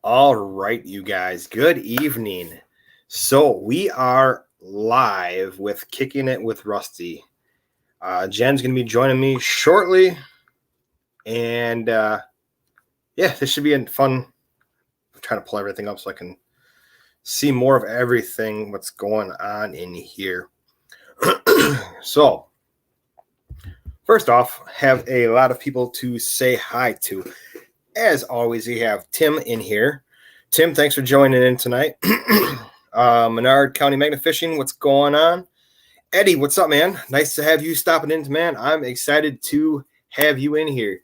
All right, you guys. Good evening. So we are live with Kicking It with Rusty. Jen's going to be joining me shortly. And this should be a fun. I'm trying to pull everything up so I can see more of everything, what's going on in here. So, first off, have a lot of people to say hi to. As always, we have Tim in here. Tim, thanks for joining in tonight. Menard County Magna Fishing, what's going on? Eddie, what's up, man? Nice to have you stopping in, man. I'm excited to have you in here.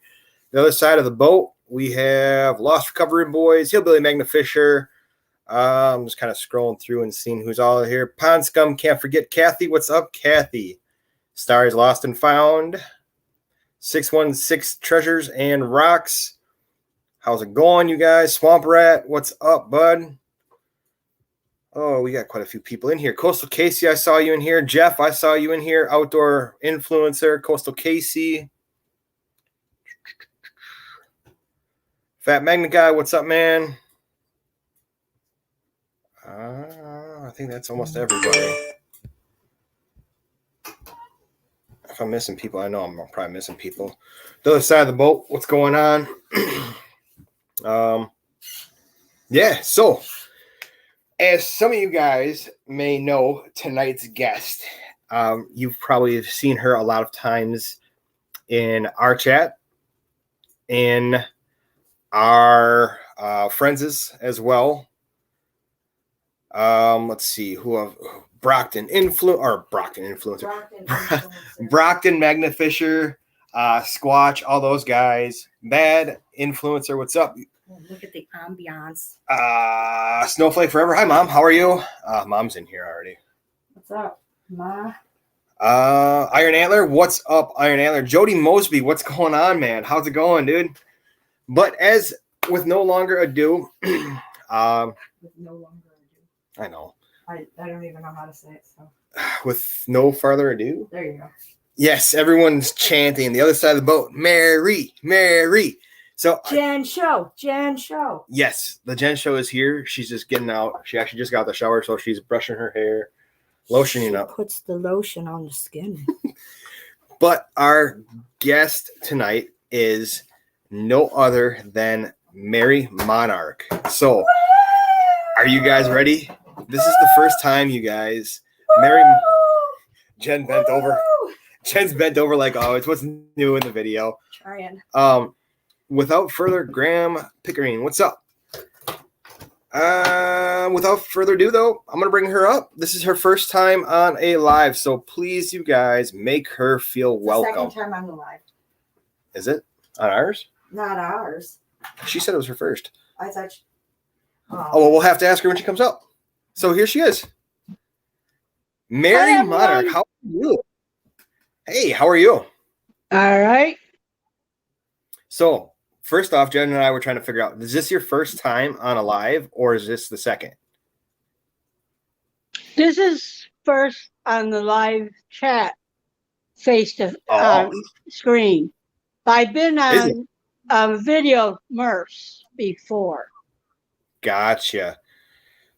The other side of the boat, we have Lost Recovery Boys, Hillbilly Magna Fisher. I'm just kind of scrolling through and seeing who's all here. Pond Scum, can't forget Kathy. What's up, Kathy? Stars Lost and Found. 616 Treasures and Rocks. How's it going, you guys? Swamp Rat, what's up, bud? Oh, we got quite a few people in here. Coastal Casey, I saw you in here. Jeff, I saw you in here. Outdoor Influencer, Coastal Casey. Fat Magna Guy, what's up, man? I think that's almost everybody. If I'm missing people, I know I'm probably missing people. The other side of the boat, what's going on? So as some of you guys may know, tonight's guest, you've probably seen her a lot of times in our chat, in our friends as well. Let's see Brockton Influencer, Brockton Magna Fisher, Squatch, all those guys. Bad Influencer, what's up? Look at the ambiance. Snowflake Forever. Hi, Mom. How are you? Mom's in here already. What's up, Ma? Iron Antler. What's up, Iron Antler? Jody Mosby. What's going on, man? How's it going, dude? But with no longer ado, With no longer ado. I know. I don't even know how to say it. So. With no further ado. There you go. Yes, everyone's chanting the other side of the boat. Mary, Mary. So Jen Show. Yes, the Jen Show is here. She's just getting out. She actually just got out the shower, so she's brushing her hair, lotioning up. Puts the lotion on the skin. But our guest tonight is no other than Mary Monarch. So, are you guys ready? This is the first time, you guys. Jen bent over. Jen's bent over like always. What's new in the video? Trying. Without further, Graham Pickering, what's up? Without further ado, though, I'm going to bring her up. This is her first time on a live, so please, you guys, make her feel welcome. Second time on the live. Is it? On ours? Not ours. She said it was her first. I thought well, we'll have to ask her when she comes up. So here she is. Mary Monarch, how are you? Hey, how are you? All right. So, first off, Jen and I were trying to figure out, is this your first time on a live, or is this the second? This is first on the live chat face to screen. I've been on video Murph's before. Gotcha.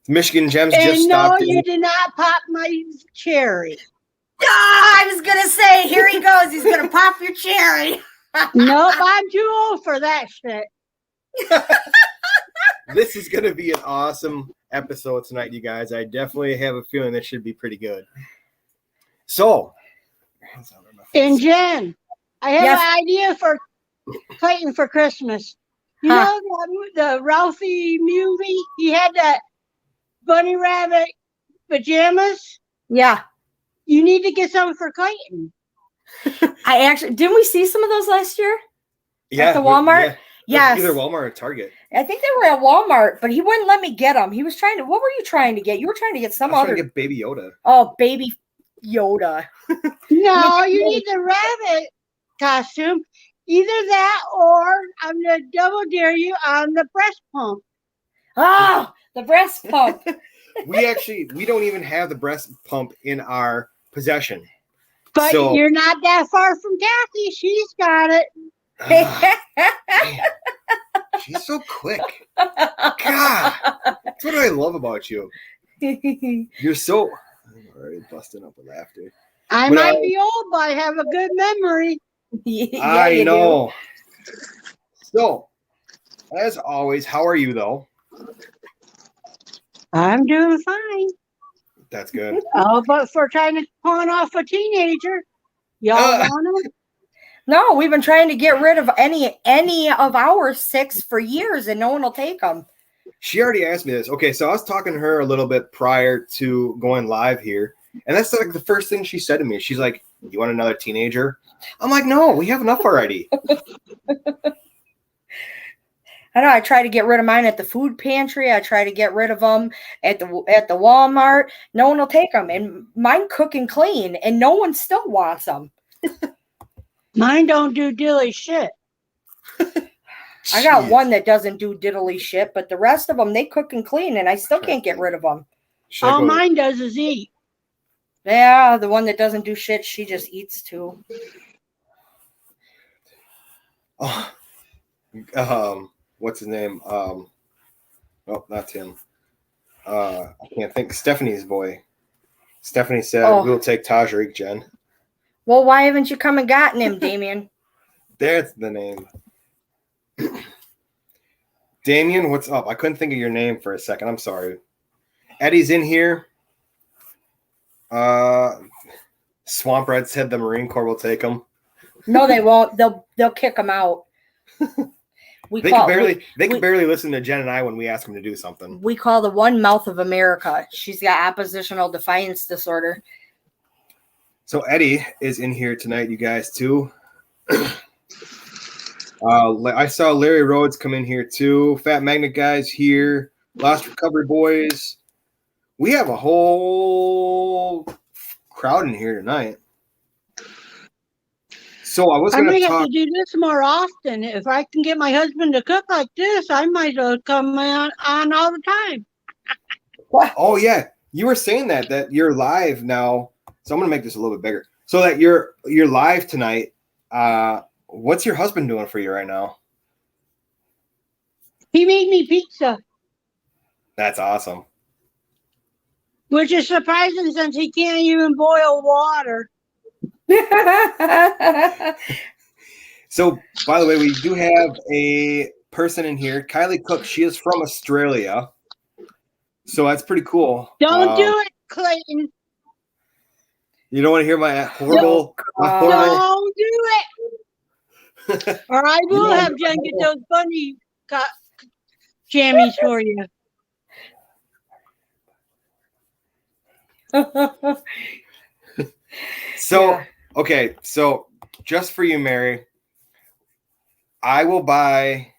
Michigan Gems And just no, stopped. you did not pop my cherry. I was going to say, here he goes. He's going to pop your cherry. Nope, I'm too old for that shit. This is going to be an awesome episode tonight, you guys. I definitely have a feeling this should be pretty good. So, And Jen, I have an idea for Clayton for Christmas. You know the Ralphie movie? He had that bunny rabbit pajamas. Yeah. You need to get some for Clayton. Didn't we see some of those last year? Yeah. At the Walmart? Yeah. Yes. Either Walmart or Target. I think they were at Walmart, but he wouldn't let me get them. He was trying to, what were you trying to get? You were trying to get some other. Trying to get Baby Yoda. Oh, Baby Yoda. No, you need the rabbit costume. Either that or I'm going to double dare you on the breast pump. Oh, the breast pump. We don't even have the breast pump in our possession. But you're not that far from Kathy. She's got it. Man, she's so quick. God, that's what I love about you. You're so I'm already busting up with laughter. I might be old, but I have a good memory. I know. So, as always, how are you though? I'm doing fine. That's good. Oh, but for trying to pawn off a teenager, y'all want them? No, we've been trying to get rid of any of our 6 for years, and no one will take them. She already asked me this. Okay, so I was talking to her a little bit prior to going live here, and that's like the first thing she said to me. She's like, "You want another teenager?" I'm like, "No, we have enough already." I know. I try to get rid of mine at the food pantry. I try to get rid of them at the Walmart. No one will take them, and mine cook and clean, and no one still wants them. Mine don't do dilly shit. I got one that doesn't do diddly shit, but the rest of them, they cook and clean, and I still can't get rid of them. All mine does is eat. Yeah, the one that doesn't do shit, she just eats too. What's his name? Oh, not Tim. I can't think. Stephanie's boy. Stephanie said, "We'll take Tajrik, Jen." Well, why haven't you come and gotten him, Damien? That's the name. Damien, what's up? I couldn't think of your name for a second. I'm sorry. Eddie's in here. Swamp Red said the Marine Corps will take him. No, they won't. They'll kick him out. They can barely listen to Jen and I when we ask them to do something. We call the one mouth of America. She's got oppositional defiance disorder. So Eddie is in here tonight, you guys, too. I saw Larry Rhodes come in here, too. Fat Magnet Guy's here. Lost Recovery Boys. We have a whole crowd in here tonight. So I was going to have to do this more often. If I can get my husband to cook like this, I might as well come on all the time. What? Oh, yeah. You were saying that you're live now. So I'm going to make this a little bit bigger. So that you're live tonight. What's your husband doing for you right now? He made me pizza. That's awesome. Which is surprising since he can't even boil water. So, by the way, we do have a person in here, Kylie Cook. She is from Australia. So that's pretty cool. Don't do it, Clayton. You don't want to hear my horrible... Don't do it. Or I will have Jen get those bunny jammies for you. Okay, so just for you, Mary, I will buy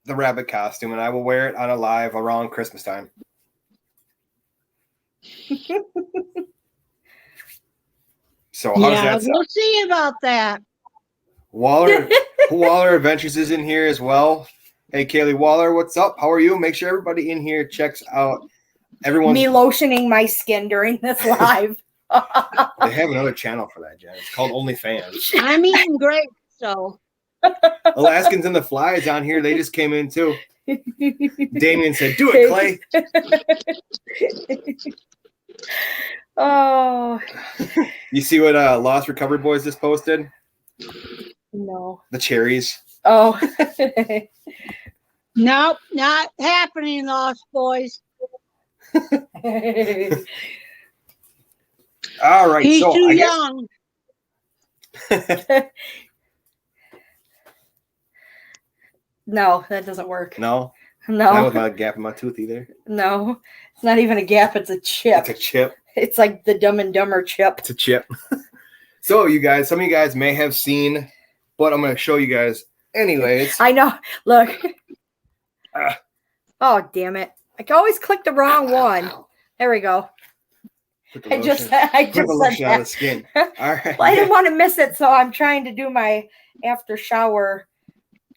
the rabbit costume and I will wear it on a live around Christmas time. So how does that sound? We'll see about that. Waller Adventures is in here as well. Hey, Kaylee Waller, what's up? How are you? Make sure everybody in here checks out everyone's... Me lotioning my skin during this live. They have another channel for that, Jen. It's called OnlyFans. I'm eating grapes, so. Alaskans and the Flies on here. They just came in too. Damien said, "Do it, Clay." Oh. You see what Lost Recovery Boys just posted? No. The cherries. Oh. Nope, not happening, Lost Boys. All right. He's too young. No, that doesn't work. No. No. With my gap in my tooth either. No, it's not even a gap. It's a chip. It's a chip. It's like the Dumb and Dumber chip. It's a chip. So you guys, some of you guys may have seen, but I'm going to show you guys anyways. I know. Look. Oh, damn it. I can always click the wrong one. There we go. I just said that. On the skin. All right. Well, I didn't want to miss it, so I'm trying to do my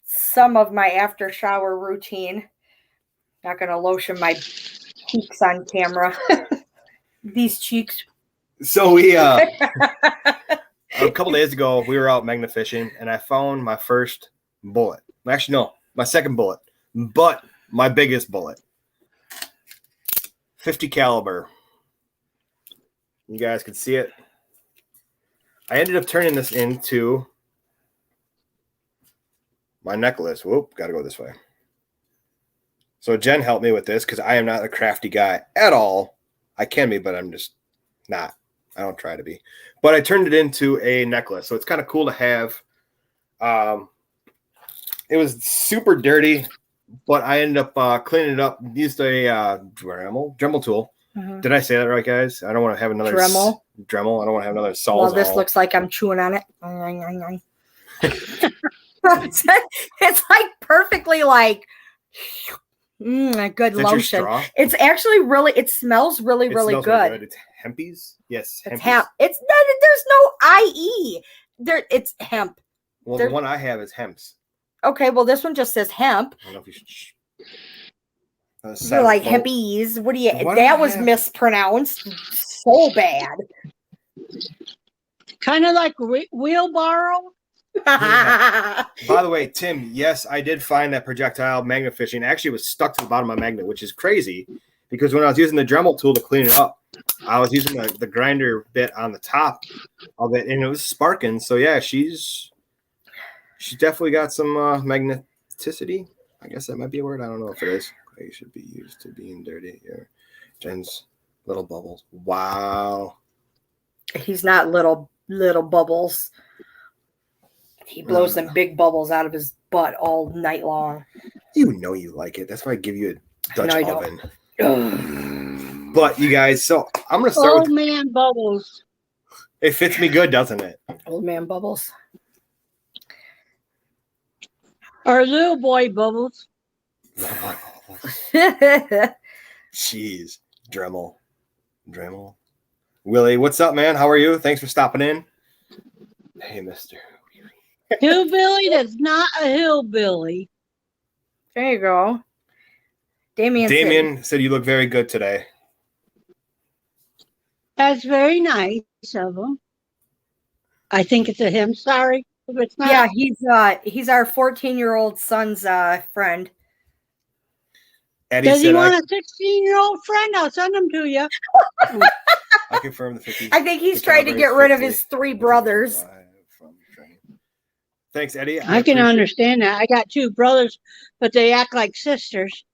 some of my after shower routine. Not going to lotion my cheeks on camera. These cheeks. So we, a couple days ago, we were out magna fishing, and I found my first bullet. Actually, no, my second bullet. But my biggest bullet, 50 caliber. You guys can see it. I ended up turning this into my necklace. Whoop, got to go this way. So Jen helped me with this because I am not a crafty guy at all. I can be, but I'm just not. I don't try to be. But I turned it into a necklace. So it's kind of cool to have. It was super dirty, but I ended up cleaning it up. Used a Dremel tool. Mm-hmm. Did I say that right, guys? I don't want to have another Dremel. I don't want to have another Sawzall. Well, this looks like I'm chewing on it. It's like perfectly like a good lotion. It's actually really. It smells really good. It's hempies. Yes, it's hemp. It's there's no IE. There, it's hemp. Well, the one I have is hemps. Okay, well, this one just says hemp. I don't know if you should. You're like hippies. What do you? That was mispronounced so bad. Kind of like wheelbarrow. Yeah. By the way, Tim, yes, I did find that projectile magnet fishing. Actually, it was stuck to the bottom of my magnet, which is crazy because when I was using the Dremel tool to clean it up, I was using the grinder bit on the top of it, and it was sparking. So yeah, she's definitely got some magneticity. I guess that might be a word. I don't know if it is. Clay should be used to being dirty. Here, Jen's little bubbles. Wow. He's not little bubbles. He blows them big bubbles out of his butt all night long. You know you like it. That's why I give you a Dutch oven. But you guys, so I'm gonna start with man bubbles. It fits me good, doesn't it? Old man bubbles. Or little boy bubbles. Jeez, Dremel. Willie, what's up, man? How are you? Thanks for stopping in. Hey, mister. Hillbilly that's not a hillbilly. There you go. Damien said you look very good today. That's very nice of him. I think it's a him. Sorry if it's not. Yeah, he's our 14-year-old son's friend. Eddie Does he want a 16-year-old friend? I'll send him to you. I confirm the 50. I think he's trying to get rid of his 3 brothers. Thanks, Eddie. I can understand that. I got 2 brothers, but they act like sisters.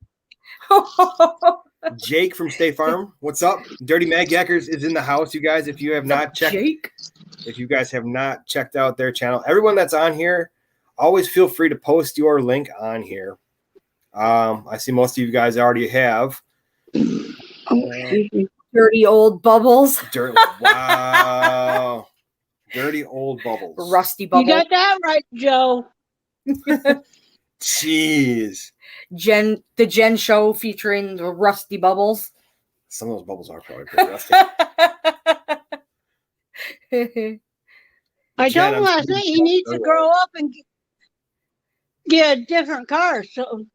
Jake from State Farm, what's up? Dirty Mag Yackers is in the house, you guys. If you have not checked, if you guys have not checked out their channel, everyone that's on here, always feel free to post your link on here. I see most of you guys already have. Dirty old bubbles. Wow. Dirty old bubbles. Rusty bubbles. You got that right, Joe. Jeez. The Jen show featuring the rusty bubbles. Some of those bubbles are probably pretty rusty. I told him last night he needs to grow up and get a different car. So.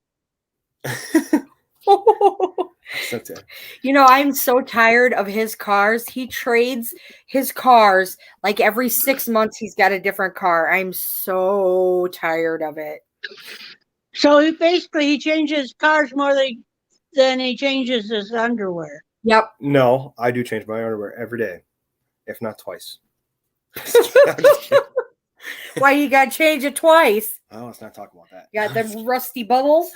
You know, I'm so tired of his cars. He trades his cars like every 6 months. He's got a different car. I'm so tired of it. So he changes cars more than he changes his underwear. Yep. No, I do change my underwear every day, if not twice. Why you got to change it twice? Oh, let's not talk about that. You got the rusty bubbles?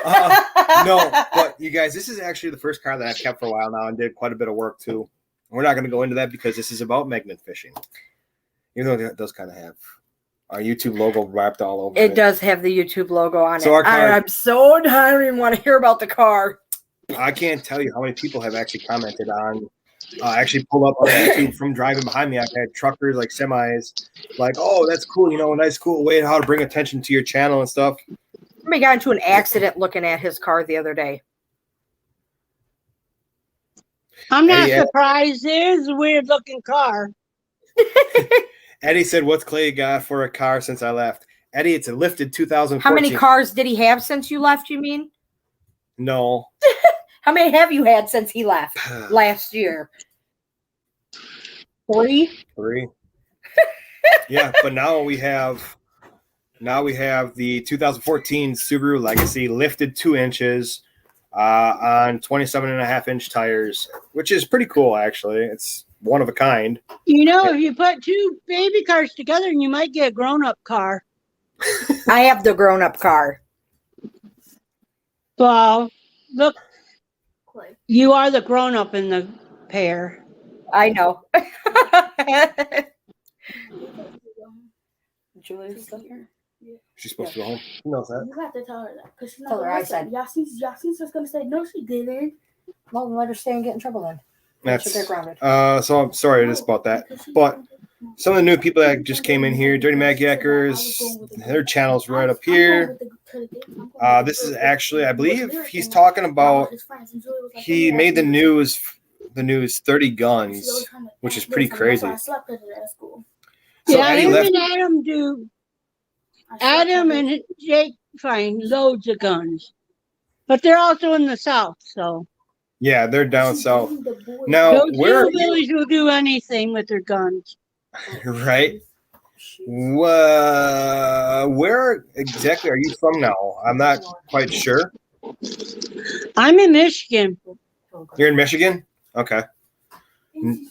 No, but you guys, this is actually the first car that I've kept for a while now and did quite a bit of work too. We're not going to go into that because this is about magnet fishing. Even though it does kind of have our YouTube logo wrapped all over it. It does have the YouTube logo on so it. I'm so tired. I don't even want to hear about the car. I can't tell you how many people have actually commented on, actually pulled up on YouTube from driving behind me. I've had truckers, like semis, like, oh, that's cool. You know, a nice, cool way how to bring attention to your channel and stuff. We got into an accident looking at his car the other day. I'm not surprised. It is a weird looking car. Eddie said, what's Clay got for a car since I left? Eddie, it's a lifted 2014. How many cars did he have since you left, you mean? No. How many have you had since he left last year? 3? 3. Yeah, but now Now we have the 2014 Subaru Legacy lifted 2 inches on 27.5-inch tires, which is pretty cool, actually. It's one of a kind. You know, if you put 2 baby cars together, you might get a grown-up car. I have the grown-up car. Well, look, you are the grown-up in the pair. I know. Julie's still here? She's supposed to go home. Who knows that? You have to tell her that. Because she's not Tell her I listen. said. Yasin's just going to say, no, she didn't. Well, let her stay and get in trouble then. That's She'll get grounded. so I'm sorry just about that. But some of the new people that just came in here, Dirty Mag Yackers, their channel's right up here. This is actually, I believe he's talking about, he made the news 30 guns, which is pretty crazy. So Yeah, Eddie him left. and Adam do. Adam and Jake find loads of guns. But they're also in the South, so. Yeah, they're down south. Now, Those where hillbillies will do anything with their guns. right? Where exactly are you from now? I'm not quite sure. I'm in Michigan. You're in Michigan? Okay.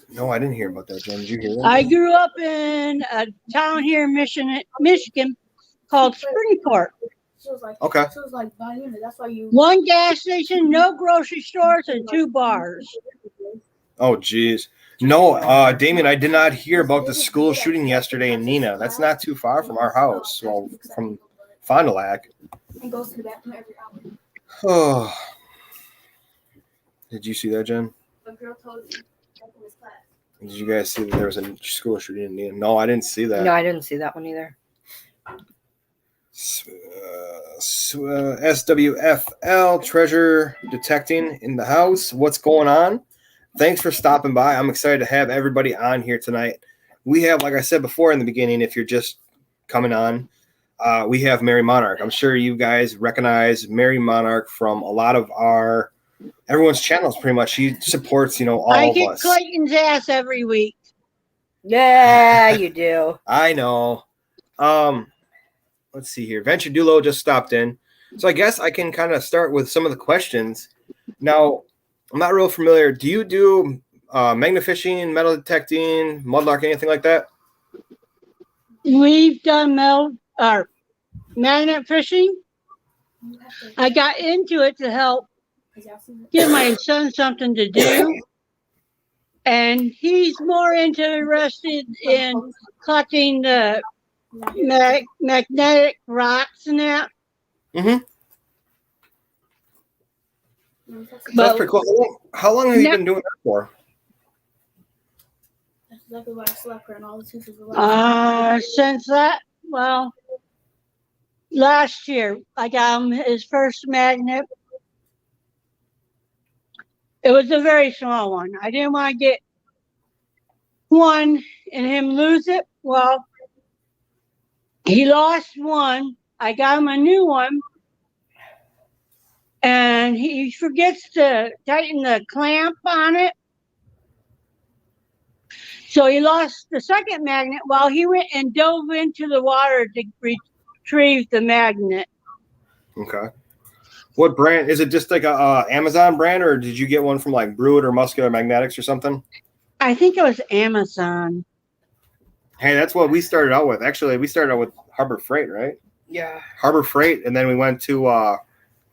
No, I didn't hear about that, Jen. Did you hear that? I grew up in a town here in Michigan called Springport. Okay. She was like, that's why you. 1 gas station, no grocery stores, and 2 bars. Oh, geez. No, Damien, I did not hear about the school shooting yesterday in Neenah. That's not too far from our house. Well, from Fond du Lac. And goes to the bathroom every hour. Oh. Did you see that, Jen? The girl told me. In his class. Did you guys see that there was a school shooting in Neenah? No, I didn't see that. No, I didn't see that one either. SWFL treasure detecting in the house. What's going on? Thanks for stopping by. I'm excited to have everybody on here tonight. We have, like I said before in the beginning, if you're just coming on, we have Mary Monarch. I'm sure you guys recognize Mary Monarch from a lot of everyone's channels. Pretty much, she supports all I of kick us. Clayton's ass every week. Yeah, you do. I know. Let's see here. Venture Dulo just stopped in. So I guess I can kind of start with some of the questions. Now, I'm not real familiar. Do you do magnet fishing, metal detecting, mudlark, anything like that? We've done magnet fishing. I got into it to help give my son something to do. And he's more interested in collecting the magnetic rocks and that. Mm-hmm. But That's pretty cool. How long have you been doing that for? That's exactly why I slept her and all the teachers were like. since last year I got him his first magnet. It was a very small one. I didn't want to get one and him lose it. Well, he lost one. I got him a new one. And he forgets to tighten the clamp on it. So he lost the second magnet while he went and dove into the water to retrieve the magnet. Okay. What brand? Is it just like a Amazon brand, or did you get one from like Brood or Muscular Magnetics or something? I think it was Amazon. Hey, that's what we started out with. Actually, we started out with Harbor Freight, right? Yeah. Harbor Freight, and then we went to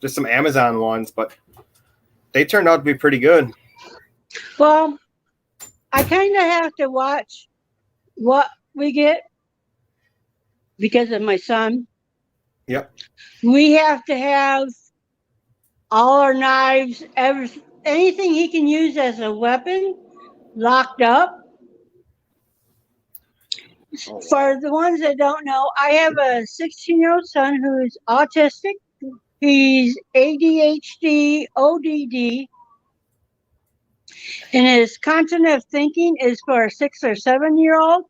just some Amazon ones, but they turned out to be pretty good. Well, I kind of have to watch what we get because of my son. Yep. We have to have all our knives, anything he can use as a weapon, locked up. Oh. For the ones that don't know, I have a 16-year-old son who is autistic. He's ADHD, ODD, and his content of thinking is for a 6 or 7-year-old.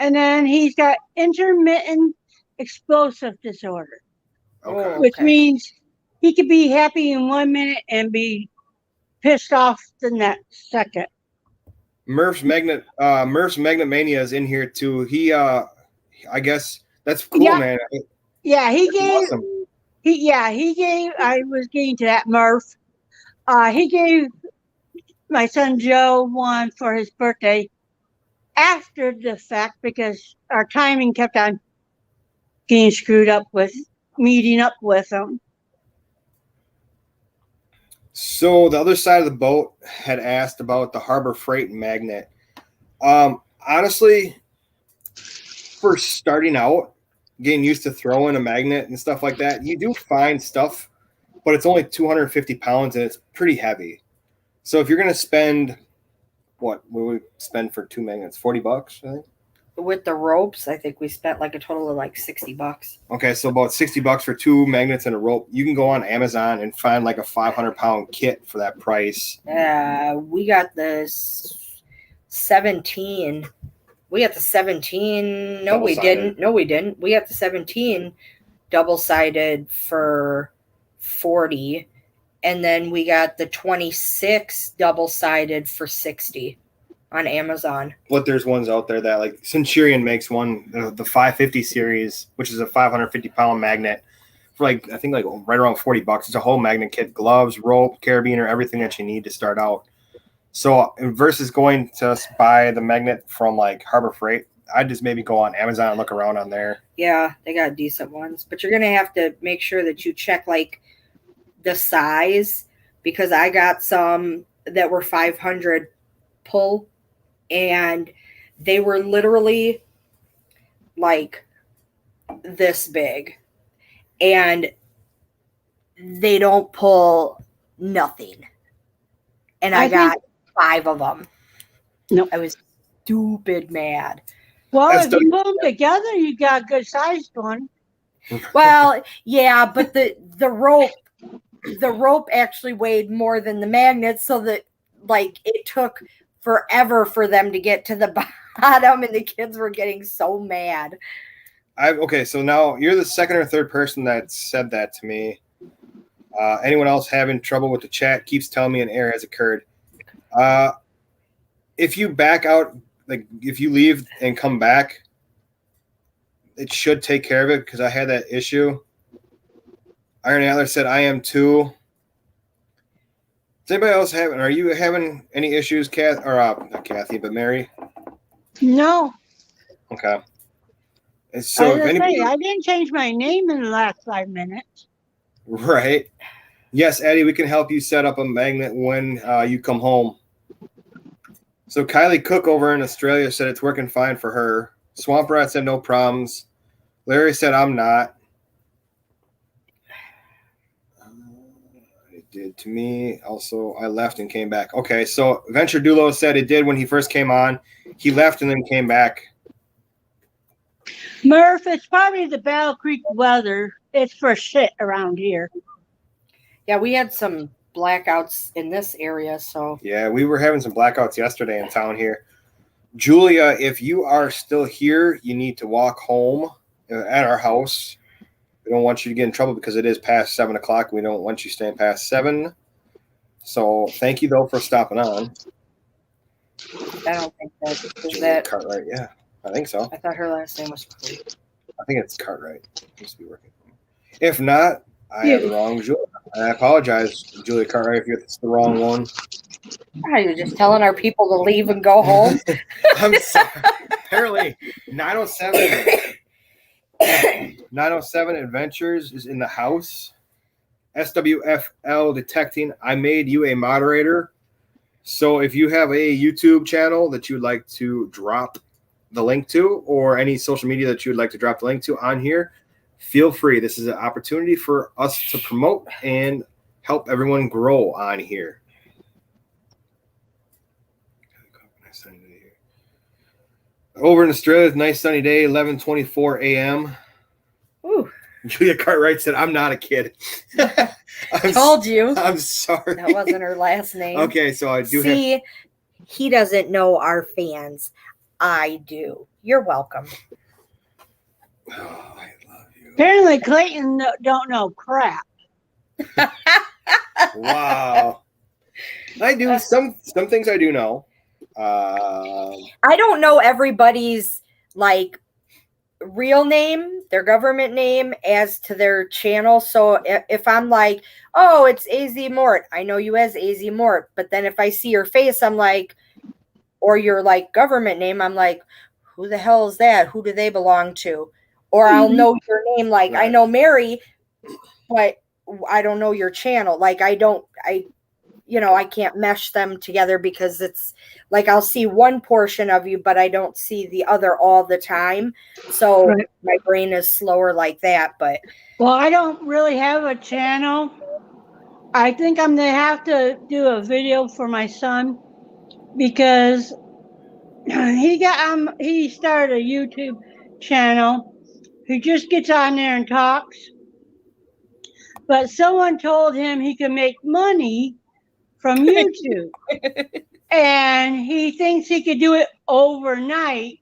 And then he's got intermittent explosive disorder, Okay. which means he could be happy in 1 minute and be pissed off the next second. Murph's Magnet Mania is in here too. He I guess that's cool, Yeah. man. Yeah, he gave. Awesome. He gave. I was getting to that, Murph. He gave my son Joe one for his birthday after the fact because our timing kept on getting screwed up with meeting up with him. So the other side of the boat had asked about the Harbor Freight magnet. Honestly, for starting out, getting used to throwing a magnet and stuff like that, you do find stuff, but it's only 250 pounds and it's pretty heavy. So if you're going to spend, what would we spend for 2 magnets? $40, I think? With the ropes, I think we spent like a total of like $60. Okay, so about $60 for 2 magnets and a rope. You can go on Amazon and find like a 500-pound kit for that price. We got this 17. We got the 17. No, we didn't. No, we didn't. We got the 17 double-sided for 40. And then we got the 26 double-sided for 60 on Amazon. But there's ones out there that, like, Centurion makes one, the 550 series, which is a 550-pound magnet for, like, I think, like, right around $40. It's a whole magnet kit, gloves, rope, carabiner, everything that you need to start out. So versus going to buy the magnet from, like, Harbor Freight, I'd just maybe go on Amazon and look around on there. Yeah, they got decent ones. But you're going to have to make sure that you check, like, the size, because I got some that were 500 pull, and they were literally like this big, and they don't pull nothing. And I got 5 of them. No, I was stupid mad. Well, if you put them together, you got a good sized one. Well, yeah, but the rope actually weighed more than the magnet, so that, like, it took forever for them to get to the bottom, and the kids were getting so mad. Okay, so now you're the second or third person that said that to me. Anyone else having trouble with the chat keeps telling me an error has occurred. If you back out, like if you leave and come back, it should take care of it, because I had that issue. Iron Antler said, I am too. Is anybody else having, are you having any issues, not Kathy, but Mary? No. Okay. And so I didn't change my name in the last 5 minutes. Right. Yes, Eddie, we can help you set up a magnet when you come home. So Kylie Cook over in Australia said it's working fine for her. Swamp Rat said no problems. Larry said I'm not. It did to me. Also, I left and came back. Okay, so Venture Dulo said it did when he first came on. He left and then came back. Murph, it's probably the Battle Creek weather. It's for shit around here. Yeah, we had some blackouts in this area, so. Yeah, we were having some blackouts yesterday in town here. Julia, if you are still here, you need to walk home at our house. We don't want you to get in trouble because it is past 7 o'clock. We don't want you staying past 7. So thank you, though, for stopping on. I don't think that is Julia that. Cartwright, yeah, I think so. I thought her last name was Chloe. I think it's Cartwright. Used to be working. If not, I have the wrong Julia. I apologize, Julia Cartwright, if it's the wrong one. Are you just telling our people to leave and go home? I'm sorry. Apparently, 907 Adventures is in the house. SWFL Detecting. I made you a moderator. So if you have a YouTube channel that you would like to drop the link to, or any social media that you would like to drop the link to on here, feel free. This is an opportunity for us to promote and help everyone grow on here. Over in Australia, it's a nice sunny day, 11:24 a.m. Ooh. Julia Cartwright said, I'm not a kid. I told you. I'm sorry. That wasn't her last name. Okay, so I do See, he doesn't know our fans. I do. You're welcome. Oh, I love you. Apparently, Clayton don't know crap. Wow. I do. Some things I do know. I don't know everybody's, like, real name, their government name, as to their channel. So if I'm like, oh, it's AZ Mort, I know you as AZ Mort. But then if I see your face, I'm like, or your like government name, I'm like, who the hell is that? Who do they belong to? Or I'll know your name, like I know Mary, but I don't know your channel. Like I can't mesh them together because it's like I'll see one portion of you, but I don't see the other all the time. So my brain is slower like that. But well, I don't really have a channel. I think I'm gonna have to do a video for my son because he started a YouTube channel. He just gets on there and talks. But someone told him he could make money from YouTube. And he thinks he could do it overnight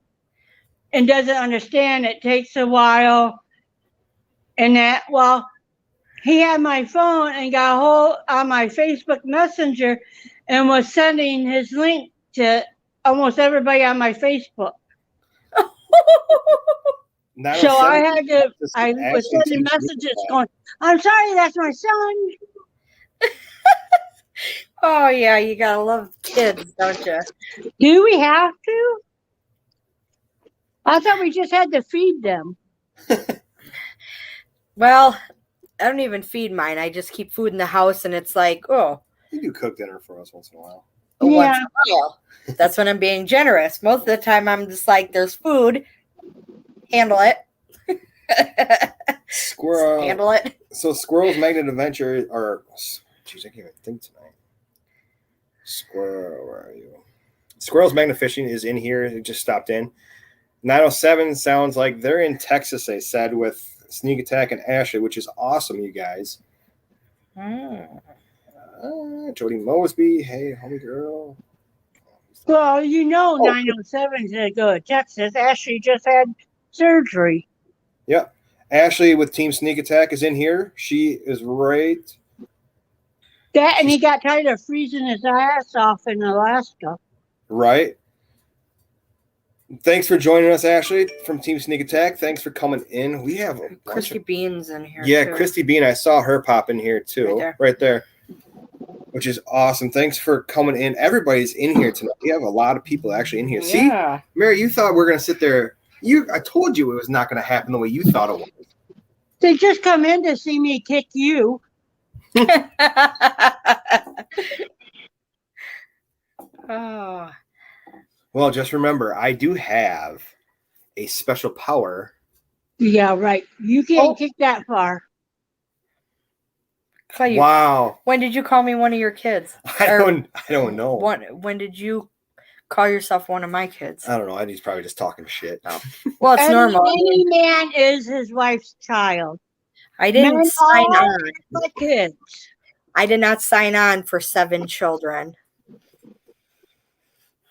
and doesn't understand it takes a while. And that, well, he had my phone and got a hold on my Facebook Messenger and was sending his link to almost everybody on my Facebook. So I was sending messages going, I'm sorry, that's my son. Oh, yeah, you gotta love kids, don't you? Do we have to? I thought we just had to feed them. Well, I don't even feed mine. I just keep food in the house, and it's like, oh. You do cook dinner for us once in a while. Once in a while. That's when I'm being generous. Most of the time, I'm just like, there's food. Handle it. Squirrel. Handle it. So Squirrel's Magnet Adventure, or geez, I can't even think tonight. Squirrel, where are you? Squirrel's Magnet Fishing is in here. It just stopped in. 907 sounds like they're in Texas, they said, with Sneak Attack and Ashley, which is awesome, you guys. Jody Mosby, hey, homie girl. Well, 907 to go to Texas. Ashley just had surgery. Yep. Ashley with Team Sneak Attack is in here. She is right. And he got tired of freezing his ass off in Alaska. Right. Thanks for joining us, Ashley, from Team Sneak Attack. Thanks for coming in. We have Christy Bean's in here. Yeah, too. Christy Bean. I saw her pop in here too. Right there. Which is awesome. Thanks for coming in. Everybody's in here tonight. We have a lot of people actually in here. Yeah. See, Mary, you thought we were going to sit there. I told you it was not going to happen the way you thought it was. They just come in to see me kick you. Oh. Well, just remember, I do have a special power. Yeah, right. You can't kick that far. Wow. When did you call me one of your kids? I don't know. When did you call yourself one of my kids? I don't know. He's probably just talking shit. Oh. Well, it's normal. Any man is his wife's child. I didn't sign on. My kids. I did not sign on for 7 children.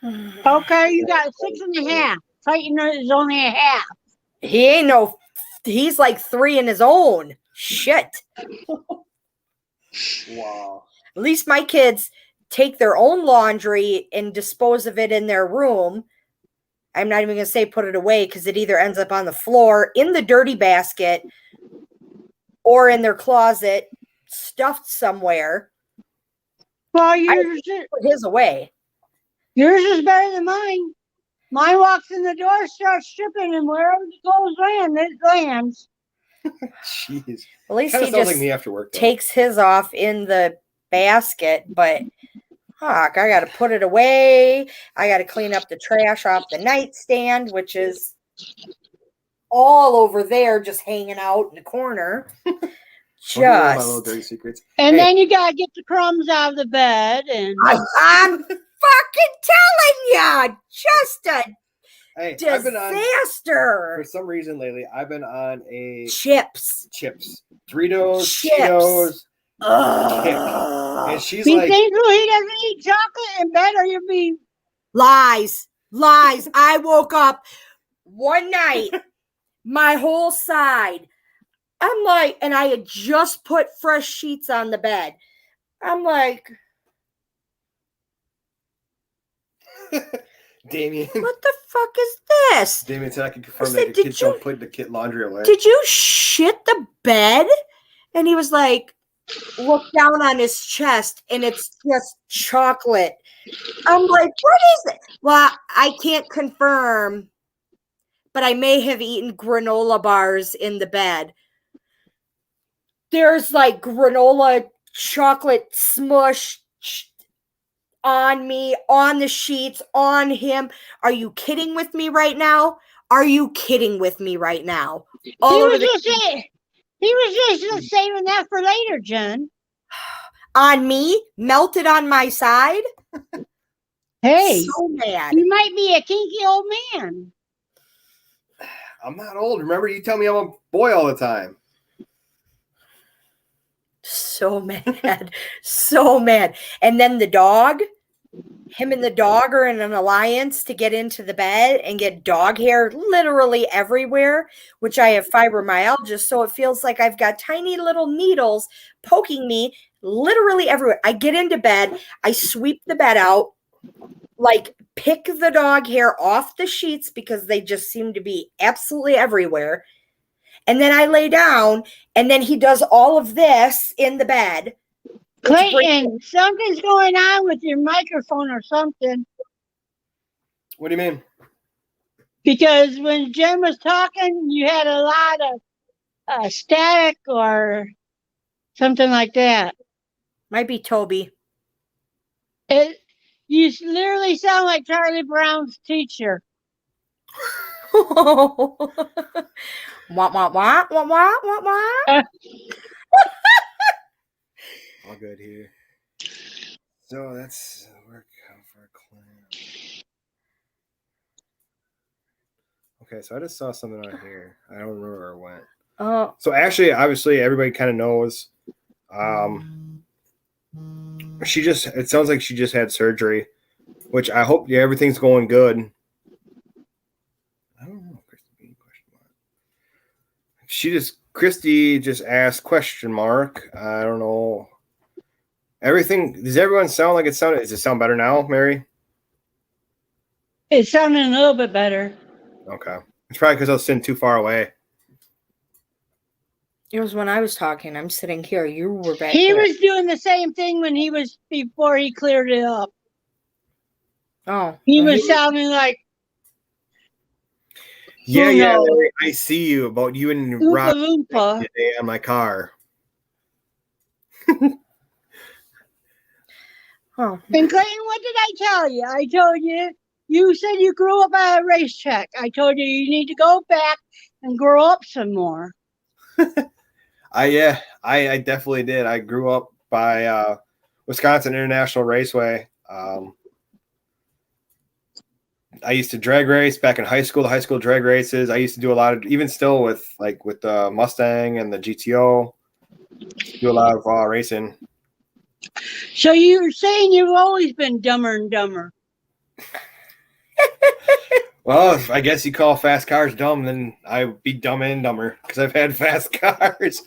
Okay, you got 6.5. Clayton is only a half. He ain't no. He's like 3 in his own. Shit. Wow. At least my kids take their own laundry and dispose of it in their room. I'm not even going to say put it away because it either ends up on the floor, in the dirty basket, or in their closet, stuffed somewhere. Well, put his away. Yours is better than mine. Mine walks in the door, starts stripping, and wherever the clothes land, it lands. Jeez. At least Kinda he sounds just like me after work, though. takes his off in the basket, but fuck, I got to put it away. I got to clean up the trash off the nightstand, which is all over there, just hanging out in the corner. My little dirty secrets. And then you got to get the crumbs out of the bed. And I'm fucking telling ya, just a disaster. For some reason lately, I've been on a chips, Doritos, Cheetos kick. And she's be like, thankful he doesn't eat chocolate in bed, or you'll be lies. I woke up one night, my whole side. I'm like, and I had just put fresh sheets on the bed. I'm like, Damien. What the fuck is this? Damien said I can confirm said, that the kids don't put the kid laundry away. Did you shit the bed? And he was like, look down on his chest, and it's just chocolate. I'm like, what is it? Well, I can't confirm, but I may have eaten granola bars in the bed. There's like granola chocolate smush on me, on the sheets, on him. Are you kidding with me right now? Are you kidding with me right now? He was just saving that for later, Jen. On me, melted on my side. Hey, so mad. You might be a kinky old man. I'm not old. Remember, you tell me I'm a boy all the time. So mad. So mad. And then the dog, him and the dog are in an alliance to get into the bed and get dog hair literally everywhere, which I have fibromyalgia. So it feels like I've got tiny little needles poking me literally everywhere. I get into bed. I sweep the bed out, like pick the dog hair off the sheets because they just seem to be absolutely everywhere. And then I lay down, and then he does all of this in the bed. Clayton, something's going on with your microphone or something. What do you mean? Because when Jen was talking, you had a lot of static or something like that. Might be Toby. You literally sound like Charlie Brown's teacher. Wah, wah, wah, wah, wah, wah, wah. All good here. So that's workout for a clan. Okay, so I just saw something on here. I don't remember where it went. Oh. So actually, obviously, everybody kind of knows. It sounds like she just had surgery, which I hope everything's going good. I don't know. Christy just asked question mark. I don't know. Everything, does everyone sound like it sounded? Does it sound better now, Mary? It's sounding a little bit better. Okay. It's probably because I was sitting too far away. It was when I was talking. I'm sitting here. You were back He there. was doing the same thing before he cleared it up. Oh. He was sounding like. Yeah, Larry, I see you about you and Rob today on my car. Oh. And Clayton, what did I tell you? I told you, you said you grew up at a racetrack. I told you you need to go back and grow up some more. I definitely did. I grew up by Wisconsin International Raceway. I used to drag race back in high school, the high school drag races. I used to do a lot of, even still with the Mustang and the GTO, do a lot of racing. So you're saying you've always been dumber and dumber. Well, if I guess you call fast cars dumb, then I'd be dumb and dumber because I've had fast cars.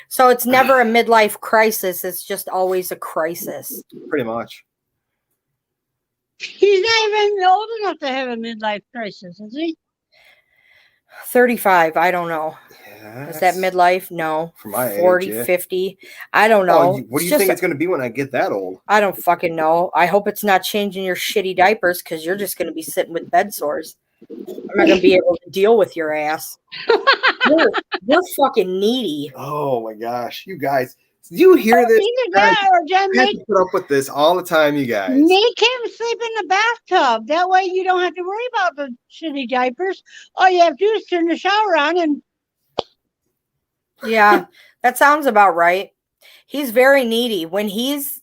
So it's never a midlife crisis. It's just always a crisis. Pretty much. He's not even old enough to have a midlife crisis, is he? 35. I don't know. Yeah, is that midlife? No. For my 40, age, yeah. 50. I don't know. What do you think it's going to be when I get that old? I don't fucking know. I hope it's not changing your shitty diapers because you're just going to be sitting with bed sores. I'm not going to be able to deal with your ass. You're fucking needy. Oh my gosh. You guys. Do you hear this? Jen, I have to put up with this all the time, you guys. Make him sleep in the bathtub. That way you don't have to worry about the shitty diapers. All you have to do is turn the shower on and. Yeah, that sounds about right. He's very needy. When he's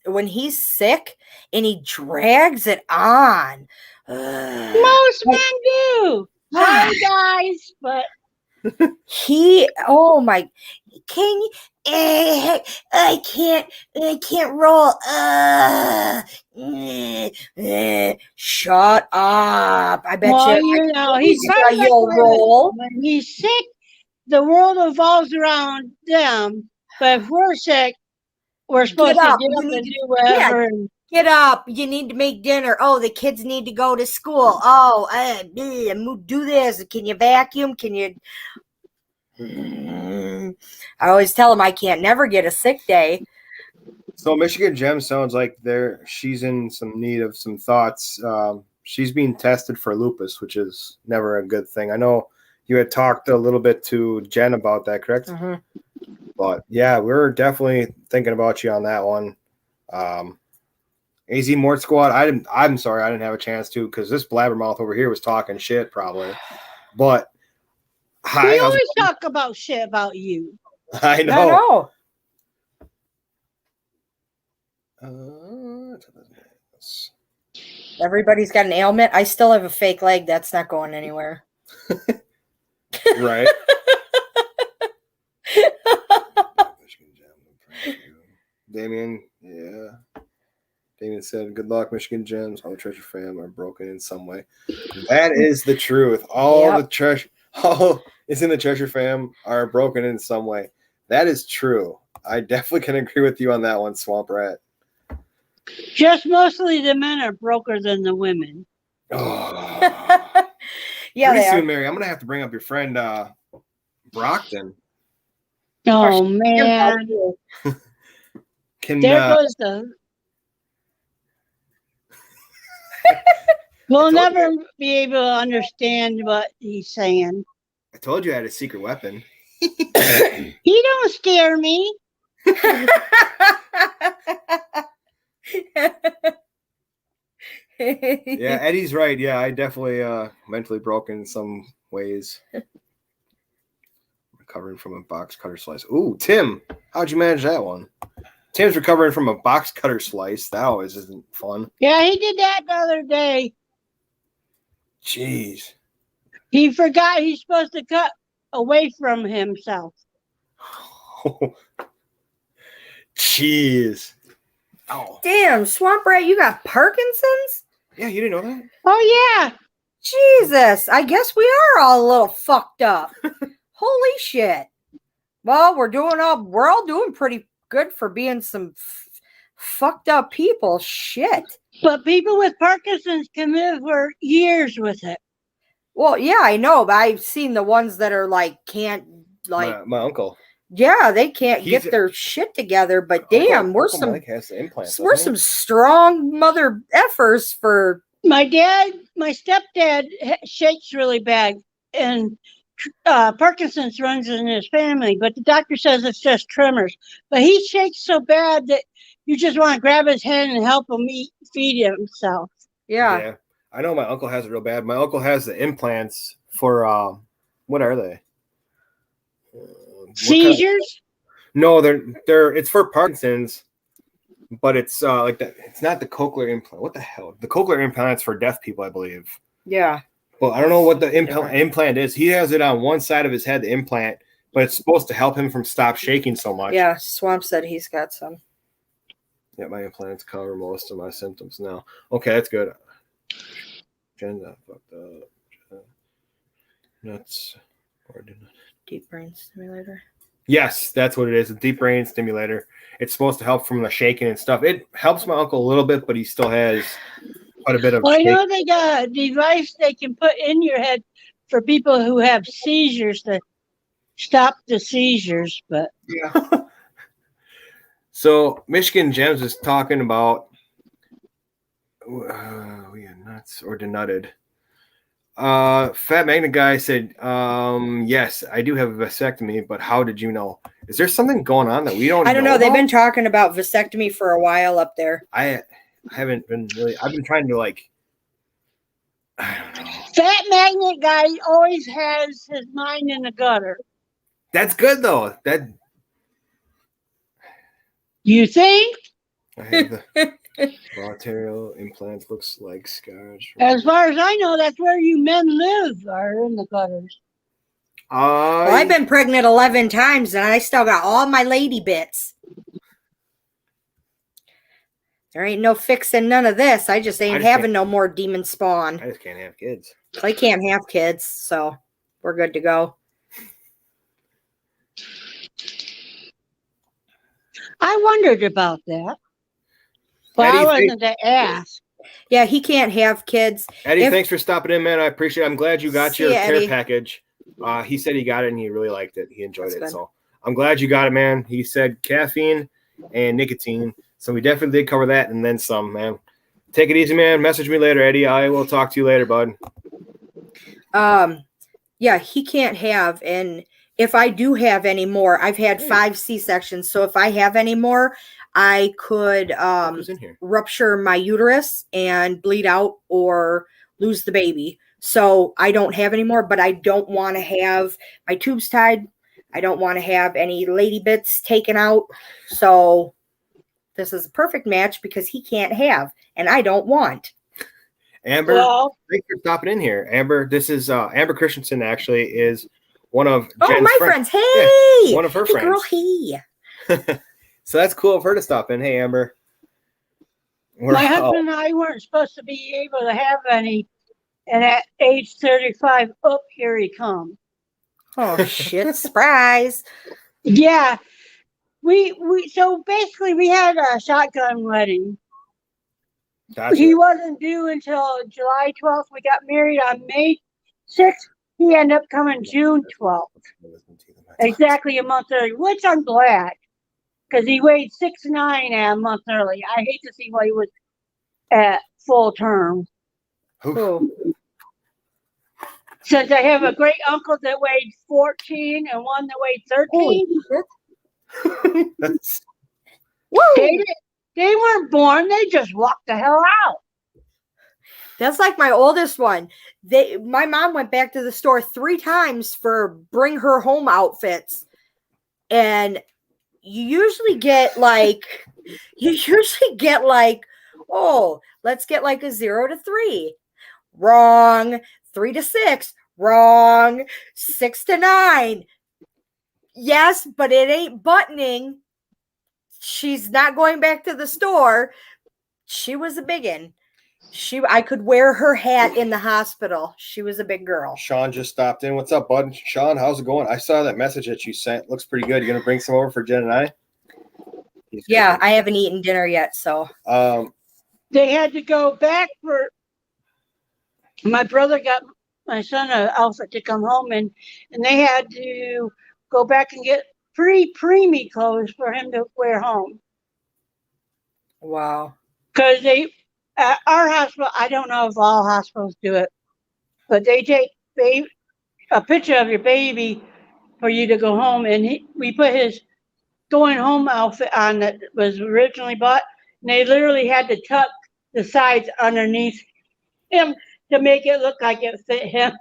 sick and he drags it on. Most men do. Sorry, guys, but. Oh my, I can't roll. Shut up. I bet he's you'll roll. When he's sick, the world revolves around them. But if we're sick, we're supposed to get up and do whatever. Get up. You need to make dinner. Oh, the kids need to go to school. Oh, do this. Can you vacuum? Can you? I always tell them I can't never get a sick day. So Michigan Gem sounds like she's in some need of some thoughts. She's being tested for lupus, which is never a good thing. I know you had talked a little bit to Jen about that, correct? Mm-hmm. But yeah, we're definitely thinking about you on that one. AZ Mort Squad. I'm sorry I didn't have a chance to because this blabbermouth over here was talking shit probably. But hi, we always talk about shit about you. I know. Everybody's got an ailment. I still have a fake leg. That's not going anywhere. Right. Damien, yeah. Damien said, "Good luck, Michigan Gems. All the treasure fam are broken in some way." That is the truth. All the treasure, all is in the treasure fam are broken in some way. That is true. I definitely can agree with you on that one, Swamp Rat. Just mostly the men are broker than the women. Oh. Yeah, pretty soon, Mary. I'm gonna have to bring up your friend Brockton. Oh man. There goes the. We'll never be able to understand what he's saying. I told you I had a secret weapon. He don't scare me. Yeah, Eddie's right. Yeah, I definitely mentally broken in some ways. Recovering from a box cutter slice. Ooh, Tim, how'd you manage that one? Tim's recovering from a box cutter slice. That always isn't fun. Yeah, he did that the other day. Jeez. He forgot he's supposed to cut away from himself. Jeez. Oh. Damn, Swamp Rat, you got Parkinson's? Yeah, you didn't know that? Oh, yeah. Jesus, I guess we are all a little fucked up. Holy shit. Well, we're all doing pretty good for being some fucked up people. Shit. But people with Parkinson's can live for years with it. Well, yeah, I know, but I've seen the ones that are can't my uncle. Yeah, they can't get their shit together. But damn, we're some strong mother effers for. My stepdad shakes really bad, and Parkinson's runs in his family. But the doctor says it's just tremors. But he shakes so bad that you just want to grab his hand and help him feed himself. Yeah. I know my uncle has it real bad. My uncle has the implants for what are they? Seizures? No, they're it's for Parkinson's, but it's like that. It's not the cochlear implant. What the hell? The cochlear implant's for deaf people, I believe. Yeah. Well, I don't know what the implant is. He has it on one side of his head, the implant, but it's supposed to help him from stop shaking so much. Yeah, Swamp said he's got some. Yeah, my implants cover most of my symptoms now. Okay, that's good. Agenda fucked up. Nuts. Deep brain stimulator. Yes, that's what it is. A deep brain stimulator. It's supposed to help from the shaking and stuff. It helps my uncle a little bit, but he still has quite a bit of. Well, I know they got a device they can put in your head for people who have seizures to stop the seizures, but yeah. So Michigan Gems is talking about we are nuts or denutted. Fat Magnet Guy said, yes, I do have a vasectomy, but how did you know? Is there something going on that we don't know? I don't know. They've been talking about vasectomy for a while up there. I haven't been really. I've been trying to I don't know. Fat Magnet Guy always has his mind in the gutter. That's good though. That you think? I have the arterial implants. Looks like scars. As far as I know, that's where you men live, are in the gutters. Well, I've been pregnant 11 times, and I still got all my lady bits. There ain't no fixing none of this. I just ain't having no more demon spawn. I just can't have kids. I can't have kids, so we're good to go. I wondered about that. Well, Eddie, I wasn't to ask. Yeah, he can't have kids. Eddie, thanks for stopping in, man. I appreciate it. I'm glad you got your care Eddie. package. He said he got it and he really liked it. He enjoyed it. Good. So I'm glad you got it, man. He said caffeine and nicotine. So we definitely did cover that and then some, man. Take it easy, man. Message me later, Eddie. I will talk to you later, bud. Yeah, he can't have. And if I do have any more, I've had 5 C-sections. So if I have any more, I could rupture my uterus and bleed out or lose the baby. So I don't have any more, but I don't want to have my tubes tied. I don't want to have any lady bits taken out. So this is a perfect match because he can't have, and I don't want. Amber, thanks for stopping in here. Amber, this is Amber Christensen actually is one of Jen's my friends. Hey, yeah, one of her friends. Girl, hey. So that's cool of her to stop in. Hey, Amber. My husband and I weren't supposed to be able to have any, and at age 35, here he comes. Oh shit! Surprise! Yeah, so basically we had a shotgun wedding. Gotcha. He wasn't due until July 12th. We got married on May 6th. He ended up coming June 12th. Exactly a month early, which I'm glad. Because he weighed 6'9" a month early. I hate to see why he was at full term. Oh. Since I have a great uncle that weighed 14 and one that weighed 13. They weren't born. They just walked the hell out. That's like my oldest one. My mom went back to the store 3 times for bring her home outfits. And you usually get like, oh, let's get like a 0 to 3. Wrong. 3 to 6. Wrong. 6 to 9. Yes, but it ain't buttoning. She's not going back to the store. She was a biggin. I could wear her hat in the hospital. She was a big girl. Sean just stopped in. What's up, bud? Sean, how's it going? I saw that message that you sent. Looks pretty good. You gonna bring some over for Jen and I? Yeah, I haven't eaten dinner yet, so. They had to go back for. My brother got my son an outfit to come home, and they had to go back and get preemie clothes for him to wear home. Wow. Because at our hospital, I don't know if all hospitals do it, but they take a picture of your baby for you to go home, and we put his going home outfit on that was originally bought, and they literally had to tuck the sides underneath him to make it look like it fit him.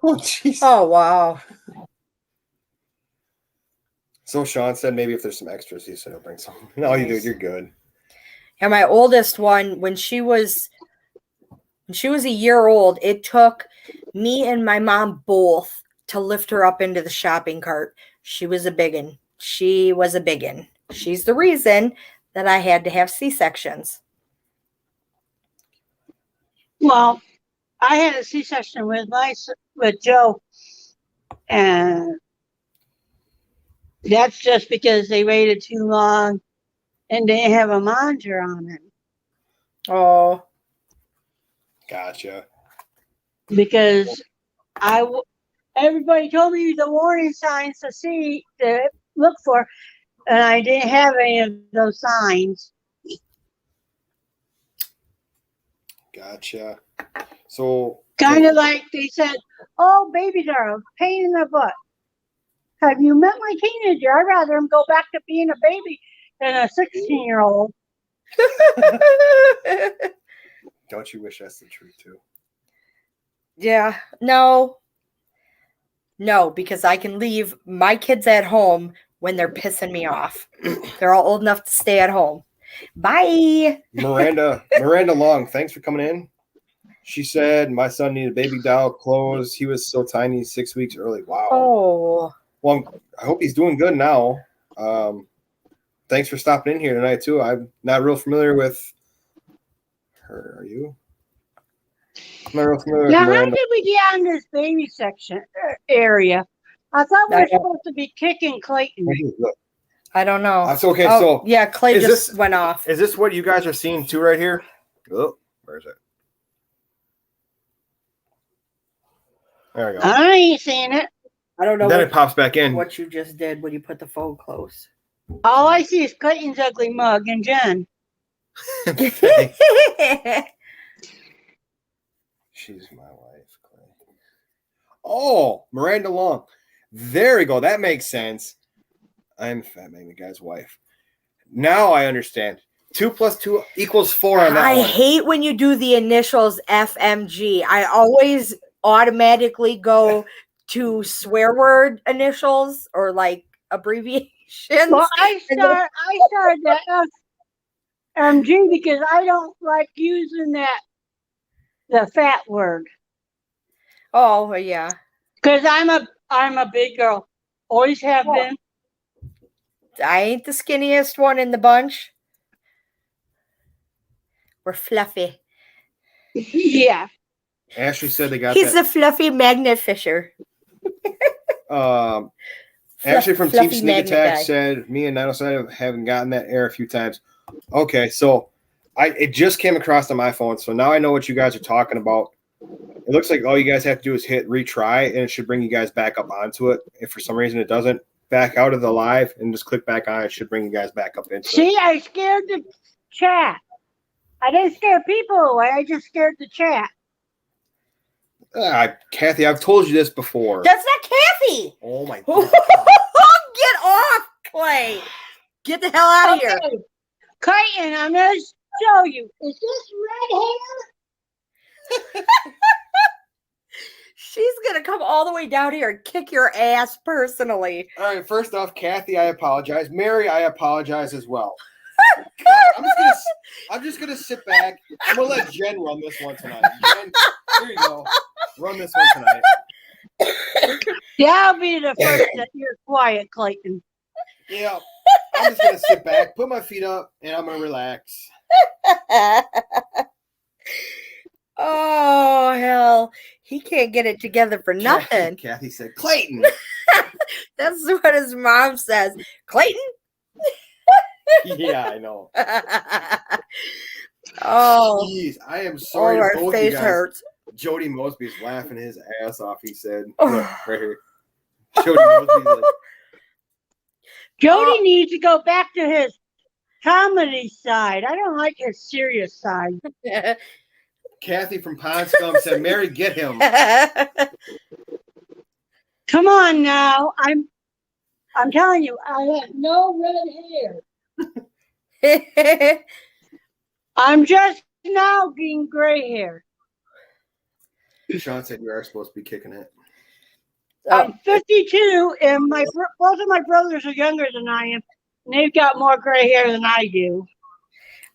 Oh, jeez. Oh, wow. So Sean said maybe if there's some extras, he said he'll bring some. No, you do. You're good. And my oldest one, when she was a year old, it took me and my mom both to lift her up into the shopping cart. She was a biggin. She's the reason that I had to have C-sections. Well, I had a C-section with Joe, and that's just because they waited too long and didn't have a monitor on it. Oh. Gotcha. Because everybody told me the warning signs to look for, and I didn't have any of those signs. Gotcha. So kind of like they said, "Oh, babies are a pain in the butt. Have you met my teenager? I'd rather him go back to being a baby than a 16-year-old." Don't you wish that's the truth too? Yeah. No, because I can leave my kids at home when they're pissing me off. They're all old enough to stay at home. Bye. Miranda Long, thanks for coming in. She said, my son needed baby doll clothes. He was so tiny, 6 weeks early. Wow. Oh. Well, I hope he's doing good now. Thanks for stopping in here tonight, too. I'm not real familiar with her. Are you? I'm not real familiar with Miranda. Miranda. How did we get on this baby section area? I thought we were supposed to be kicking Clayton. Look. I don't know. That's okay. Oh, So yeah, Clay is just this- went off. Is this what you guys are seeing too right here? Oh, where is it? There we go. I ain't seen it. I don't know Then it pops back in. what you just did when you put the phone close. All I see is Clayton's ugly mug and Jen. She's my wife, Clay. Oh, Miranda Long. There we go. That makes sense. I'm Fat Man, the guy's wife. Now I understand. 2 + 2 = 4 on that I one. hate when you do the initials FMG. I always automatically go to swear word initials or like abbreviations. Well, I started the FMG because I don't like using the fat word. Oh, well, yeah. Because I'm a big girl. Always have been. I ain't the skinniest one in the bunch. We're fluffy. Yeah. Ashley said they got He's that. a fluffy magnet fisher. Ashley from Team Fluffy Sneak magnet Attack guy. said me and 907 haven't gotten that error a few times. Okay, so it just came across on my phone, so now I know what you guys are talking about. It looks like all you guys have to do is hit retry, and it should bring you guys back up onto it. If for some reason it doesn't, back out of the live and just click back on it. It should bring you guys back up into it. See, I scared the chat. I didn't scare people away. I just scared the chat. Kathy, I've told you this before. That's not Kathy. Oh my God. Get off, Clay. Get the hell out of here. Clayton, I'm going to show you. Is this red hair? She's going to come all the way down here and kick your ass personally. All right, first off, Kathy, I apologize. Mary, I apologize as well. I'm just gonna sit back. I'm gonna let Jen run this one tonight. Jen, here you go. Run this one tonight. Yeah, I'll be the first that you're quiet, Clayton. Yeah, I'm just gonna sit back, put my feet up, and I'm gonna relax. Oh, hell. He can't get it together for nothing. Kathy said, Clayton. That's what his mom says. Clayton? Yeah, I know. Oh, Jeez, I am sorry. our to both face you guys. hurts. Jody Mosby's laughing his ass off. He said, "Look right here." Jody Mosby's like, Jody needs to go back to his comedy side. I don't like his serious side. Kathy from Pond Scum said, "Mary, get him." Come on now. I'm telling you, I have no red hair. I'm just now getting gray hair. Sean said you are supposed to be kicking it. I'm 52, and both of my brothers are younger than I am, and they've got more gray hair than I do.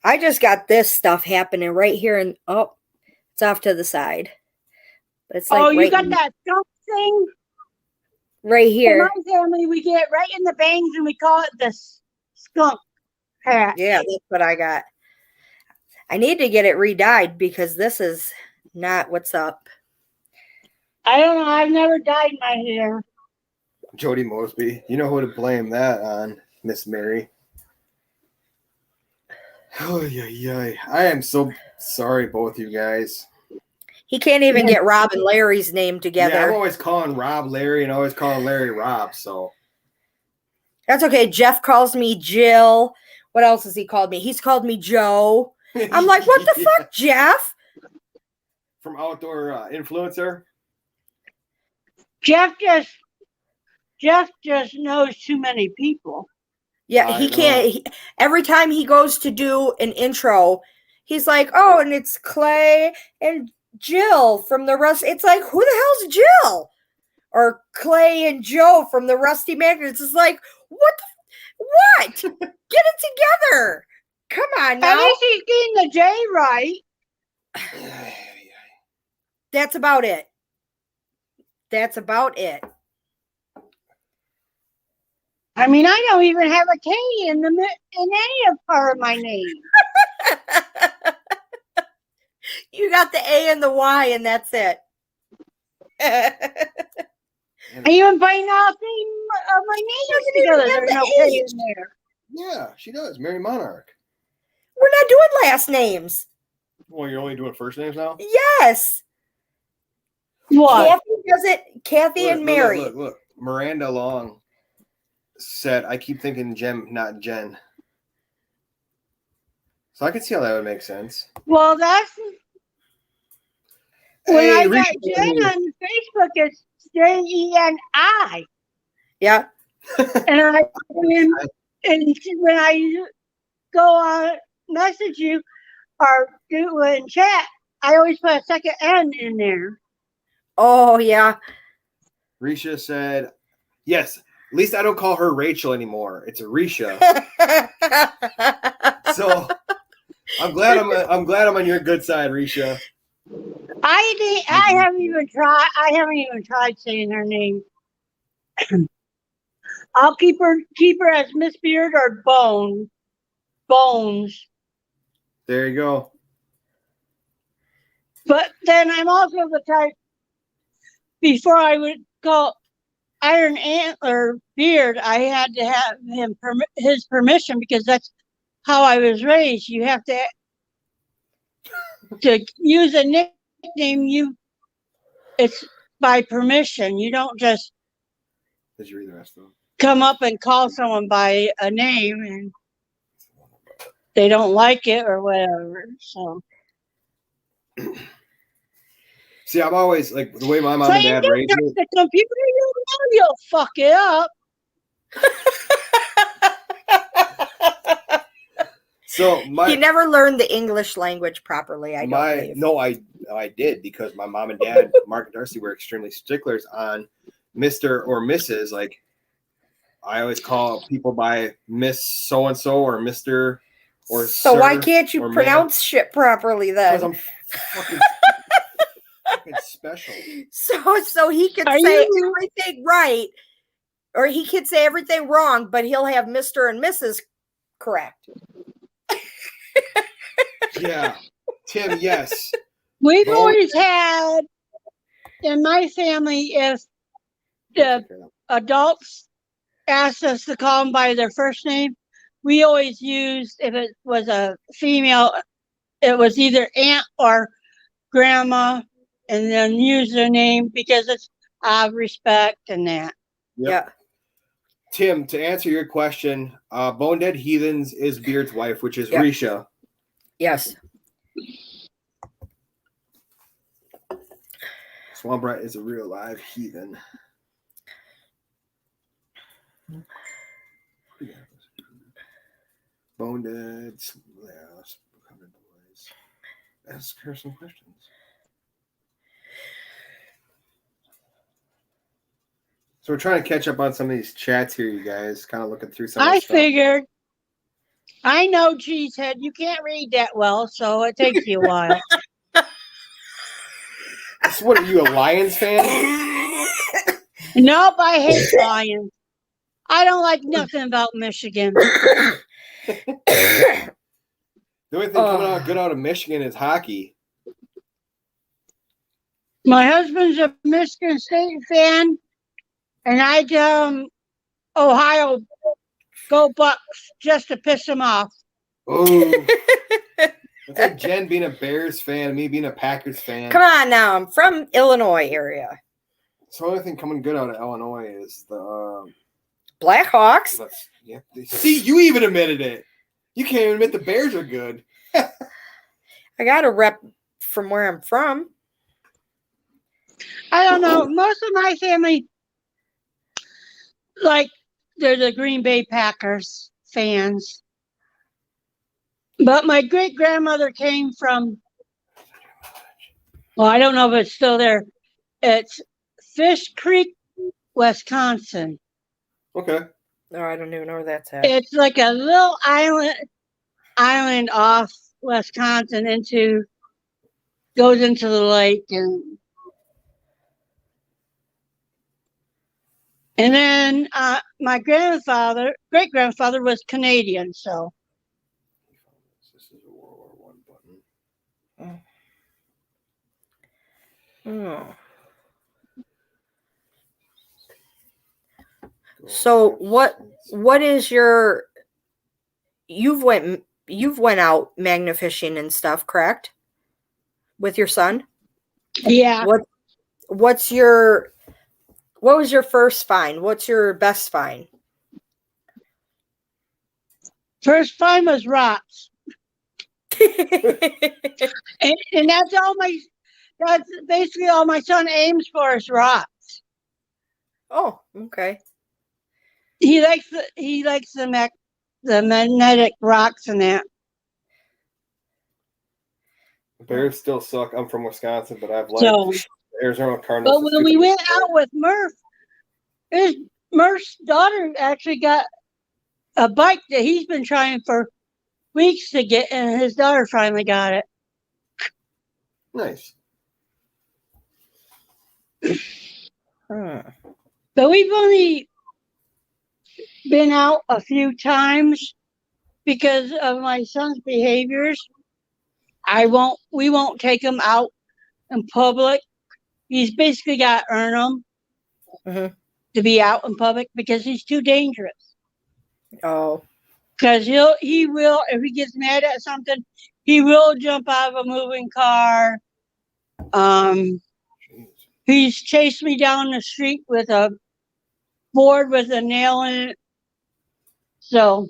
I just got this stuff happening right here, and it's off to the side. But it's like you got that skunk thing? Right here. In my family, we get it right in the bangs, and we call it the skunk hat. Yeah, that's what I got. I need to get it re-dyed because this is not what's up. I don't know. I've never dyed my hair. Jody Mosby, you know who to blame that on, Miss Mary. Oh yeah. I am so sorry, both you guys. He can't even get Rob and Larry's name together. Yeah, I'm always calling Rob Larry and always calling Larry Rob, so. That's okay. Jeff calls me Jill. What else has he called me? He's called me Joe. I'm like, what the fuck, Jeff? From Outdoor Influencer? Jeff just knows too many people. Yeah, he can't. Every time he goes to do an intro, he's like, oh, and it's Clay and Jill from the Rust. It's like, who the hell's Jill? Or Clay and Joe from the Rusty Magnets. It's like, what? Get it together. Come on now. At least he's getting the J right. That's about it. I mean, I don't even have a K in any part of my name. You got the A and the Y, and that's it. And you been putting all my names together. There's no K in there. Yeah, she does. Mary Monarch. We're not doing last names. Well, you're only doing first names now? Yes. What? Kathy does it. Kathy and Mary. Look. Miranda Long said, I keep thinking Jem, not Jen. So I can see how that would make sense. Well, that's... When I got Jen on Facebook, it's Jeni. Yeah. And when I go on message you or do in chat, I always put a second N in there. Oh, yeah. Risha said, yes, at least I don't call her Rachel anymore. It's Risha. So I'm glad I'm on your good side, Risha. I haven't even tried saying her name. I'll keep her as Miss Beard or Bones. There you go. But then I'm also the type, before I would call Iron Antler Beard, I had to have his permission, because that's how I was raised. You have to use a nickname. It's by permission. You don't just Did you read the rest of them? Come up and call someone by a name and they don't like it or whatever. So. See, I'm always like the way my mom and dad raised me. The computer, you'll fuck it up. So he never learned the English language properly. I did, because my mom and dad, Mark and Darcy, were extremely sticklers on Mr. or Mrs. Like, I always call people by Miss so and so or Mr. or so. Sir, why can't you pronounce shit properly then? Because I'm fucking special. So he could say everything right, or he could say everything wrong, but he'll have Mr. and Mrs. correct. Yeah, Tim. Yes, we've always had in my family, if the adults asked us to call them by their first name, we always used, if it was a female, it was either aunt or grandma, and then use their name, because it's respect and that. Yep. Yeah. Tim, to answer your question, Bone Dead Heathens is Beard's wife, which is Risha. Yes. Swamp Rat is a real live heathen. Bone Dead, boys. Ask her some questions. So we're trying to catch up on some of these chats here, you guys. Kind of looking through some of the stuff. Figured. I know, Cheesehead, you can't read that well, so it takes you a while. So what, are you a Lions fan? Nope, I hate Lions. I don't like nothing about Michigan. The only thing coming out good out of Michigan is hockey. My husband's a Michigan State fan, and I tell him, Ohio, go Bucks, just to piss him off. Oh. It's like Jen being a Bears fan, me being a Packers fan. Come on now, I'm from Illinois area. So the only thing coming good out of Illinois is the Blackhawks. Yeah. See, you even admitted it. You can't even admit the Bears are good. I got a rep from where I'm from. I don't know. Most of my family, like, they're the Green Bay Packers fans. But my great-grandmother came from, well, I don't know if it's still there. It's Fish Creek, Wisconsin. Okay. No, I don't even know where that's at. It's like a little island off Wisconsin, goes into the lake, and then my great-grandfather was Canadian, so. This is a World War I button. Oh. So what is your you've went out magna fishing and stuff, correct? With your son? Yeah. What was your first find? What's your best find? First find was rocks. and that's basically all my son aims for is rocks. Oh, okay. He likes the magnetic rocks and that. Bears still suck. I'm from Wisconsin, but I've liked Arizona Cardinals. But when we went out with Murph, Murph's daughter actually got a bike that he's been trying for weeks to get, and his daughter finally got it. Nice. But we've only been out a few times because of my son's behaviors. We won't take him out in public. He's basically got to earn them to be out in public because he's too dangerous. Oh. Because he will, if he gets mad at something, he will jump out of a moving car. He's chased me down the street with a board with a nail in it. So,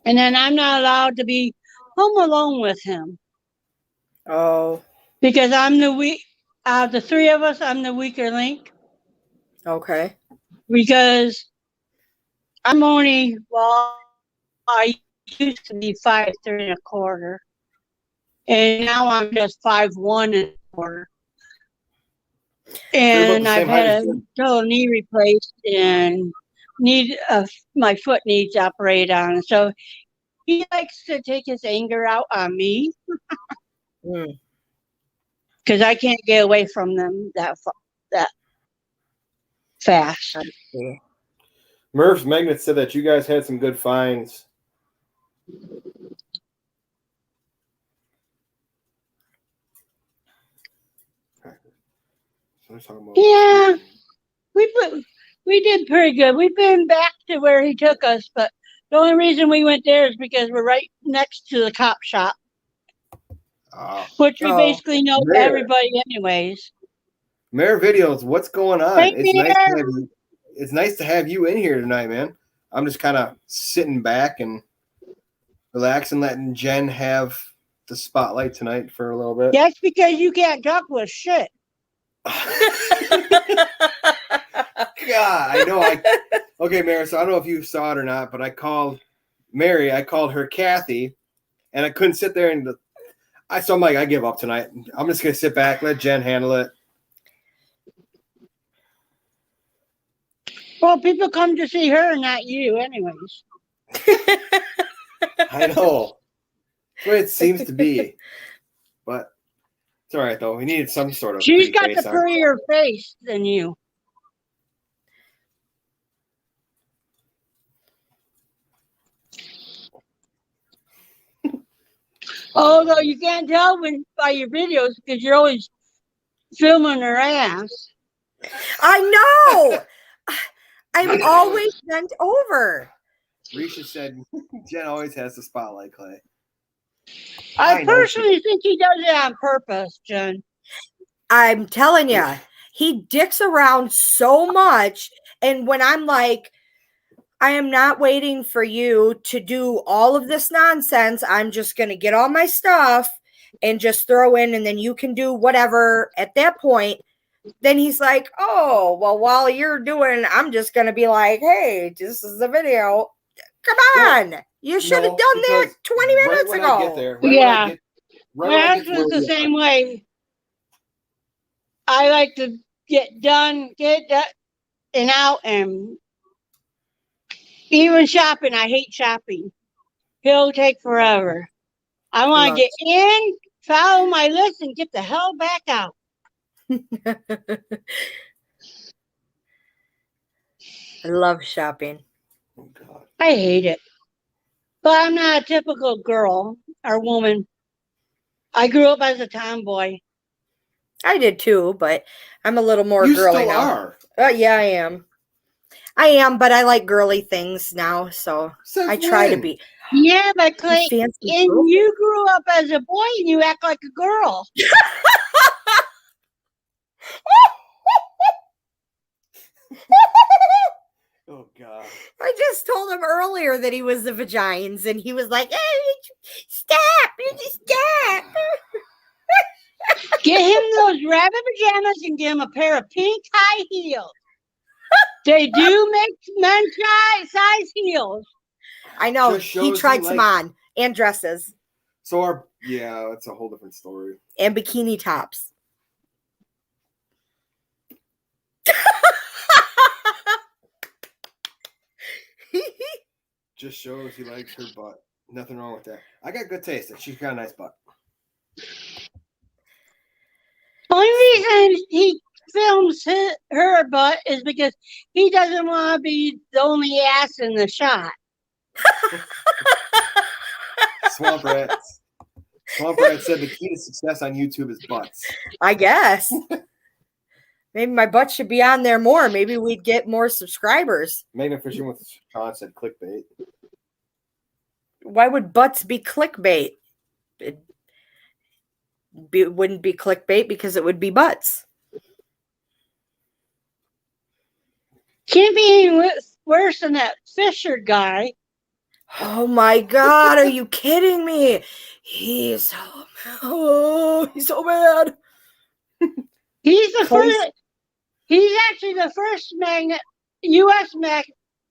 and then I'm not allowed to be home alone with him. Oh. Because I'm out of the three of us, I'm the weaker link. Okay. Because I used to be 5'3.25", and now I'm just 5'1.25". And I've had a total knee replaced and my foot needs operated on. So he likes to take his anger out on me because I can't get away from them that fast. Murph's Magnet said that you guys had some good finds. Yeah, we did pretty good. We've been back to where he took us, but the only reason we went there is because we're right next to the cop shop, which we basically know everybody anyways. Mare Videos, what's going on? Hey, it's nice to have you in here tonight, man. I'm just kind of sitting back and relaxing, letting Jen have the spotlight tonight for a little bit. That's because you can't talk with shit. God, I know. Okay, Mary, so I don't know if you saw it or not, but I called her Kathy, and I couldn't sit there so I'm like, I give up tonight. I'm just gonna sit back, let Jen handle it. Well, people come to see her, not you, anyways. I know. That's the way it seems to be. But it's all right, though. We needed some sort of. She's got the prettier face than you. Although you can't tell by your videos because you're always filming her ass. I know. I'm always bent over. Risha said Jen always has the spotlight, Clay. I personally think he does it on purpose, Jen. I'm telling you, he dicks around so much. And when I'm like, I am not waiting for you to do all of this nonsense. I'm just going to get all my stuff and just throw in, and then you can do whatever at that point. Then he's like, oh, well, while you're doing, I'm just going to be like, hey, this is the video. Come on. You should have done that 20 minutes ago. My husband's the same way. I like to get done and out, and even shopping. I hate shopping. He'll take forever. I want to get in, follow my list, and get the hell back out. I love shopping. Oh, God. I hate it. But I'm not a typical girl or woman. I grew up as a tomboy. I did too, but I'm a little more girly now. You still are. Yeah, I am. I am, but I like girly things now, so Since I try to when? be. Yeah, but Clay, Fancy and girl. you grew up as a boy and you act like a girl. Oh God. I just told him earlier that he was the vagines, and he was like, "Hey, stop! You just stop!" Get him those rabbit pajamas and get him a pair of pink high heels. They do make men's size heels. I know. Just He shows tried he some likes on and dresses So that's a whole different story. and bikini tops. Just shows he likes her butt. Nothing wrong with that. I got good taste. She's got a nice butt. Only reason he films her butt is because he doesn't want to be the only ass in the shot. Swamp Rats. Swamp Rat said the key to success on YouTube is butts. I guess. Maybe my butt should be on there more. Maybe we'd get more subscribers. Magna Fishing with Sean said clickbait. Why would butts be clickbait? It wouldn't be clickbait because it would be butts. Can't be any worse than that Fisher guy. Oh my God, are you kidding me? He's so bad. He's the first. He's actually the first U.S.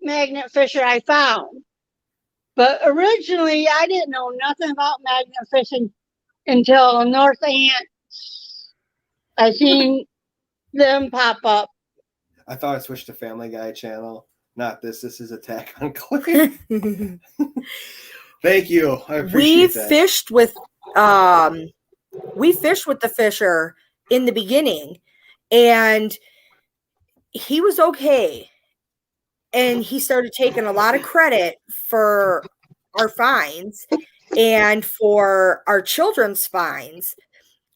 magnet fisher I found. But originally, I didn't know nothing about magnet fishing until North Ants. I seen them pop up. I thought I switched to Family Guy channel. Not this. This is Attack on Clay. Thank you. I appreciate that. We fished with the fisher in the beginning, and he was okay. And he started taking a lot of credit for our finds and for our children's finds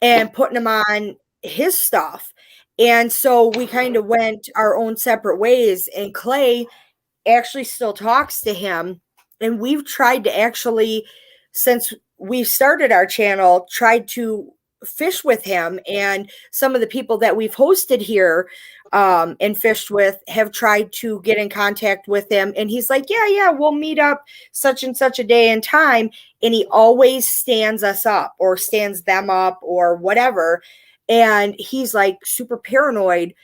and putting them on his stuff. And so we kind of went our own separate ways, and Clay actually still talks to him. And we've tried to actually, since we started our channel, tried to fish with him. And some of the people that we've hosted here and fished with have tried to get in contact with him. And he's like, yeah, we'll meet up such and such a day and time. And he always stands us up or stands them up or whatever. And he's like super paranoid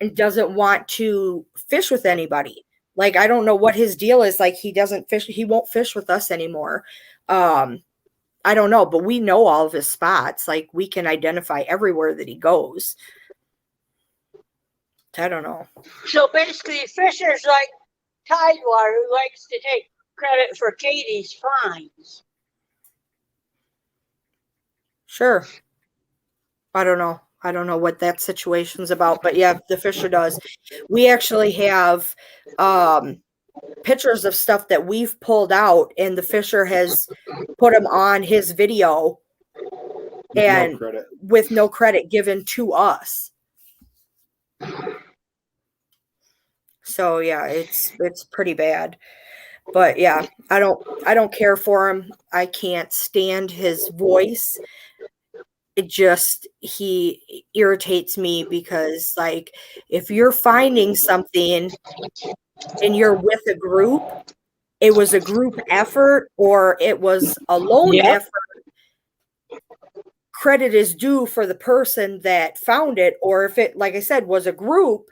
and doesn't want to fish with anybody. Like, I don't know what his deal is. Like, he doesn't fish. He won't fish with us anymore. I don't know, but we know all of his spots. Like, we can identify everywhere that he goes. I don't know. So basically, Fisher's like Tidewater, who likes to take credit for Katie's finds. Sure. I don't know. I don't know what that situation's about, but yeah, the fisher does. We actually have pictures of stuff that we've pulled out, and the fisher has put them on his video and with no credit given to us. So yeah, it's pretty bad. But yeah, I don't care for him. I can't stand his voice. He irritates me because, like, if you're finding something and you're with a group, it was a group effort or it was a lone effort, credit is due for the person that found it. Or if it, like I said, was a group,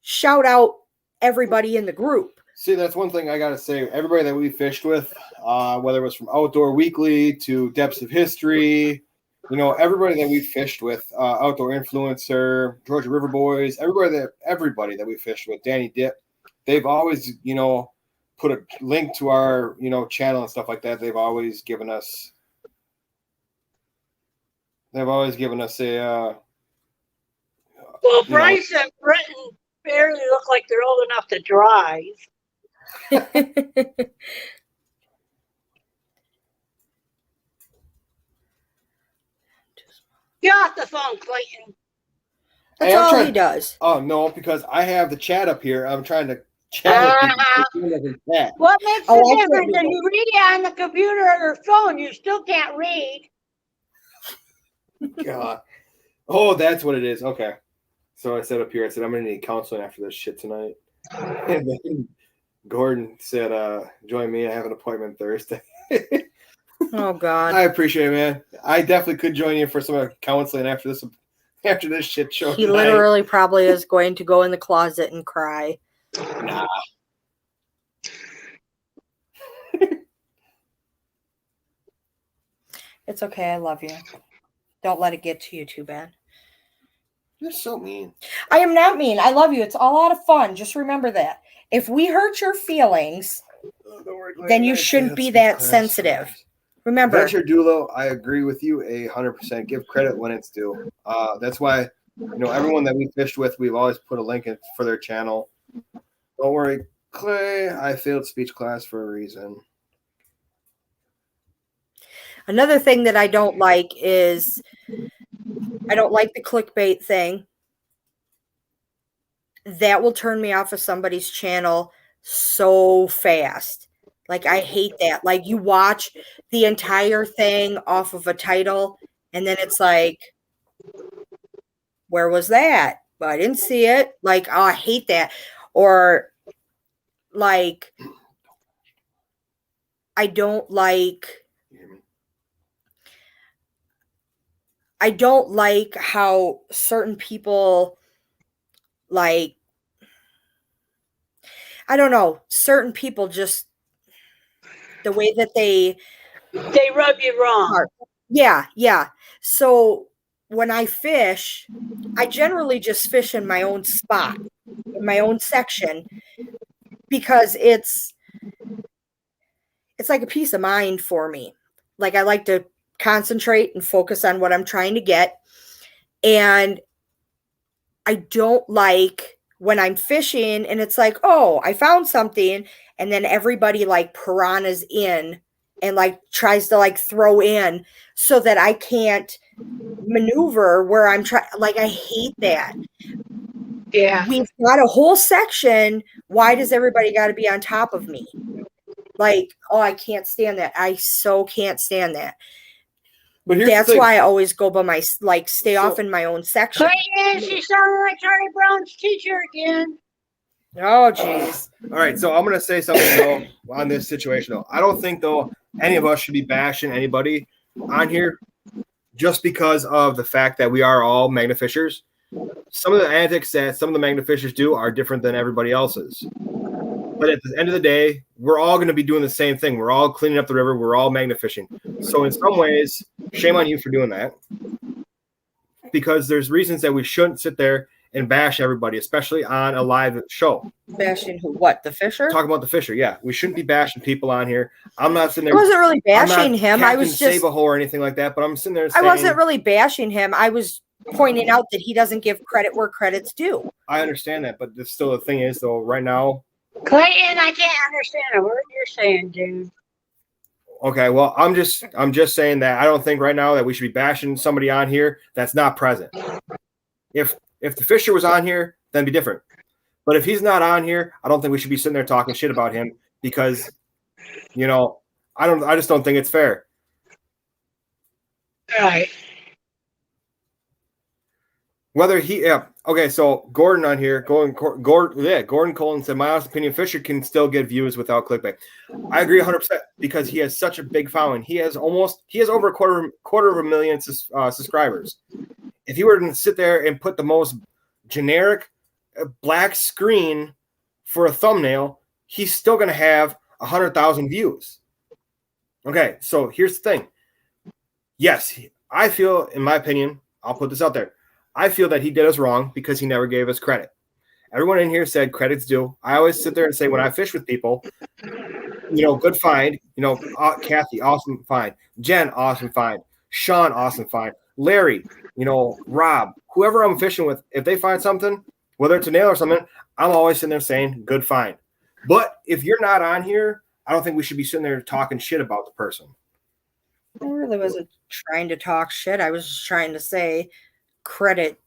shout out everybody in the group. See, that's one thing I got to say. Everybody that we fished with, whether it was from Outdoor Weekly to Depths of History, everybody that we fished with, Outdoor Influencer, Georgia River Boys, everybody that we fished with, Danny Dip, they've always, put a link to our, channel and stuff like that. They've always given us a, well, Bryce and Britton barely look like they're old enough to drive. Get off the phone, Clayton. That's all he does. Oh, no, because I have the chat up here. I'm trying to chat with people. What makes the difference if you read it on the computer or phone? You still can't read. God. Oh, that's what it is. Okay. So I said up here, I said, I'm going to need counseling after this shit tonight. And then Gordon said, join me. I have an appointment Thursday. Oh, God. I appreciate it, man. I definitely could join you for some counseling after this shit show. He literally probably is going to go in the closet and cry. Nah. It's okay. I love you. Don't let it get to you too bad. You're so mean. I am not mean. I love you. It's all out of fun. Just remember that. If we hurt your feelings, then you shouldn't be that sensitive. Remember. Venture Dulo, I agree with you 100%. Give credit when it's due. That's why, everyone that we fished with, we've always put a link in for their channel. Don't worry, Clay. I failed speech class for a reason. Another thing that I don't like is I don't like the clickbait thing. That will turn me off of somebody's channel so fast. Like, I hate that. Like, you watch the entire thing off of a title, and then it's like, where was that? Well, I didn't see it. Like, oh, I hate that. Or, like, I don't like how certain people, like, I don't know, certain people just, the way that they rub you wrong. Yeah. So when I fish, I generally just fish in my own spot, in my own section, because it's like a peace of mind for me. Like, I like to concentrate and focus on what I'm trying to get. And I don't like when I'm fishing and it's like, oh, I found something. And then everybody like piranhas in and like tries to like throw in so that I can't maneuver where I'm trying. Like, I hate that. Yeah. We've got a whole section. Why does everybody got to be on top of me? Like, oh, I can't stand that. I so can't stand that. But that's why I always go by my, like, stay off in my own section. Clayton, she sounded like Charlie Brown's teacher again. Oh, jeez. All right, so I'm going to say something, though, on this situation, though. I don't think, though, any of us should be bashing anybody on here just because of the fact that we are all magna fishers. Some of the antics that some of the magna fishers do are different than everybody else's. But at the end of the day, we're all going to be doing the same thing. We're all cleaning up the river. We're all magna fishing. So in some ways, shame on you for doing that. Because there's reasons that we shouldn't sit there and bash everybody, especially on a live show. Bashing who? What? The fisher? Talking about the fisher, yeah. We shouldn't be bashing people on here. I'm not sitting there. I wasn't really bashing him. I was just Save-A-Ho or anything like that, but I'm sitting there saying, I wasn't really bashing him. I was pointing out that he doesn't give credit where credit's due. I understand that, but still the thing is, though, right now, Clayton, I can't understand a word you're saying, dude. Okay, well, I'm just saying that I don't think right now that we should be bashing somebody on here that's not present. If the fisher was on here, then it'd be different. But if he's not on here, I don't think we should be sitting there talking shit about him because, I just don't think it's fair. All right. Whether okay, so Gordon on here, Gordon Colin said, my honest opinion, Fisher can still get views without clickbait. I agree 100% because he has such a big following. He has over a quarter of a million subscribers. If he were to sit there and put the most generic black screen for a thumbnail, he's still going to have 100,000 views. Okay, so here's the thing. Yes, I feel, in my opinion, I'll put this out there. I feel that he did us wrong because he never gave us credit. Everyone in here said credit's due. I always sit there and say when I fish with people, good find. Kathy, awesome find. Jen, awesome find. Sean, awesome find. Larry, Rob, whoever I'm fishing with, if they find something, whether it's a nail or something, I'm always sitting there saying good find. But if you're not on here, I don't think we should be sitting there talking shit about the person. I really wasn't trying to talk shit. I was just trying to say credit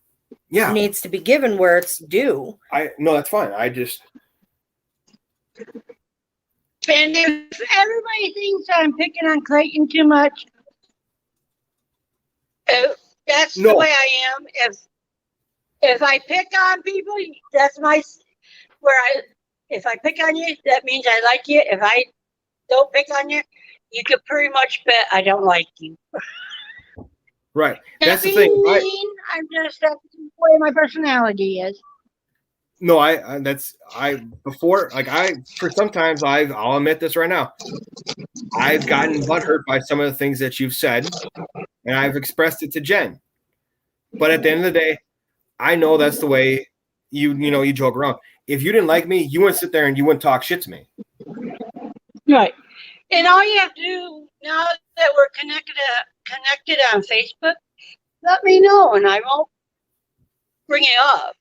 needs to be given where it's due. No, that's fine. I just. And if everybody thinks I'm picking on Clayton too much, that's the way I am. If I pick on people, that's if I pick on you, that means I like you. If I don't pick on you, you could pretty much bet I don't like you. Right. That's the thing. I'm just that's the way my personality is. No, sometimes I'll admit this right now. I've gotten butthurt by some of the things that you've said, and I've expressed it to Jen. But at the end of the day, I know that's the way you joke around. If you didn't like me, you wouldn't sit there and you wouldn't talk shit to me. Right. And all you have to do now that we're connected on Facebook, let me know and I won't bring it up.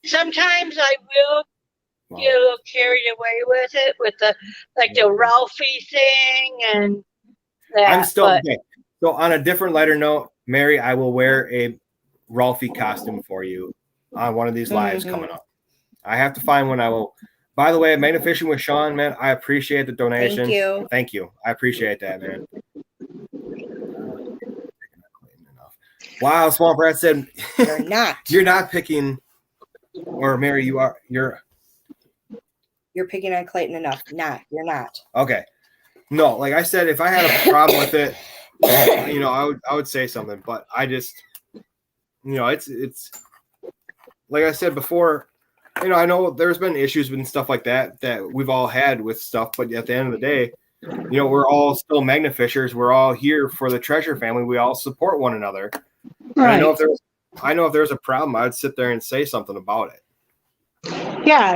Sometimes I will get a little carried away with it, with the Ralphie thing and that. I'm still okay. So on a different lighter note, Mary, I will wear a Ralphie costume for you on one of these lives coming up. I have to find one. I will. By the way, Magna Fishing with Sean, man, I appreciate the donation. Thank you. I appreciate that, man. Wow, Swamp Rat said you're not. You're not picking. Or Mary, you're picking on Clayton enough. You're not. Okay. No, like I said, if I had a problem with it, I would say something, but I just, it's like I said before, I know there's been issues and stuff like that we've all had with stuff, but at the end of the day, we're all still Magna Fishers. We're all here for the Treasure family. We all support one another. Right. I know if there's a problem, I'd sit there and say something about it. Yeah.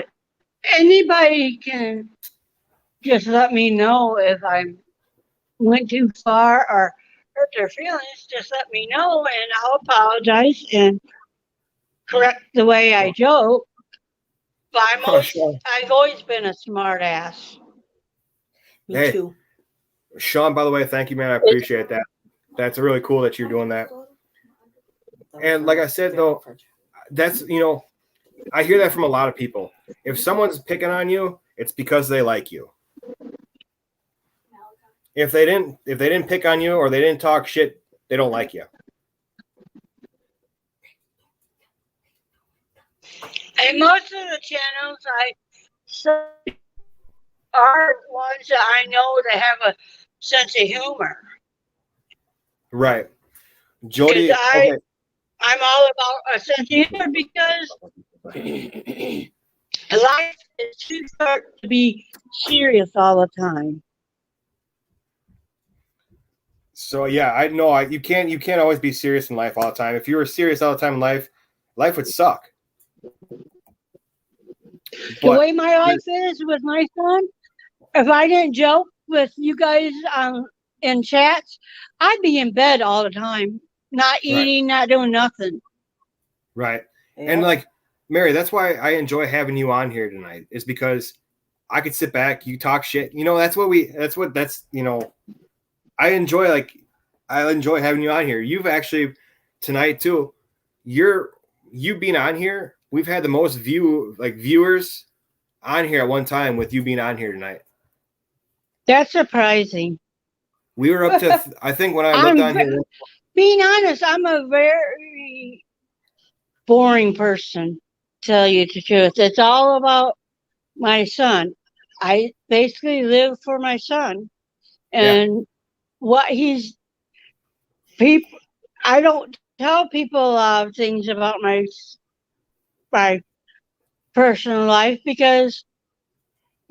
Anybody can just let me know if I went too far or hurt their feelings. Just let me know and I'll apologize and correct the way I joke. But I've always been a smart ass. Me too. Sean, by the way, thank you, man. I appreciate that. That's really cool that you're doing that. And like I said, though, that's, I hear that from a lot of people. If someone's picking on you, it's because they like you. If they didn't pick on you or they didn't talk shit, they don't like you. And most of the channels are ones that I know that have a sense of humor. Right. Jody, I'm all about a sense of humor because life is too short to be serious all the time. So yeah, I know you can't always be serious in life all the time. If you were serious all the time in life would suck. The way my life is with my son, if I didn't joke with you guys in chats, I'd be in bed all the time, not eating, not doing nothing. Right. Yeah. And like, Mary, that's why I enjoy having you on here tonight, is because I could sit back, you talk shit. I enjoy having you on here. You've actually tonight too, you being on here, we've had the most viewers on here at one time with you being on here tonight. That's surprising. We were up to, I think when I looked on here. Being honest, I'm a very boring person, to tell you the truth. It's all about my son. I basically live for my son. And what I don't tell people a lot of things about my personal life because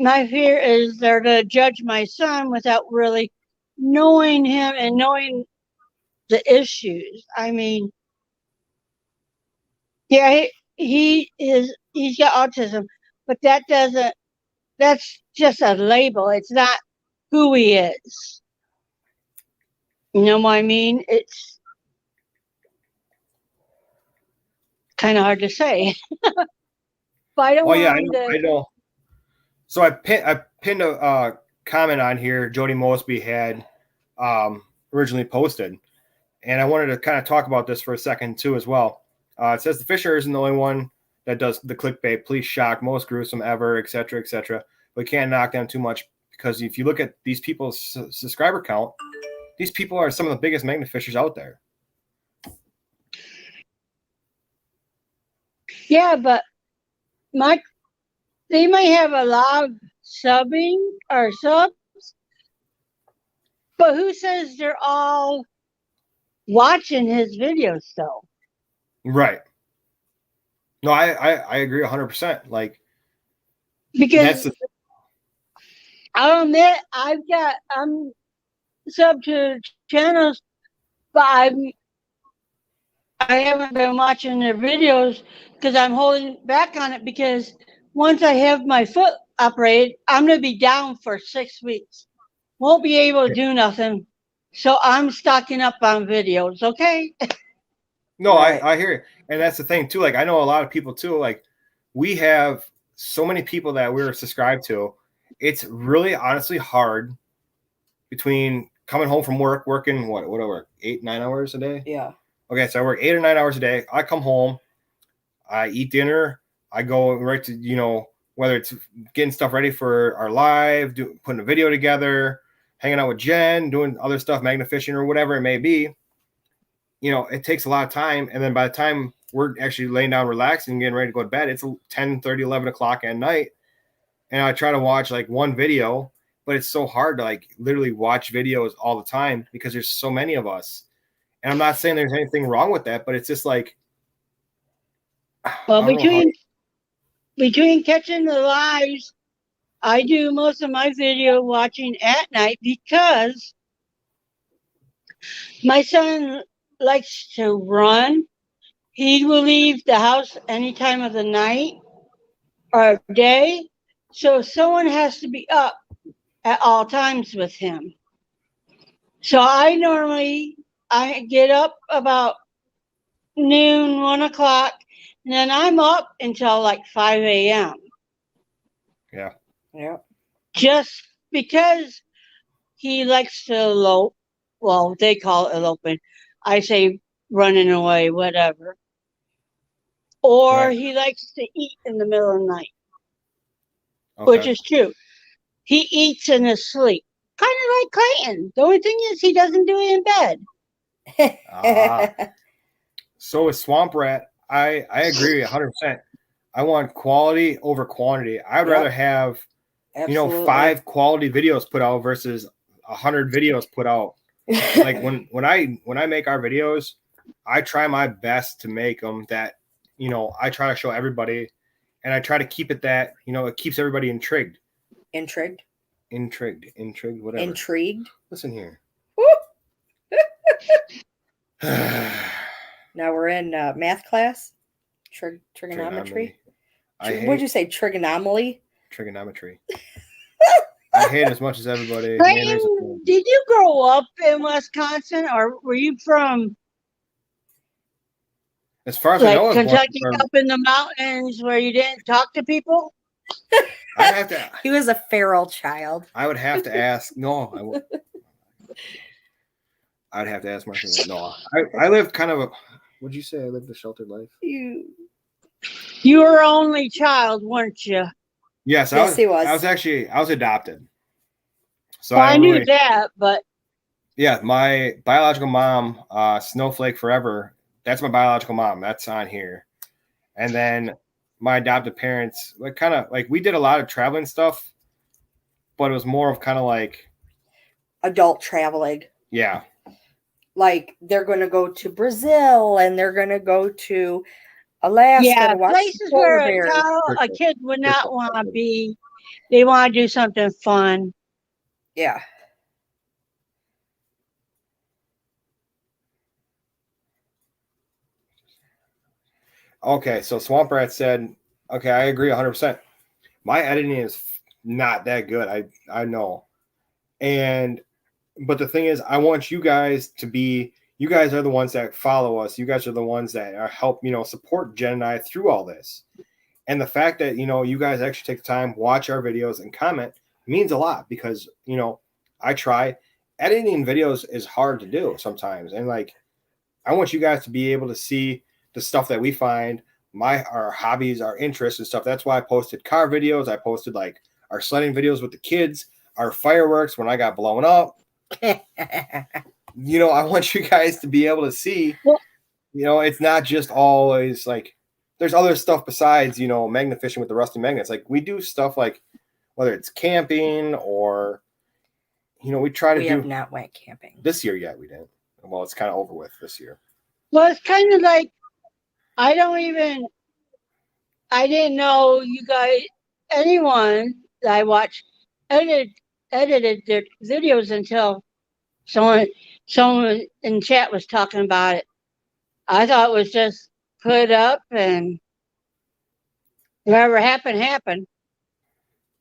my fear is they're to judge my son without really knowing him and knowing the issues. I mean, yeah, he's got autism, but that's just a label. It's not who he is. You know what I mean? It's kind of hard to say. But I don't I know. So I pinned a comment on here Jody Mosby had originally posted. And I wanted to kind of talk about this for a second too as well. It says the Fisher isn't the only one that does the clickbait, police shock, most gruesome ever, etc., etc. We can't knock them too much because if you look at these people's subscriber count, these people are some of the biggest magnet fishers out there. Yeah, but they might have a lot of subbing or subs, but who says they're all watching his videos though? Right. No, I agree 100%. Like, because I'll admit I'm sub to channels, but I haven't been watching their videos because I'm holding back on it because once I have my foot operated, I'm gonna be down for 6 weeks. Won't be able to do nothing. So I'm stocking up on videos, okay? No, I hear you. And that's the thing too. Like, I know a lot of people too. Like, we have so many people that we're subscribed to. It's really honestly hard between coming home from work, working what I work 8-9 hours a day. Yeah. Okay, so I work 8 or 9 hours a day. I come home, I eat dinner, I go right to whether it's getting stuff ready for our live, putting a video together, hanging out with Jen, doing other stuff, magnet fishing or whatever it may be. It takes a lot of time. And then by the time we're actually laying down, relaxing, getting ready to go to bed, it's 10:30, 11 o'clock at night. And I try to watch like one video, but it's so hard to like literally watch videos all the time because there's so many of us. And I'm not saying there's anything wrong with that, but it's just like, well, between catching the lives, I do most of my video watching at night because my son likes to run. He will leave the house any time of the night or day. So someone has to be up at all times with him. So I get up about noon, 1 o'clock, and then I'm up until like 5 a.m. Yeah. Yeah. Just because he likes to elope. Well, they call it eloping. I say running away, whatever. Or Right. he likes to eat in the middle of the night, Okay. which is true. He eats in his sleep, kind of like Clayton. The only thing is he doesn't do it in bed. So with Swamp Rat, I agree 100%. I want quality over quantity. I'd rather have, Absolutely. 5 quality videos put out versus 100 videos put out. Like when I make our videos, I try my best to make them that, I try to show everybody, and I try to keep it that, it keeps everybody intrigued. Intrigued, whatever. Intrigued. Listen here. Now we're in math class. Trigonometry. What'd you say? Trigonometry. Trigonometry. I hate it as much as everybody. Clayton, did you grow up in Wisconsin, or were you from as far as I know, Kentucky, up in the mountains where you didn't talk to people? I'd have to. He was a feral child. I would have to ask. No, I'd have to ask Martha. No, I lived kind of a. What'd you say? I lived a sheltered life. You were only child, weren't you? Yes, he was. I was adopted. So well, I knew that, but yeah, my biological mom, Snowflake Forever. That's my biological mom. That's on here, and then my adopted parents, we did a lot of traveling stuff, but it was more of kind of like adult traveling. Yeah. Like they're going to go to Brazil and they're going to go to Alaska. Yeah, places where a kid would not want to be. They want to do something fun. Yeah. Okay, so Swamp Rat said, okay, I agree 100%. My editing is not that good. I know. But the thing is, I want you guys to be, you guys are the ones that follow us. You guys are the ones that help, support Jen and I through all this. And the fact that, you guys actually take the time, watch our videos and comment means a lot because, I try. Editing videos is hard to do sometimes. And I want you guys to be able to see the stuff that we find, our hobbies, our interests and stuff. That's why I posted car videos. I posted like our sledding videos with the kids, our fireworks when I got blown up. You know, I want you guys to be able to see, you know, it's not just always like there's other stuff besides, you know, magnet fishing with the rusty magnets. Like we do stuff like whether it's camping or, you know, we have not went camping this year yet. We didn't. Well, it's kind of over with this year. Well, it's kind of like I didn't know you guys, anyone that I watched edited their videos until someone in chat was talking about it. I thought it was just put up and whatever happened, happened.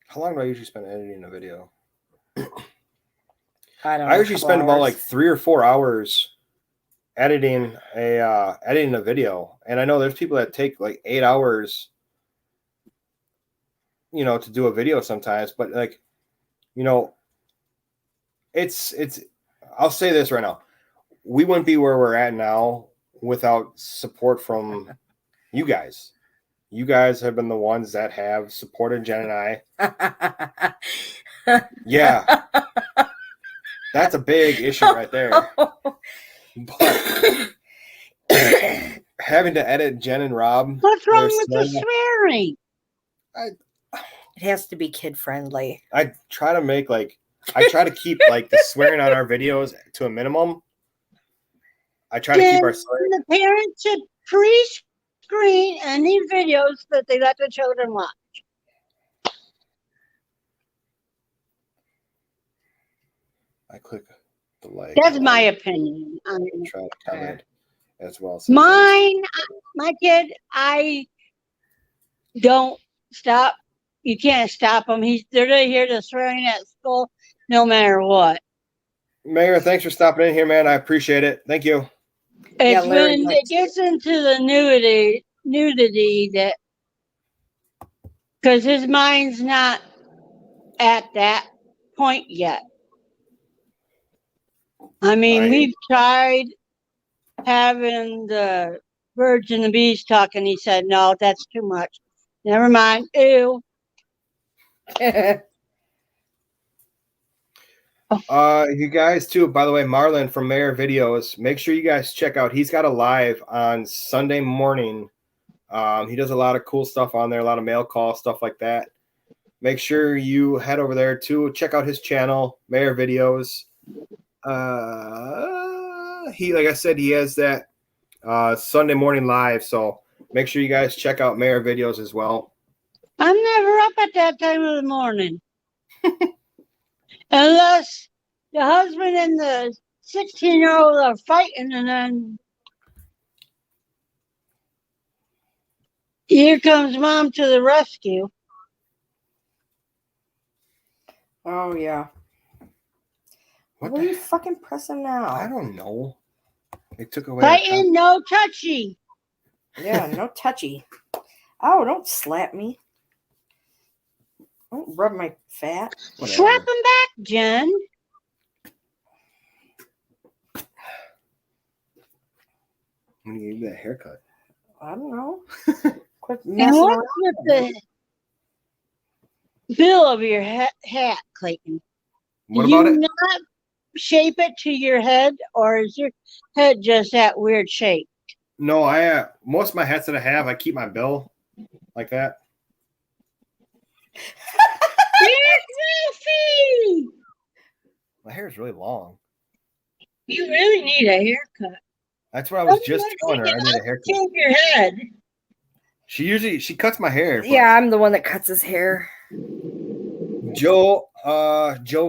How long do I usually spend editing a video? I usually spend about like 3 or 4 hours editing a video, and I know there's people that take like 8 hours, you know, to do a video sometimes. But like, you know, it's. I'll say this right now: we wouldn't be where we're at now without support from you guys. You guys have been the ones that have supported Jen and I. Yeah. That's a big issue right there. But having to edit Jen and Rob. What's wrong with the swearing? It has to be kid friendly. I try to keep like the swearing on our videos to a minimum. I try to keep our swearing. The parents should pre-screen any videos that they let the children watch. I click the like. That's my opinion. Try to comment as well. My kid, I don't stop. You can't stop them. They're here to swearing at school, no matter what. Mayor, thanks for stopping in here, man. I appreciate it. Thank you. It's when it gets into the nudity that, because his mind's not at that point yet. I mean, we've tried having the birds and the bees talk, and he said, no, that's too much. Never mind. Ew. You guys too, by the way, Marlon from Mayor Videos, make sure you guys check out. He's got a live on Sunday morning. He does a lot of cool stuff on there, a lot of mail call stuff like that. Make sure you head over there too. Check out his channel, Mayor Videos. He, like I said, he has that Sunday morning live, so make sure you guys check out Mayor Videos as well. I'm never up at that time of the morning. Unless the husband and the 16-year-old are fighting, and then here comes mom to the rescue. Oh, yeah. What are you fucking pressing now? I don't know. It took away. Fighting, no touchy. Yeah, no touchy. Oh, don't slap me. Don't rub my fat. Whatever. Slap him back, Jen. When you gave you that haircut? I don't know. Quit And messing what's around. with the bill of your hat, Clayton? What about it? Not shape it to your head, or is your head just that weird shape? No, I most of my hats that I have, I keep my bill like that. You're My hair is really long. You really need a haircut. That's what I was just telling her. I need a haircut. Shave your head. She cuts my hair. Yeah, I'm the one that cuts his hair. Joe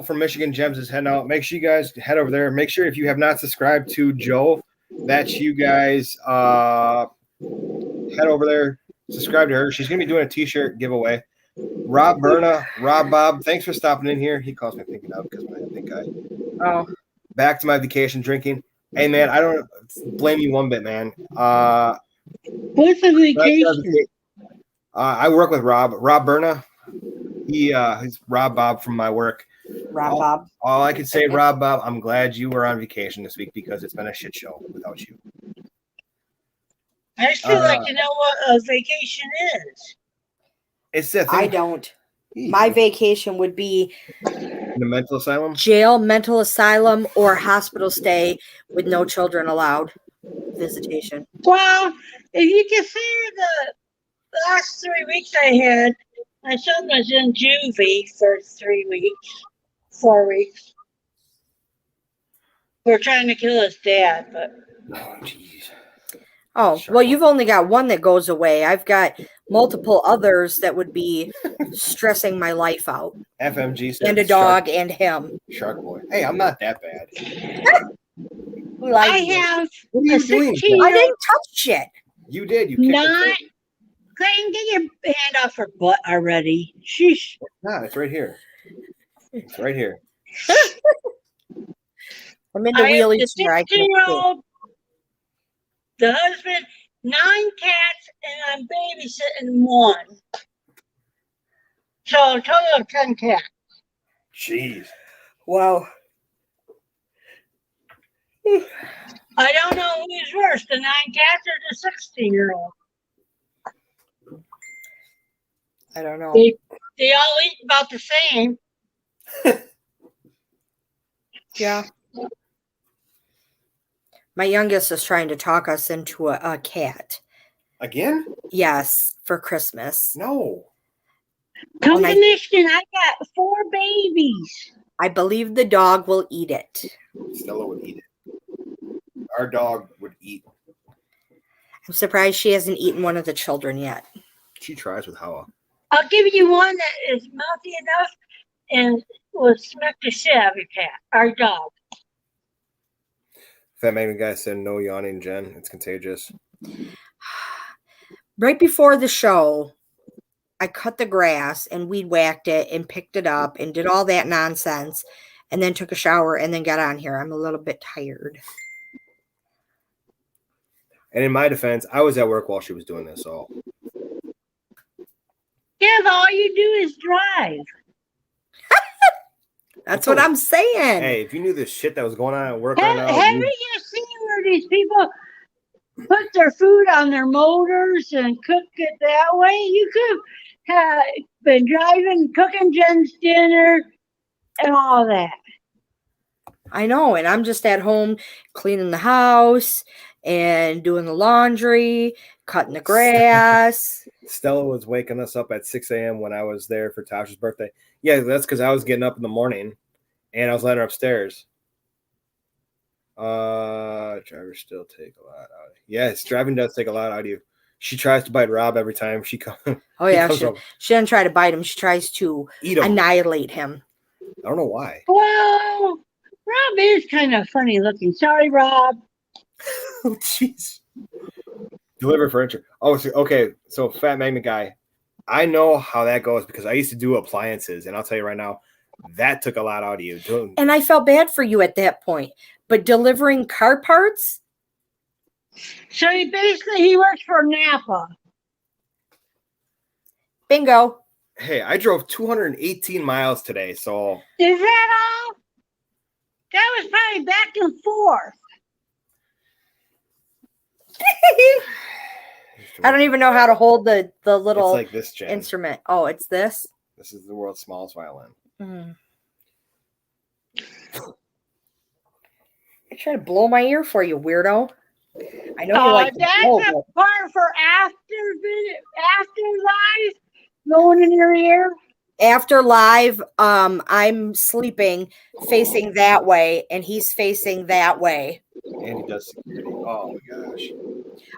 from Michigan Gems is heading out. Make sure you guys head over there. Make sure if you have not subscribed to Joe, that you guys head over there, subscribe to her. She's gonna be doing a t-shirt giveaway. Rob Bob, thanks for stopping in here. He calls me Pinky now because I'm a pink guy. Oh. Back to my vacation drinking. Hey man, I don't blame you one bit, man. What's a vacation? I work with Rob Berna. He's Rob Bob from my work. Bob. All I can say, Rob Bob, I'm glad you were on vacation this week because it's been a shit show without you. I still like to know what a vacation is. It's that I thing. don't. My vacation would be In the mental asylum? jail, mental asylum, or hospital stay with no children allowed visitation. Well, if you consider the last 3 weeks I had, my son was in juvie for 3 weeks, 4 weeks. We're trying to kill his dad, but. Oh, jeez. Oh, well, you've only got one that goes away. I've got multiple others that would be stressing my life out. FMG said And a dog and him. Shark Boy. Hey, I'm not that bad. I have what are you doing? I didn't touch shit. You did. You kicked not. Clayton, get your hand off her butt already. Sheesh. No, it's right here. It's right here. I'm in the wheelie chair. I can't see. The husband, 9 cats, and I'm babysitting 1. So a total of 10 cats. Jeez. Wow. I don't know who's worse, the 9 cats or the 16-year-old. I don't know. They all eat about the same. Yeah. My youngest is trying to talk us into a cat. Again? Yes, for Christmas. No. Come to Michigan, I got 4 babies. I believe the dog will eat it. Stella would eat it. Our dog would eat. I'm surprised she hasn't eaten one of the children yet. She tries with Hawa. I'll give you one that is mouthy enough and will smack the shit out of your cat, our dog. Fat Magnet guy said no yawning, Jen. It's contagious. Right before the show, I cut the grass and weed whacked it and picked it up and did all that nonsense and then took a shower and then got on here. I'm a little bit tired. And in my defense, I was at work while she was doing this. So. Yeah, but all you do is drive. That's what I'm saying. Hey, if you knew the shit that was going on at work right now. Haven't you seen where these people put their food on their motors and cook it that way? You could have been driving, cooking Jen's dinner, and all that. I know, and I'm just at home cleaning the house and doing the laundry, cutting the grass. Stella was waking us up at 6 a.m. when I was there for Tasha's birthday. Yeah, that's because I was getting up in the morning and I was letting her upstairs. Drivers still take a lot out of you. Yes, driving does take a lot out of you. She tries to bite Rob every time she comes. Oh, yeah. She doesn't try to bite him. She tries to annihilate him. I don't know why. Well, Rob is kind of funny looking. Sorry, Rob. Oh, jeez. Deliver furniture. Oh, okay. So, Fat Magnet guy, I know how that goes because I used to do appliances, and I'll tell you right now, that took a lot out of you. And I felt bad for you at that point. But delivering car parts? So he works for Napa. Bingo. Hey, I drove 218 miles today, so. Is that all? That was probably back and forth. I don't even know how to hold the little it's like this, Jen. instrument. Oh, it's this? This is the world's smallest violin. Mm. I try to blow my ear for you, weirdo. I know you like that's a part for after live, blowing in your ear. After live, I'm sleeping facing that way, and he's facing that way. And he does security. Oh my gosh.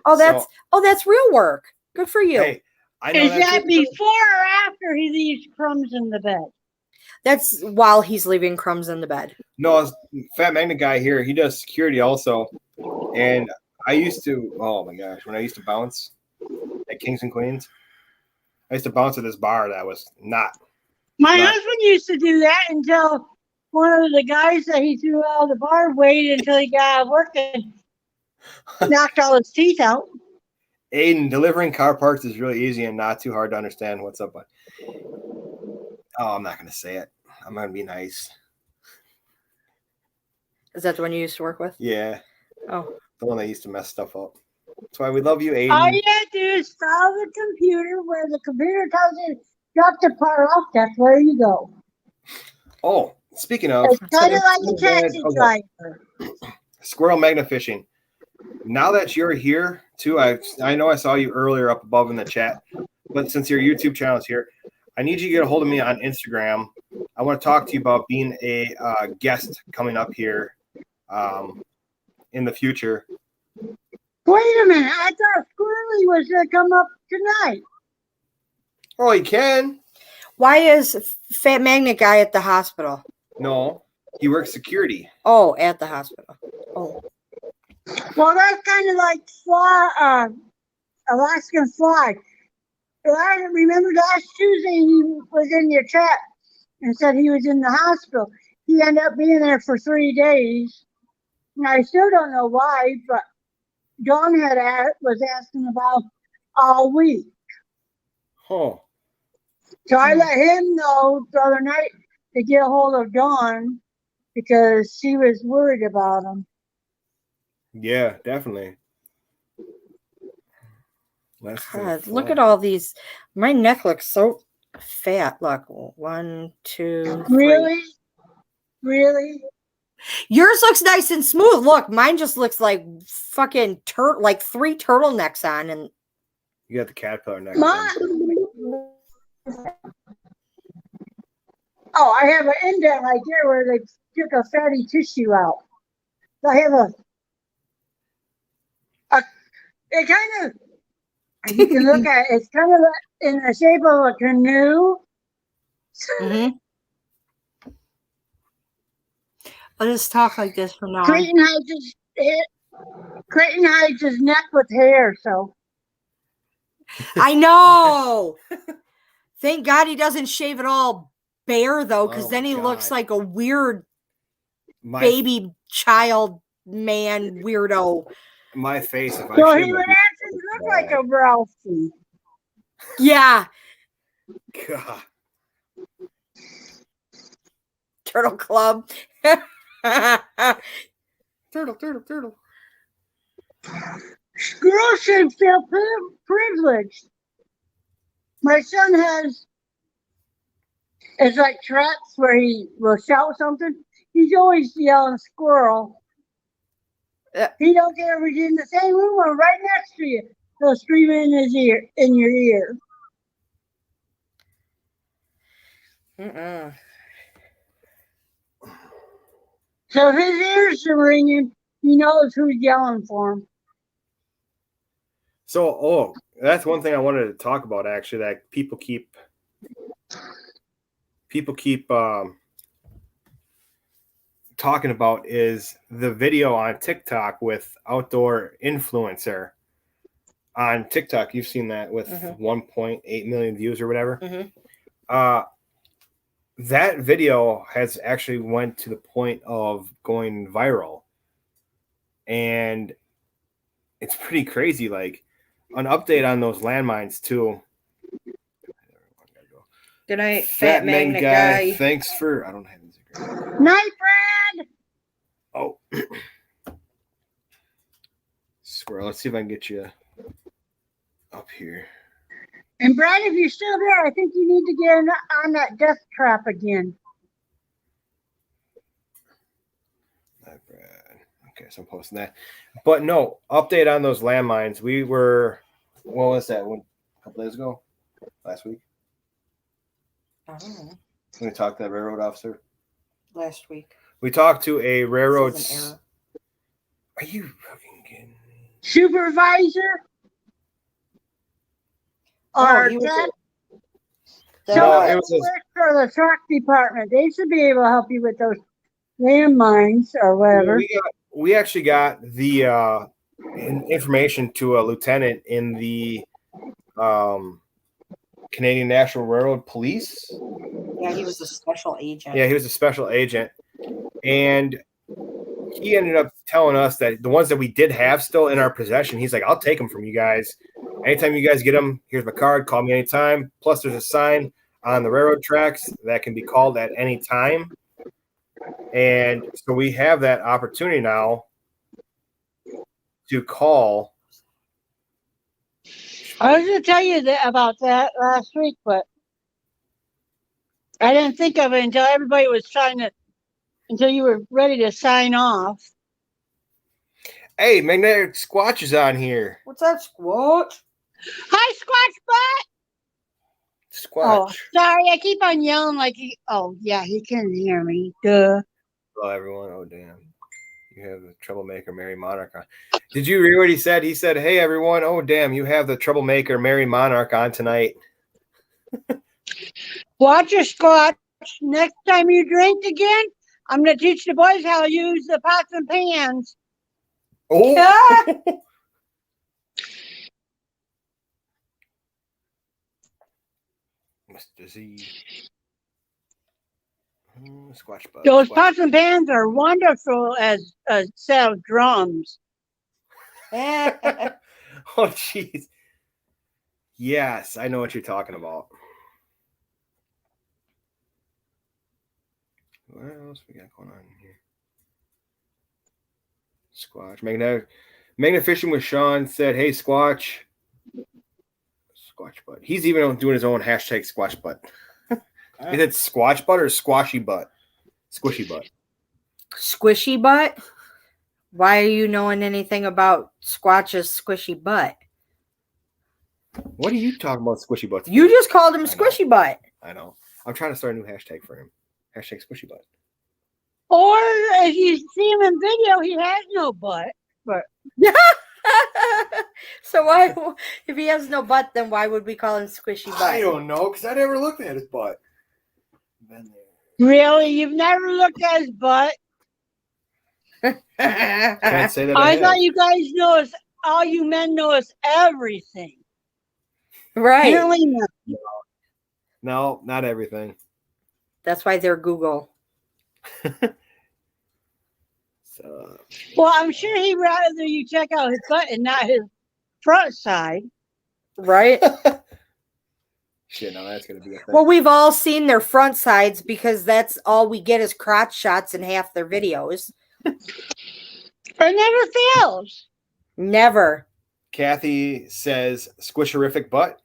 Oh, that's real work. Good for you. Hey, I know is that before or after he leaves crumbs in the bed? That's while he's leaving crumbs in the bed. No, Fat Magnet guy here, he does security also. And I used to, oh my gosh, when I used to bounce at Kings and Queens, I used to bounce at this bar that was not. My husband used to do that until one of the guys that he threw out of the bar waited until he got out of work and knocked all his teeth out. Aiden, delivering car parts is really easy and not too hard to understand. What's up, bud? Oh, I'm not going to say it. I'm going to be nice. Is that the one you used to work with? Yeah. Oh. The one that used to mess stuff up. That's why we love you, Aiden. All you have to do is follow the computer where the computer tells you drop the part off. That's where you go. Oh, speaking of, It's kind of like a taxi driver. Squirrel Magna Fishing. Now that you're here too, I know I saw you earlier up above in the chat, but since your YouTube channel is here, I need you to get a hold of me on Instagram. I want to talk to you about being a guest coming up here in the future. Wait a minute. I thought Squirrely was going to come up tonight. Oh, he can. Why is Fat Magnet guy at the hospital? No, he works security. Oh, at the hospital. Oh. Well, that's kind of like Alaskan Fly. I remember last Tuesday he was in your chat and said he was in the hospital. He ended up being there for 3 days. And I still don't know why, but Dawn was asking about all week. Oh. So I let him know the other night to get a hold of Dawn because she was worried about him. Yeah, definitely. God, look at all these. My neck looks so fat. Look, 1, 2, 3. Really? Yours looks nice and smooth. Look, mine just looks like fucking like 3 turtlenecks on, and you got the caterpillar neck. Oh, I have an indent right there where they took a fatty tissue out. So I have it kind of, you can look at it, it's kind of in the shape of a canoe. Mm-hmm. I'll just talk like this from now on. Creighton hides his neck with hair, so. I know. Thank God he doesn't shave it all bare, though, because then he looks like a weird baby child man weirdo. My face. If so he would actually look like a Ralphie. Yeah. God. Turtle Club. Turtle. Squirrel should feel privileged. My son it's like traps where he will shout something. He's always yelling squirrel. He don't care if he's in the same room or right next to you. He'll scream in your ear. So if his ears are ringing, he knows who's yelling for him. So, that's one thing I wanted to talk about, actually, that people keep talking about is the video on TikTok with outdoor influencer on TikTok. You've seen that with 1.8 million views or whatever. That video has actually went to the point of going viral, and it's pretty crazy. Like, an update on those landmines too. Good night, Fat Magnet guy. Thanks for. I don't have Instagram. Night, Brad. Oh, Squirrel. Let's see if I can get you up here. And Brad, if you're still there, I think you need to get on that death trap again. Night, Brad. Okay, so I'm posting that. But no, update on those landmines. We were. What was that? A couple days ago? Last week? I don't know. We talked to that railroad officer last week. We talked to a railroad. Are you fucking kidding me? Supervisor? Or that? No, it was work for the truck department. They should be able to help you with those landmines or whatever. We actually got the information to a lieutenant in the Canadian National Railroad Police. Yeah, he was a special agent. Yeah, he was a special agent. And he ended up telling us that the ones that we did have still in our possession, he's like, I'll take them from you guys. Anytime you guys get them, here's my card. Call me anytime. Plus, there's a sign on the railroad tracks that can be called at any time. And so we have that opportunity now to call I was going to tell you about that last week, but I didn't think of it until you were ready to sign off. Hey, Magnetic Squatch is on here. What's that, Squatch? Hi, Squatch Butt. Squatch. Oh, sorry, I keep on yelling like he. Oh, yeah, he can hear me. Duh. Hello, everyone. Oh, damn. You have the troublemaker Mary Monarch on. Did you hear what he said? He said, "Hey, everyone. Oh, damn. You have the troublemaker Mary Monarch on tonight." Watch your Squatch. Next time you drink again, I'm going to teach the boys how to use the pots and pans. Oh. Mr. Z. Squatch Butt. Those Squatch. pots and pans are wonderful as a set of drums. Oh, jeez. Yes, I know what you're talking about. What else we got going on here? Squatch. Magnet Fishing with Sean said, "Hey, Squatch." Squatch Butt. He's even doing his own hashtag Squatch Butt. Is it Squatch Butt or Squashy Butt? Squishy Butt. Squishy butt? Why are you knowing anything about Squatch's squishy butt? What are you talking about, Squishy Butts? You just called him Squishy Butt. I know. I'm trying to start a new hashtag for him. Hashtag Squishy Butt. Or if you see him in video, he has no butt. But So why, if he has no butt, then why would we call him Squishy Butt? I don't know, because I never looked at his butt. really, you've never looked at his butt? Can't say that. I thought you guys know us. All you men know us everything. Right. Apparently not. No, not everything. That's why they're Google. So, Well, I'm sure he'd rather you check out his butt and not his front side. Right? shit, now that's going to be a thing. Well, we've all seen their front sides because that's all we get is crotch shots in half their videos. It never fails. Never. Kathy says, "Squisherific butt."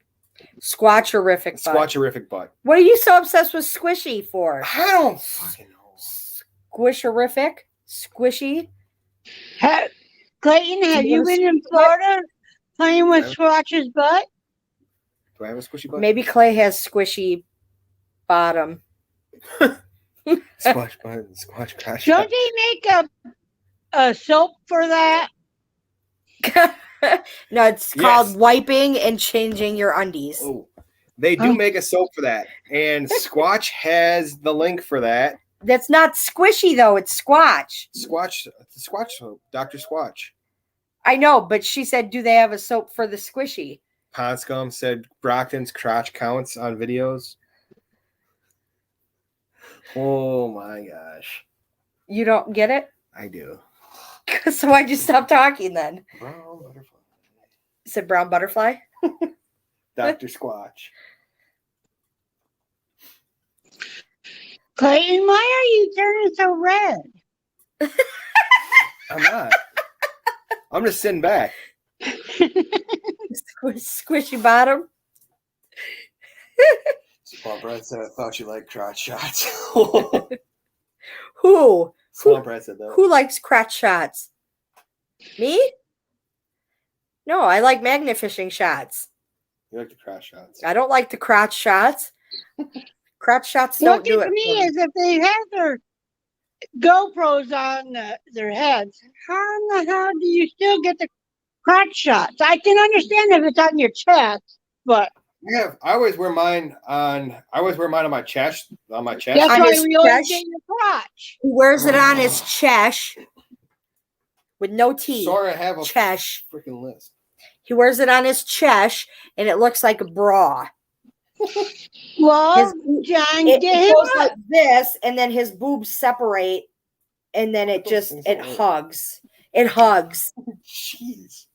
Squatcherific butt. Squatcherific butt. What are you so obsessed with squishy for? I don't fucking know. Squisherific? Squishy? Clayton, have you been in Florida playing with Squatch's butt? Do I have a squishy butt? Maybe Clay has squishy bottom. Squash butt, squash crash. Don't they make a soap for that? No, it's called wiping and changing your undies. Oh, they do make a soap for that, and Squatch has the link for that. That's not squishy though; it's Squatch. Squatch soap, Dr. Squatch. I know, but she said, "Do they have a soap for the squishy?" Ponscom said Brockton's crotch counts on videos. Oh my gosh, You don't get it? I do. So why'd you stop talking then? Brown butterfly. You said brown butterfly? Dr. Squatch. Clayton, why are you turning so red? I'm not. I'm just sitting back. Squishy bottom. Swamp Rat said, "I thought you liked crotch shots." Who? Swamp Rat said that. Who likes crotch shots? Me? No, I like magnet fishing shots. You like the crotch shots. I don't like the crotch shots. Crotch shots don't do it. What gets me is if they have their GoPros on their heads, how in the hell do you still get the crotch shots? I can understand if it's on your chest, but Yeah, I always wear mine on my chest. On my chest. that's On why his we always chest? get your crotch. He wears it on his chest with no T. Sorry, I have a Chest. freaking list. He wears it on his chest, and it looks like a bra. Well, John, get him goes up. like this, and then his boobs separate, and then it hugs. It hugs. Jeez.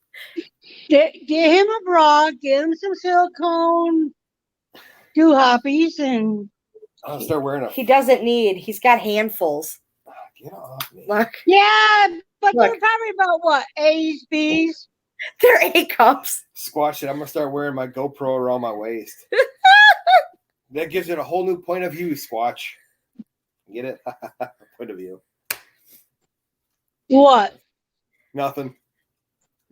Get him a bra, get him some silicone hoppies, and I'll start wearing a. He doesn't need. He's got handfuls. Get off me. Look. yeah, but Look. they're probably about what, A's, B's? They're A-cups. Squash it. I'm gonna start wearing my GoPro around my waist. That gives it a whole new point of view, Squatch. Get it? Point of view. What? Nothing.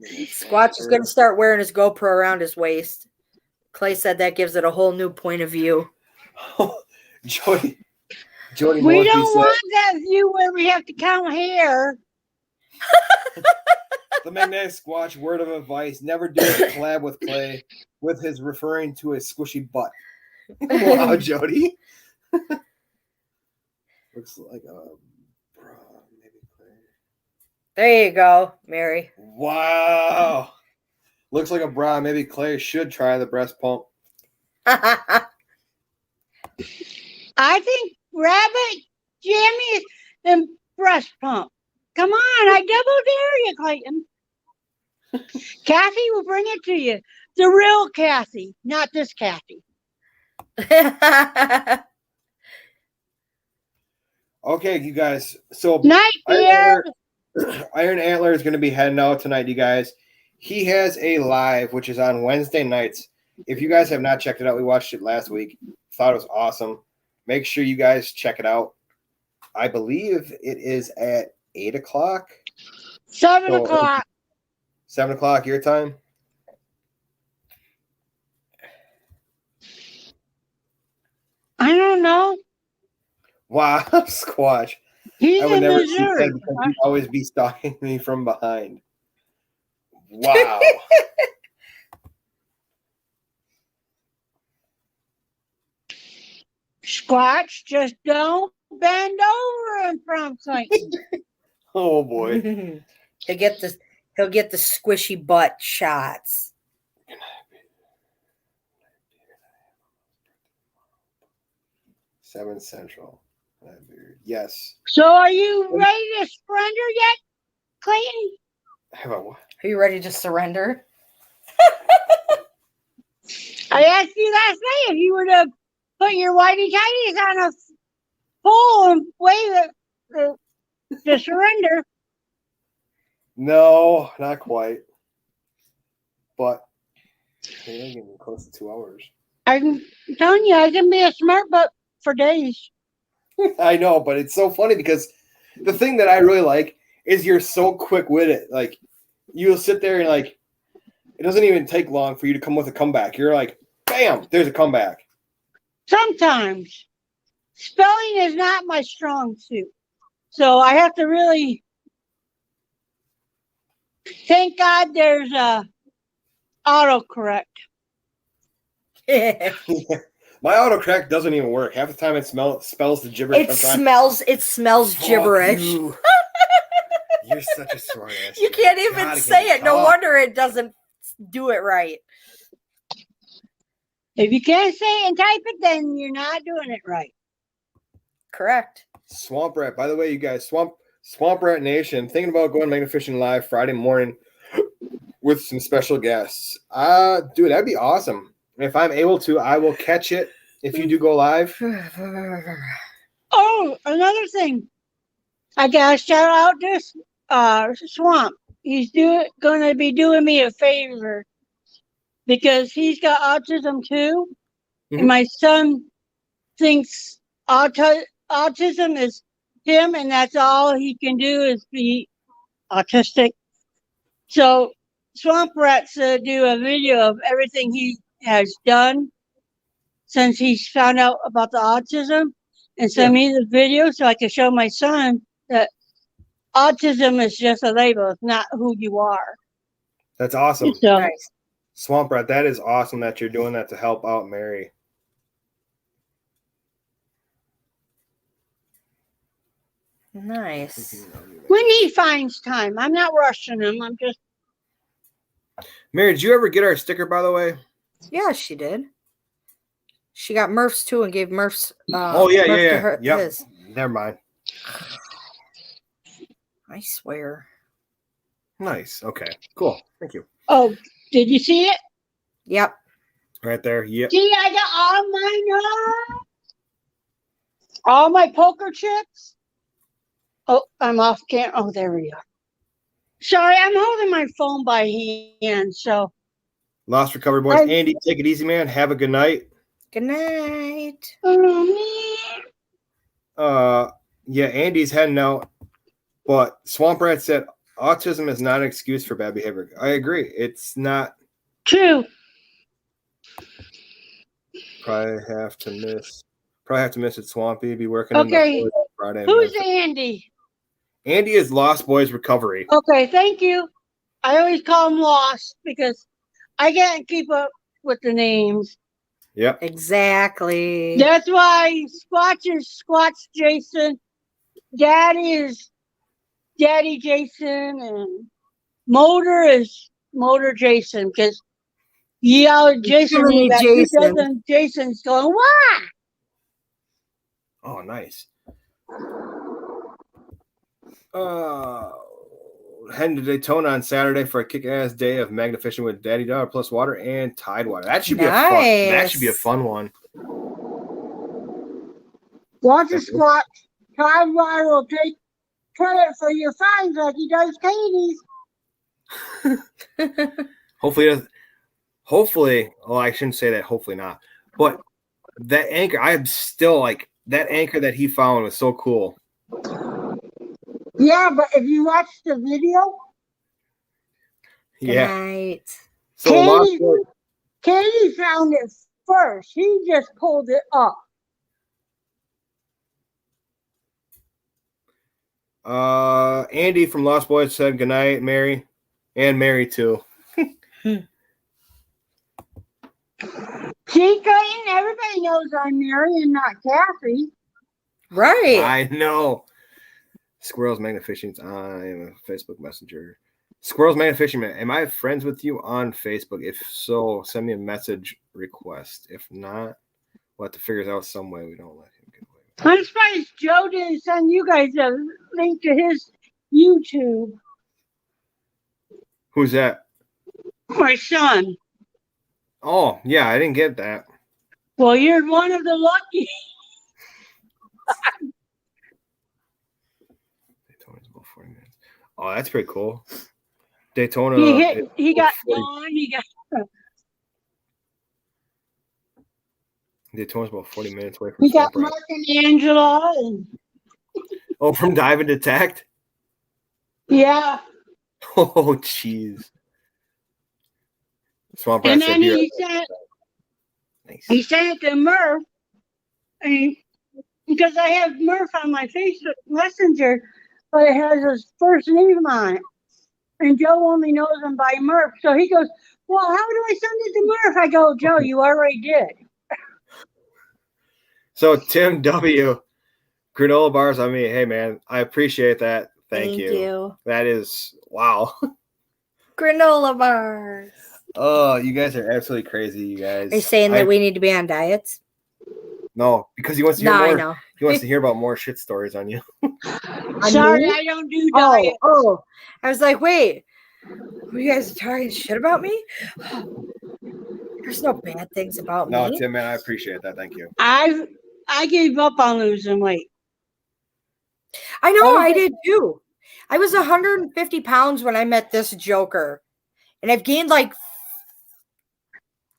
Squatch is going to start wearing his GoPro around his waist. Clay said that gives it a whole new point of view. Jody We don't want that view where we have to count hair. The magnetic Squatch word of advice: never do a collab with Clay with his referring to a squishy butt. Wow, Jody. Looks like a bra, maybe Clay. There you go, Mary. Wow. Looks like a bra. Maybe Clay should try the breast pump. I think rabbit jammies and breast pump. Come on, I double dare you, Clayton. Kathy will bring it to you. The real Kathy, not this Kathy. Okay, you guys. So Night, dear. Iron Antler is going to be heading out tonight, you guys. He has a live, which is on Wednesday nights. If you guys have not checked it out, we watched it last week. Thought it was awesome. Make sure you guys check it out. I believe it is at 8 o'clock. 7 o'clock. 7 o'clock your time? I don't know. Wow, Squatch. He's I would in never see Missouri. that because he'd always be stalking me from behind. Wow. Squatch, just don't bend over in front of Clayton. Oh boy. He'll get the squishy butt shots. 7 Central. Yes. So are you ready to surrender yet, Clayton? Have a what? Are you ready to surrender? I asked you last night if you were to put your whitey tighties on a pole and wave it to surrender. No, not quite. But they're getting close to 2 hours. I'm telling you, I can be a smart butt for days. I know, but it's so funny because the thing that I really like is you're so quick with it. Like, you'll sit there and, like, it doesn't even take long for you to come with a comeback. You're like, bam, there's a comeback. Sometimes. Spelling is not my strong suit. So I have to really thank God there's autocorrect. My autocorrect doesn't even work. Half the time it spells the gibberish. It smells gibberish. You. You're such a smart ass. You can't even say it. No wonder it doesn't do it right. If you can't say it and type it, then you're not doing it right. Correct. Swamp Rat. By the way, you guys, Swamp Rat Nation, thinking about going Magna Fishing Live Friday morning with some special guests. Dude, that'd be awesome. If I'm able to, I will catch it if you do go live. Oh, another thing. I got to shout out this Swamp. He's going to be doing me a favor because he's got autism too. Mm-hmm. And my son thinks autism is him and that's all he can do is be autistic. So Swamp Rat's do a video of everything he has done since he's found out about the autism and send me the video so I can show my son that autism is just a label. It's not who you are. That's awesome. So, nice. Swamp Rat, that is awesome that you're doing that to help out Mary. Nice. When he finds time. I'm not rushing him. I'm just... Mary, did you ever get our sticker, by the way? Yeah, she did. She got Murph's too and gave Murph's. Oh, yeah, Murph yeah. To her, yep. his. Never mind. I swear. Nice. Okay. Cool. Thank you. Oh, did you see it? Yep. Right there. Yep. See, I got all my poker chips. Oh, I'm off camera. Oh, there we go. Sorry, I'm holding my phone by hand, so. Lost Recovery Boys. Andy, take it easy, man. Have a good night. Good night. Yeah, Andy's heading out, but Swamp Rat said autism is not an excuse for bad behavior. I agree. It's not. True. Probably have to miss it, Swampy. Be working Okay. on Friday. Who's Andy? Andy is Lost Boys Recovery. Okay, thank you. I always call him Lost because I can't keep up with the names. Yep. Exactly. That's why Squatch is Squatch Jason. Daddy is Daddy Jason. And Motor is Motor Jason. Because you yell at Jason, you got Jason. 2 dozen Jasons going, wah! Oh, nice. Heading to Daytona on Saturday for a kick-ass day of magna fishing with Daddy Dog plus water and Tidewater. That should be a fun one. Watch a Squatch. Tidewater will take credit for your finds like he does Katie's. Hopefully, well, I shouldn't say that. Hopefully not. But that anchor, I'm still like, that anchor that he found was so cool. Yeah, but if you watch the video, Good night. So Katie found it first. He just pulled it up. Andy from Lost Boys said goodnight, Mary, and Mary too. See, Clayton, everybody knows I'm Mary and not Kathy. Right. I know. Squirrels Magna Fishing. I'm a Facebook Messenger. Squirrels Magna Fishing, man. Am I friends with you on Facebook? If so, send me a message request. If not, we'll have to figure it out some way. We don't let him get away. I'm surprised Joe didn't send you guys a link to his YouTube. Who's that? My son. Oh, yeah, I didn't get that. Well, you're one of the lucky. Daytona's about 40 minutes. Oh, that's pretty cool. Daytona. He got Dawn. Daytona's about 40 minutes away from. He got Mark and Angela. Oh, from Dive and Detect? Yeah. Oh, jeez. Swamp Rat And said then here. he sent it to Murph. And because I have Murph on my Facebook Messenger, but it has his first name on it. And Joe only knows him by Murph. So he goes, well, how do I send it to Murph? I go, Joe, you already did. So Tim W. Granola bars on me. Hey, man, I appreciate that. Thank you. That is, wow. Granola bars. Oh, you guys are absolutely crazy, you guys. Are you saying that we need to be on diets? No, because he wants to hear more. I know. He wants to hear about more shit stories on you. Sorry, I don't do diets. Oh, I was like, wait, you guys are talking shit about me? There's no bad things about me. No, Tim, man, I appreciate that. Thank you. I gave up on losing weight. I know, I did too. I was 150 pounds when I met this joker, and I've gained like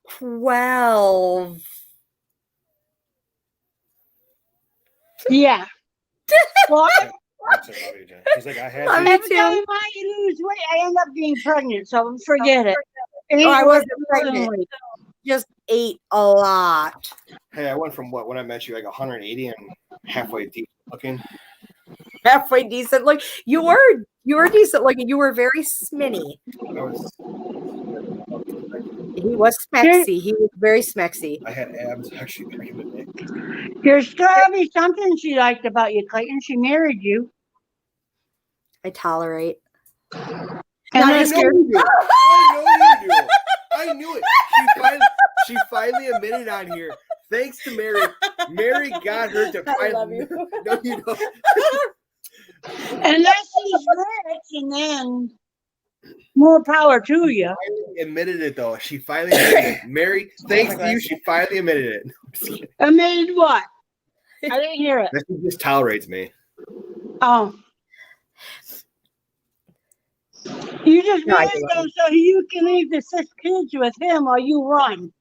12. Yeah. Well, He's like, I had every time I lose weight, I end up getting pregnant, so forget it. Oh, I wasn't pregnant. Just ate a lot. Hey, I went from when I met you, like 180 and halfway deep looking. Halfway decent. Like you were decent looking. You were very sminny. He was smexy. He was very smexy. I had abs actually back in the day. There's gotta be something she liked about you, Clayton. She married you. I tolerate. And I know you do. I knew it. She finally admitted on here. Thanks to Mary. Mary got her to finally. I love you. No, you don't. Unless he's rich, and then more power to you. She admitted it though. She finally admitted it. Mary, thanks to you, she finally admitted it. No, admitted what? I didn't hear it. That she just tolerates me. Oh. You just married him so you can leave the 6 kids with him while you run.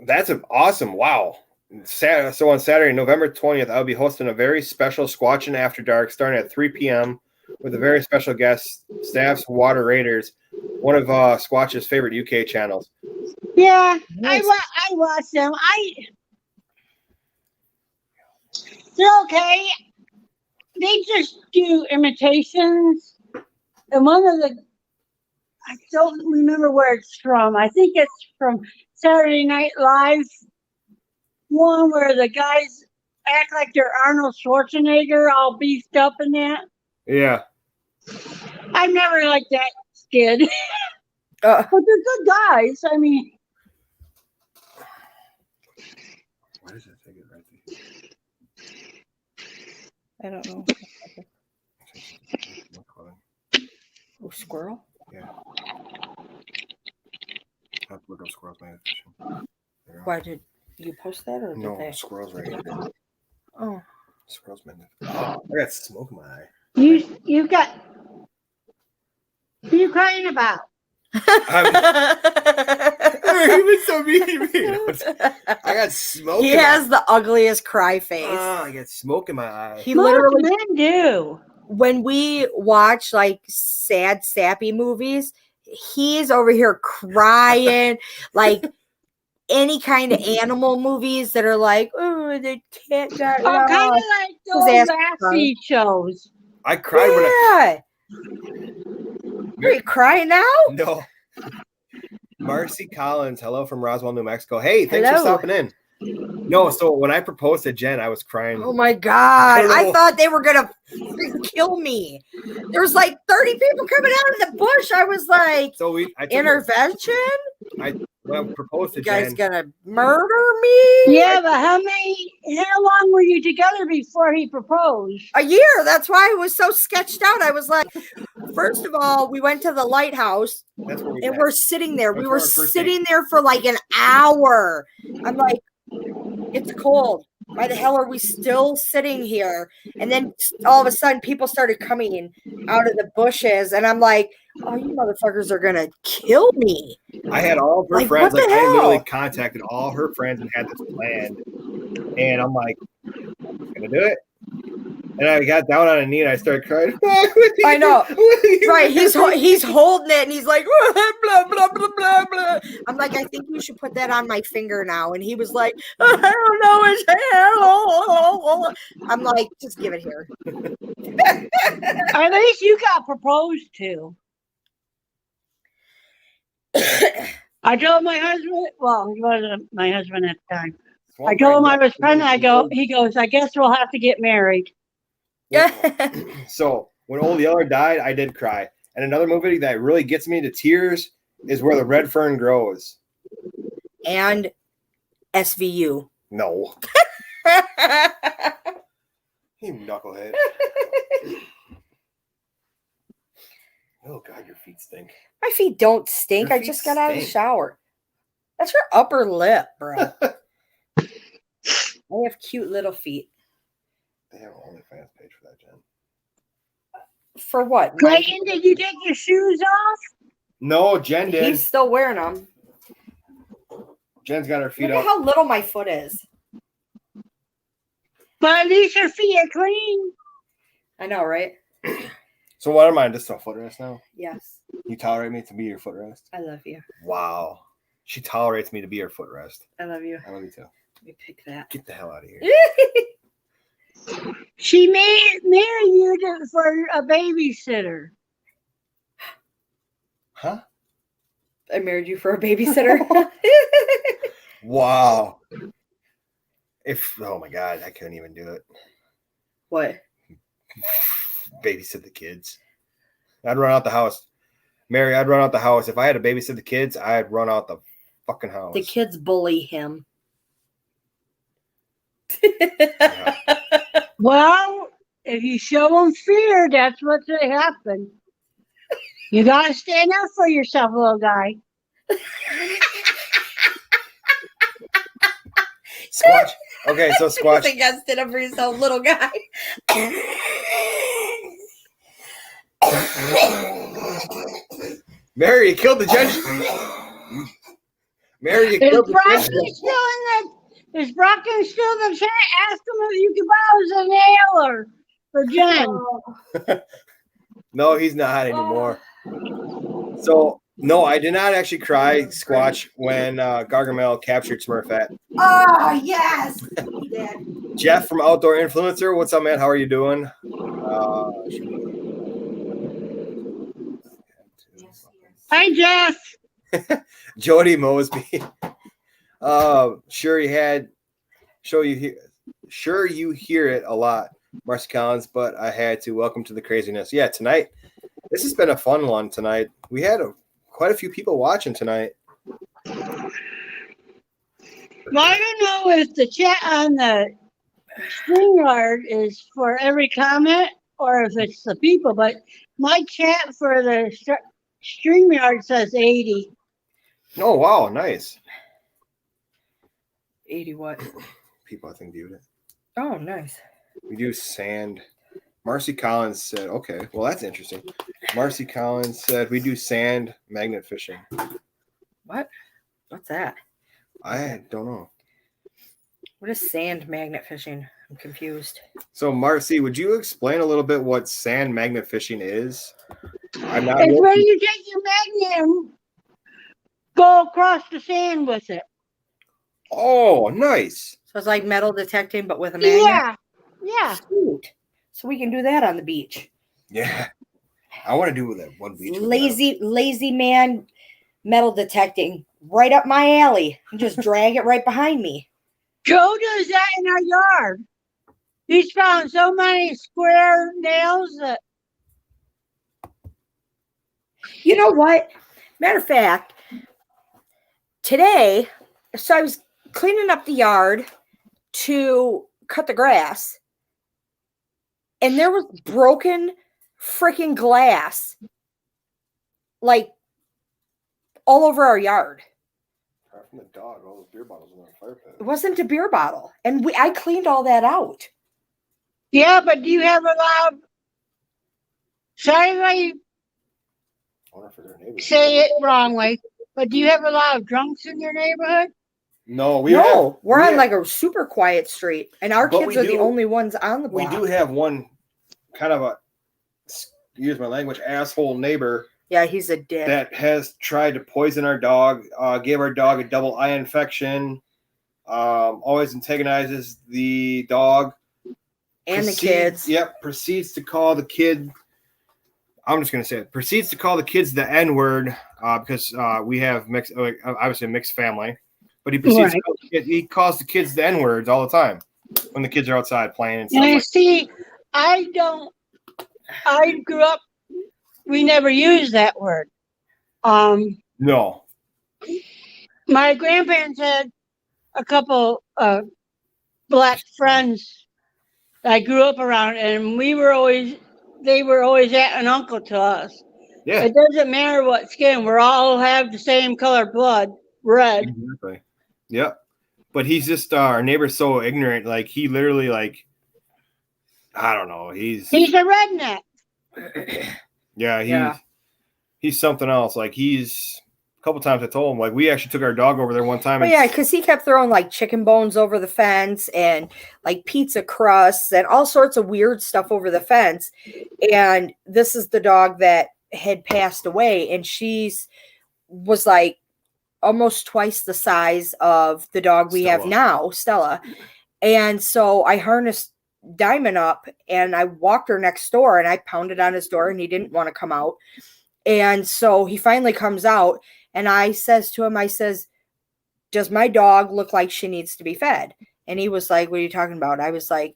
That's awesome. Wow. So on Saturday, November 20th, I'll be hosting a very special Squatchin' After Dark starting at 3 p.m. with a very special guest, Staff's Water Raiders, one of Squatch's favorite UK channels. Yeah, nice. I watch them. They're okay. They just do imitations. And one of the, I don't remember where it's from. I think it's from Saturday Night Live. One where the guys act like they're Arnold Schwarzenegger, all beefed up in that. Yeah. I've never liked that skid. But they're good guys. I mean. Why does it take it right there? I don't know. Oh, squirrel? Yeah. I have to look up squirrels. Why did you post that or no, did they? Squirrels right here. Oh. Squirrels, man. Oh, I got smoke in my eye. You got. What are you crying about? He was so mean to me. I got smoke. He has the ugliest cry face. Oh, I got smoke in my eye. He literally men do. When we watch like sad, sappy movies, he's over here crying like any kind of animal movies that are like, oh, the cat got lost. Kind of like those Lassie shows. I cried when I. Are you crying now? No. Marcy Collins, hello from Roswell, New Mexico. Hey, thanks for stopping in. No, so when I proposed to Jen, I was crying. Oh my God. I thought they were going to kill me. There was like 30 people coming out of the bush. I was like, so intervention? When I proposed to you guys Jen. gonna murder me? Yeah, but how long were you together before he proposed? A year. That's why I was so sketched out. I was like, first of all, we went to the lighthouse and we're sitting there. We were sitting there for like an hour. I'm like, it's cold. Why the hell are we still sitting here? And then all of a sudden people started coming out of the bushes and I'm like, oh, you motherfuckers are going to kill me. I had all of her friends. Like I literally contacted all her friends and had this planned. And I'm like, gonna do it. And I got down on a knee and I started crying. I know. Right. He's holding it and he's like, blah, blah, blah, blah, blah. I'm like, I think you should put that on my finger now. And he was like, I don't know his hair. I'm like, just give it here. At least you got proposed to. I told my husband, well, he wasn't my husband at the time. I told him I was pregnant. He goes, I guess we'll have to get married. Yeah. So when Old Yeller died, I did cry. And another movie that really gets me to tears is Where the Red Fern Grows. And SVU. No. You knucklehead. Oh, God, your feet stink. My feet don't stink. I just got out of the shower. That's your upper lip, bro. I have cute little feet. They have an OnlyFans page for that, Jen. For what? Clayton, did you take your shoes off? No, Jen did. He's still wearing them. Jen's got her feet Look up. at how little my foot is. But at least your feet are clean. I know, right? So what am I? Just a footrest now? Yes. You tolerate me to be your footrest? I love you. Wow. She tolerates me to be her footrest. I love you. I love you too. Let me pick that. Get the hell out of here. She married you for a babysitter. Huh? I married you for a babysitter. Wow. Oh my God, I couldn't even do it. What? Babysit the kids. I'd run out the house. Mary, I'd run out the house. If I had to babysit the kids, I'd run out the fucking house. The kids bully him. Yeah. Well, if you show them fear, that's what's going to happen. You got to stand up for yourself, little guy. Squatch. Okay, so Squatch. I think I stood up for yourself, little guy. Mary, you killed the judge. Mary, you killed the judge. Is Brockton still in the chat? Ask him if you can borrow a nail for Jen. No, he's not anymore. So, no, I did not actually cry, Squatch, when Gargamel captured Smurfette. Oh, yes. Jeff from Outdoor Influencer, what's up, man? How are you doing? Hi, Jeff. Jody Mosby. Sure you hear it a lot, Marcy Collins, but I had to. Welcome to the craziness. Yeah, tonight, this has been a fun one tonight. We had quite a few people watching tonight. Well, I don't know if the chat on the StreamYard is for every comment or if it's the people, but my chat for the StreamYard says 80. Oh, wow, nice. 80 what? People, I think, viewed it. Oh, nice. We do sand. Marcy Collins said, okay, well, that's interesting. Marcy Collins said, we do sand magnet fishing. What? What's that? I don't know. What is sand magnet fishing? I'm confused. So, Marcy, would you explain a little bit what sand magnet fishing is? It's where you take your magnet and go across the sand with it. Oh, nice. So it's like metal detecting, but with a magnet? Yeah. Sweet. So we can do that on the beach. Yeah. I want to do that one beach. Lazy man metal detecting right up my alley and just drag it right behind me. Joe does that in our yard. He's found so many square nails that. You know what? Matter of fact, today, so I was cleaning up the yard to cut the grass, and there was broken freaking glass like all over our yard. From the dog, all those beer bottles in the fire pit. It wasn't a beer bottle, and I cleaned all that out. Yeah, but do you have a loud? Sorry if I say it wrongly, but do you have a lot of drunks in your neighborhood? No, we're on like a super quiet street, and our kids are the only ones on the block. We do have one kind of a, excuse my language, asshole neighbor. Yeah, he's a dick. That has tried to poison our dog, gave our dog a double eye infection, always antagonizes the dog. And the kids. Yep, proceeds to call the kid. I'm just going to say it. Proceeds to call the kids the N-word because we have mixed, obviously a mixed family. But he proceeds to call he calls the kids the N-words all the time when the kids are outside playing. And I see, I grew up, we never used that word. No. My grandparents had a couple black friends I grew up around, and they were always aunt and uncle to us. Yeah. It doesn't matter what skin, we all have the same color blood, red. Exactly. Yep. But he's just our neighbor's so ignorant. Like he literally I don't know. He's a redneck. Yeah, he's something else. Like he's a couple times I told him, like we actually took our dog over there one time. Yeah, because he kept throwing like chicken bones over the fence and like pizza crusts and all sorts of weird stuff over the fence. And this is the dog that had passed away, and was like almost twice the size of the dog we have now, Stella. And so I harnessed Diamond up and I walked her next door and I pounded on his door and he didn't want to come out. And so he finally comes out and I says to him, does my dog look like she needs to be fed? And he was like, what are you talking about? I was like,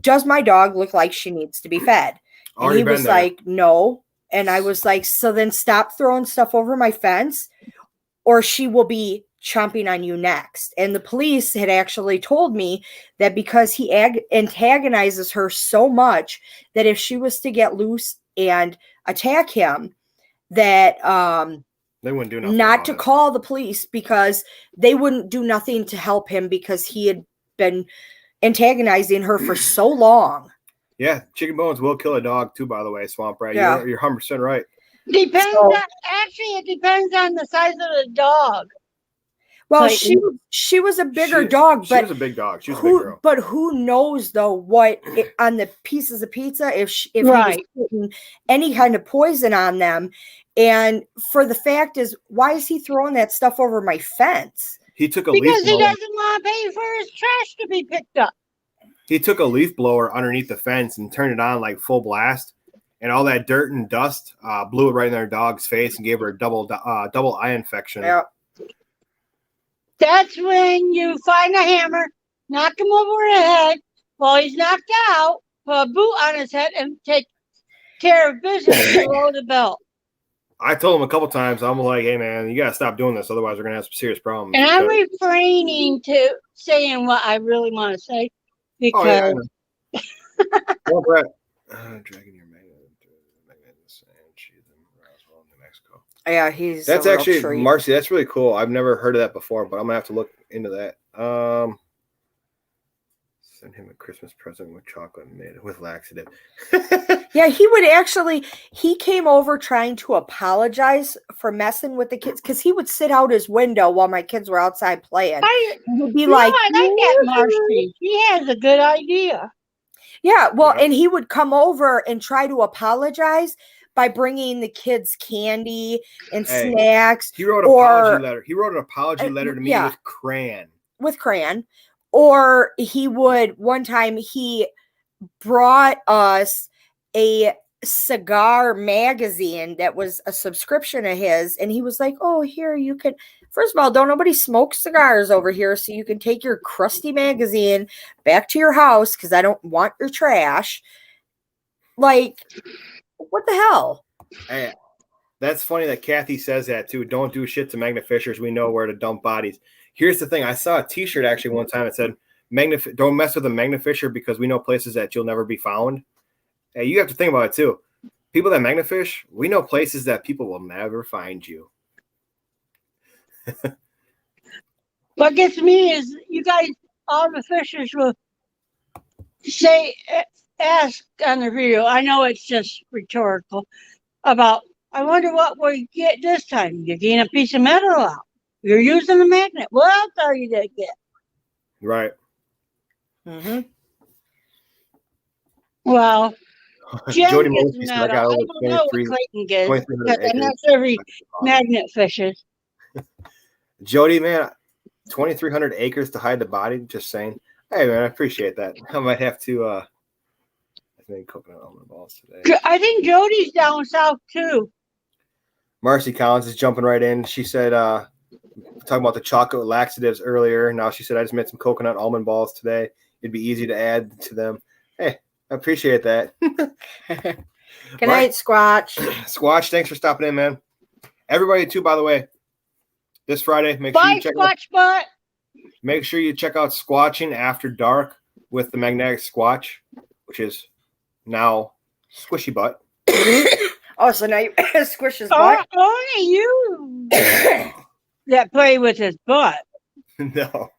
does my dog look like she needs to be fed? And he was like, no. And I was like, so then stop throwing stuff over my fence or she will be chomping on you next. And the police had actually told me that because he antagonizes her so much that if she was to get loose and attack him, that they wouldn't do nothing. Not to call the police because they wouldn't do nothing to help him because he had been antagonizing her for so long. Yeah, chicken bones will kill a dog too. By the way, Swamp Rat. Yeah. You're 100% right. Depends So- actually, it depends on the size of the dog. Well, Like- she was a bigger dog, She but was a big dog. She was a big girl. But who knows though what on the pieces of pizza if he was putting any kind of poison on them, and for the fact is, why is he throwing that stuff over my fence? He took a because leaf he blower. doesn't want to pay for his trash to be picked up. He took a leaf blower underneath the fence and turned it on like full blast, and all that dirt and dust blew it right in their dog's face and gave her a double eye infection. Yeah. That's when you find a hammer, knock him over the head while he's knocked out, put a boot on his head, and take care of business below the belt. I told him a couple times, I'm like, hey, man, you got to stop doing this. Otherwise, we're going to have some serious problems. And I'm refraining to saying what I really want to say because Well, Brett, dragging your magnets and sheath in Roswell, New Mexico. Yeah, that's actually Marcy. That's really cool. I've never heard of that before, but I'm gonna have to look into that. Send him a Christmas present with chocolate made with laxative. Yeah, he came over trying to apologize for messing with the kids because he would sit out his window while my kids were outside playing. He'd be like, I like that, Marcy. He has a good idea. Yeah, well, and he would come over and try to apologize by bringing the kids candy and snacks. He wrote an apology letter. He wrote an apology letter to me with crayon. With crayon. Or he would, one time he brought us a cigar magazine that was a subscription of his. And he was like, oh, here you can, first of all, don't nobody smoke cigars over here. So you can take your crusty magazine back to your house because I don't want your trash. Like, what the hell? Hey, that's funny that Kathy says that too. Don't do shit to magnet fishers. We know where to dump bodies. Here's the thing. I saw a t-shirt actually one time that said, don't mess with a magnet fisher because we know places that you'll never be found. Hey, you have to think about it too. People that magnet fish, we know places that people will never find you. What gets me is you guys, all the fishers will ask on the video. I know it's just rhetorical about, I wonder what we get this time. You're getting a piece of metal out. You're using a magnet. What else are you going to get? Right. Mm-hmm. Well, Jen Jody gets Murphy said, metal. I don't know what Clayton gets because I'm not sure if he magnet fishes. Jody, man, 2,300 acres to hide the body. Just saying. Hey, man, I appreciate that. I might have to. I made coconut almond balls today. I think Jody's down south too. Marcy Collins is jumping right in. She said, talking about the chocolate laxatives earlier. Now she said, I just made some coconut almond balls today. It'd be easy to add to them. Hey, I appreciate that. Good night, Squatch. Squatch, thanks for stopping in, man. Everybody, too, by the way, this Friday, make sure you check out Squatching After Dark with the Magnetic Squatch, which is now Squishy Butt. Oh, so now you squish his butt? Only you that play with his butt. No.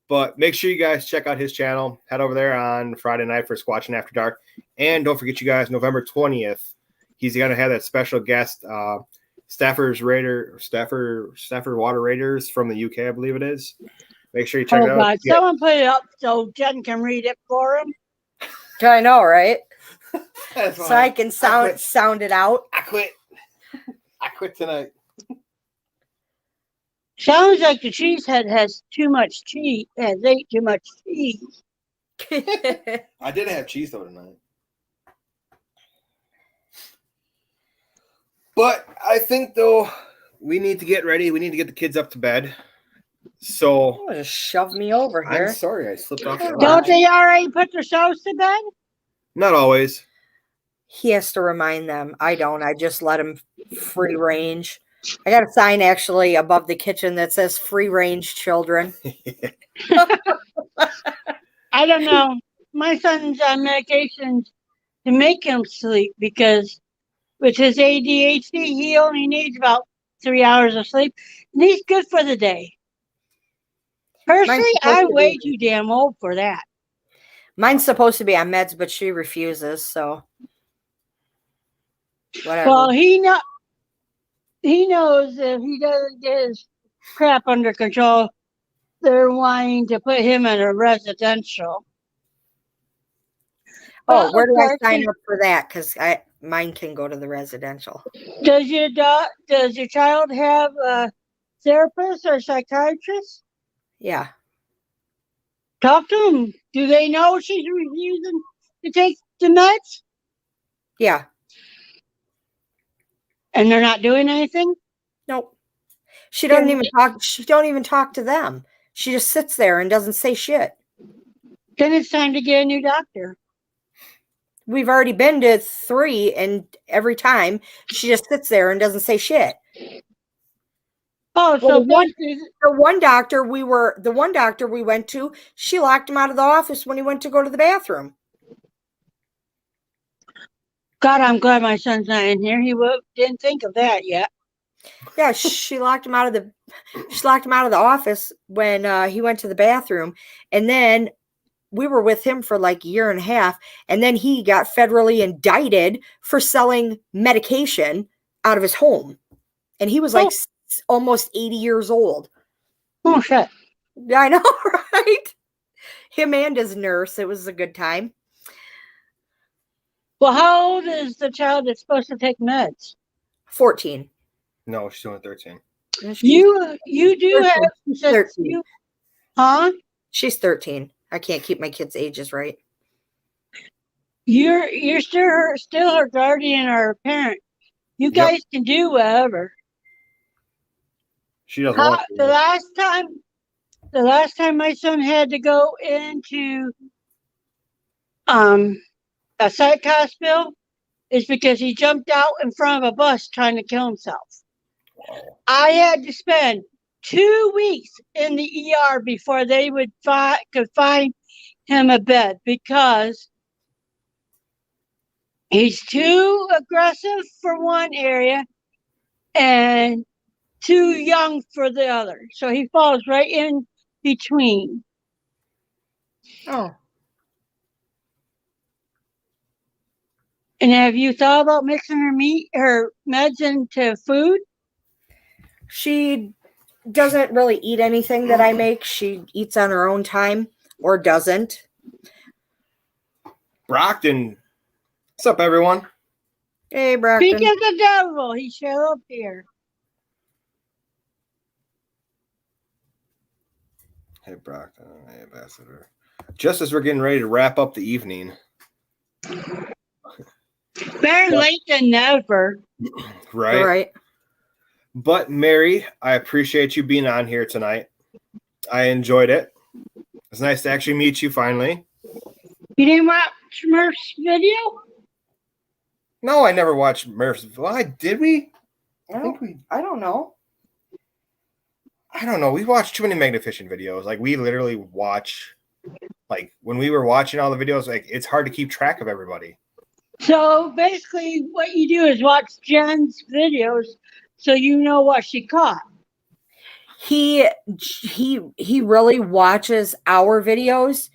But make sure you guys check out his channel. Head over there on Friday night for Squatching After Dark. And don't forget, you guys, November 20th, he's going to have that special guest, Stafford Water Raiders from the UK, I believe it is. Make sure you check it out. God. Someone put it up so Jen can read it for him. I know, right? So I can sound it out. I quit tonight. Sounds like the cheesehead has too much cheese. Has ate too much cheese. I did have cheese though tonight. But I think though we need to get ready. We need to get the kids up to bed. So just shove me over here. I'm sorry, I slipped off. Don't they already put themselves to bed? Not always. He has to remind them. I don't. I just let him free range. I got a sign actually above the kitchen that says free range children. I don't know. My son's on medications to make him sleep because with his ADHD, he only needs about 3 hours of sleep. And he's good for the day. Personally, I'm way too damn old for that. Mine's supposed to be on meds, but she refuses, so whatever. Well, he knows if he doesn't get his crap under control, they're wanting to put him in a residential. Oh, where do I sign up for that? Because mine can go to the residential. Does your child have a therapist or psychiatrist? Yeah. Talk to them. Do they know she's refusing to take the meds? Yeah. And they're not doing anything? Nope. She doesn't even talk. She don't even talk to them. She just sits there and doesn't say shit. Then it's time to get a new doctor. We've already been to 3, and every time she just sits there and doesn't say shit. Oh, well, so the one doctor we went to, she locked him out of the office when he went to go to the bathroom. God, I'm glad my son's not in here. He didn't think of that yet. Yeah, she locked him out of the office when he went to the bathroom, and then we were with him for like a year and a half, and then he got federally indicted for selling medication out of his home, and he was like almost 80 years old. Oh shit! Yeah, I know, right? Him and his nurse. It was a good time. Well, how old is the child that's supposed to take meds? 14. No, she's only 13. You do 13. Have 13. Huh? She's 13. I can't keep my kids' ages right. You're still her guardian or her parent. You guys can do whatever. She doesn't want to. The last time my son had to go into a psych hospital is because he jumped out in front of a bus trying to kill himself. Wow. I had to spend 2 weeks in the ER before they could find him a bed because he's too aggressive for one area and too young for the other. So he falls right in between. Oh. And have you thought about mixing her meds into food? She doesn't really eat anything that I make. She eats on her own time or doesn't. Brockton. What's up, everyone? Hey, Brockton. Speak of the devil. He showed up here. Hey, Brockton. Hey, Ambassador. Just as we're getting ready to wrap up the evening. Better late than never. Right. But Mary, I appreciate you being on here tonight. I enjoyed it. It's nice to actually meet you finally. You didn't watch Murph's video? No, I never watched Murph's. Why did we? I don't know. I don't know. We watched too many Magnificent videos. Like we literally watch. Like when we were watching all the videos, like it's hard to keep track of everybody. So basically, what you do is watch Jen's videos, so you know what she caught. He really watches our videos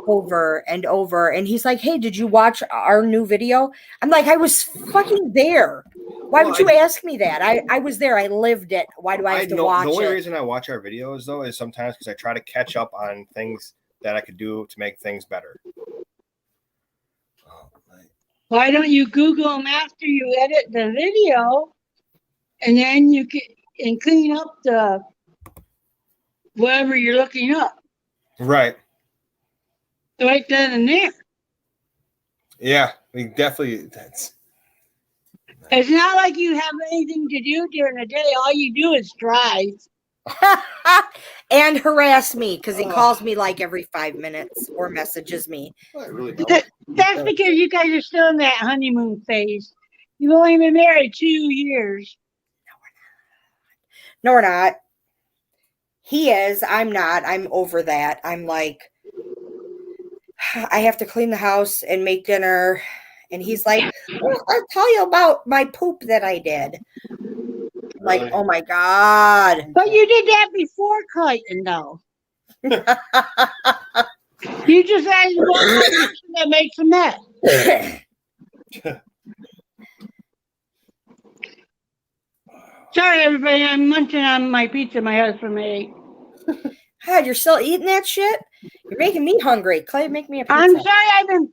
over and over, and he's like, "Hey, did you watch our new video?" I'm like, "I was fucking there. Why would you ask me that? I was there. I lived it. Why do I have to watch it?" The only reason I watch our videos though is sometimes because I try to catch up on things that I could do to make things better. Why don't you Google them after you edit the video, and then you can clean up the whatever you're looking up. Right. Right then and there. Yeah, we definitely. It's not like you have anything to do during the day. All you do is drive. And harass me because he calls me like every 5 minutes or messages me. I really don't. That's because you guys are still in that honeymoon phase. You've only been married 2 years. No, we're not. He is. I'm not. I'm over that. I'm like, I have to clean the house and make dinner. And he's like, well, I'll tell you about my poop that I did. Like, oh my God. But you did that before Clayton, though. You just asked one more person that makes a mess. Sorry, everybody. I'm munching on my pizza my husband made. God, you're still eating that shit? You're making me hungry. Clay, make me a pizza. I'm sorry.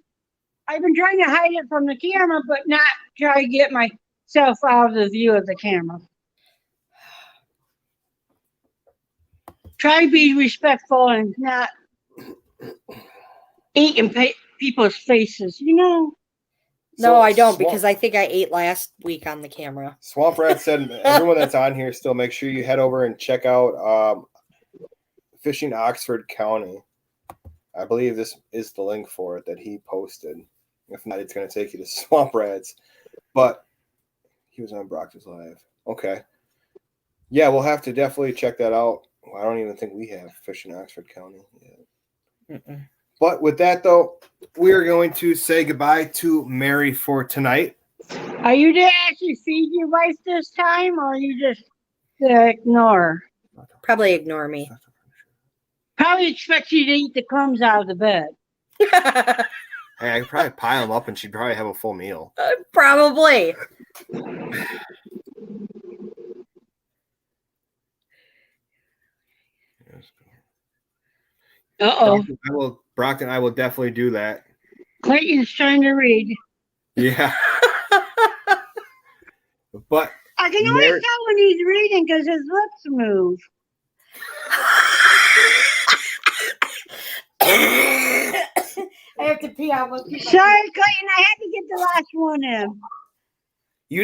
I've been trying to hide it from the camera, but not try to get myself out of the view of the camera. Try to be respectful and not eat in people's faces, you know? No, I don't, because I think I ate last week on the camera. Swamp Rat said, everyone that's on here still, make sure you head over and check out Fishing Oxford County. I believe this is the link for it that he posted. If not, it's going to take you to Swamp Rats. But he was on Brock's Live. Okay. Yeah, we'll have to definitely check that out. Well, I don't even think we have Fishing Oxford County yet. But with that, though, we are going to say goodbye to Mary for tonight. Are you to actually feed your wife this time, or are you just ignore her? Probably ignore me. Probably expect you to eat the crumbs out of the bed. Hey, I could probably pile them up and she'd probably have a full meal. Probably. Uh-oh. Brock and I will definitely do that. Clayton's trying to read. Yeah. But I can always tell when he's reading because his lips move. I have to pee out. Sorry, Clayton, I had to get the last one in. You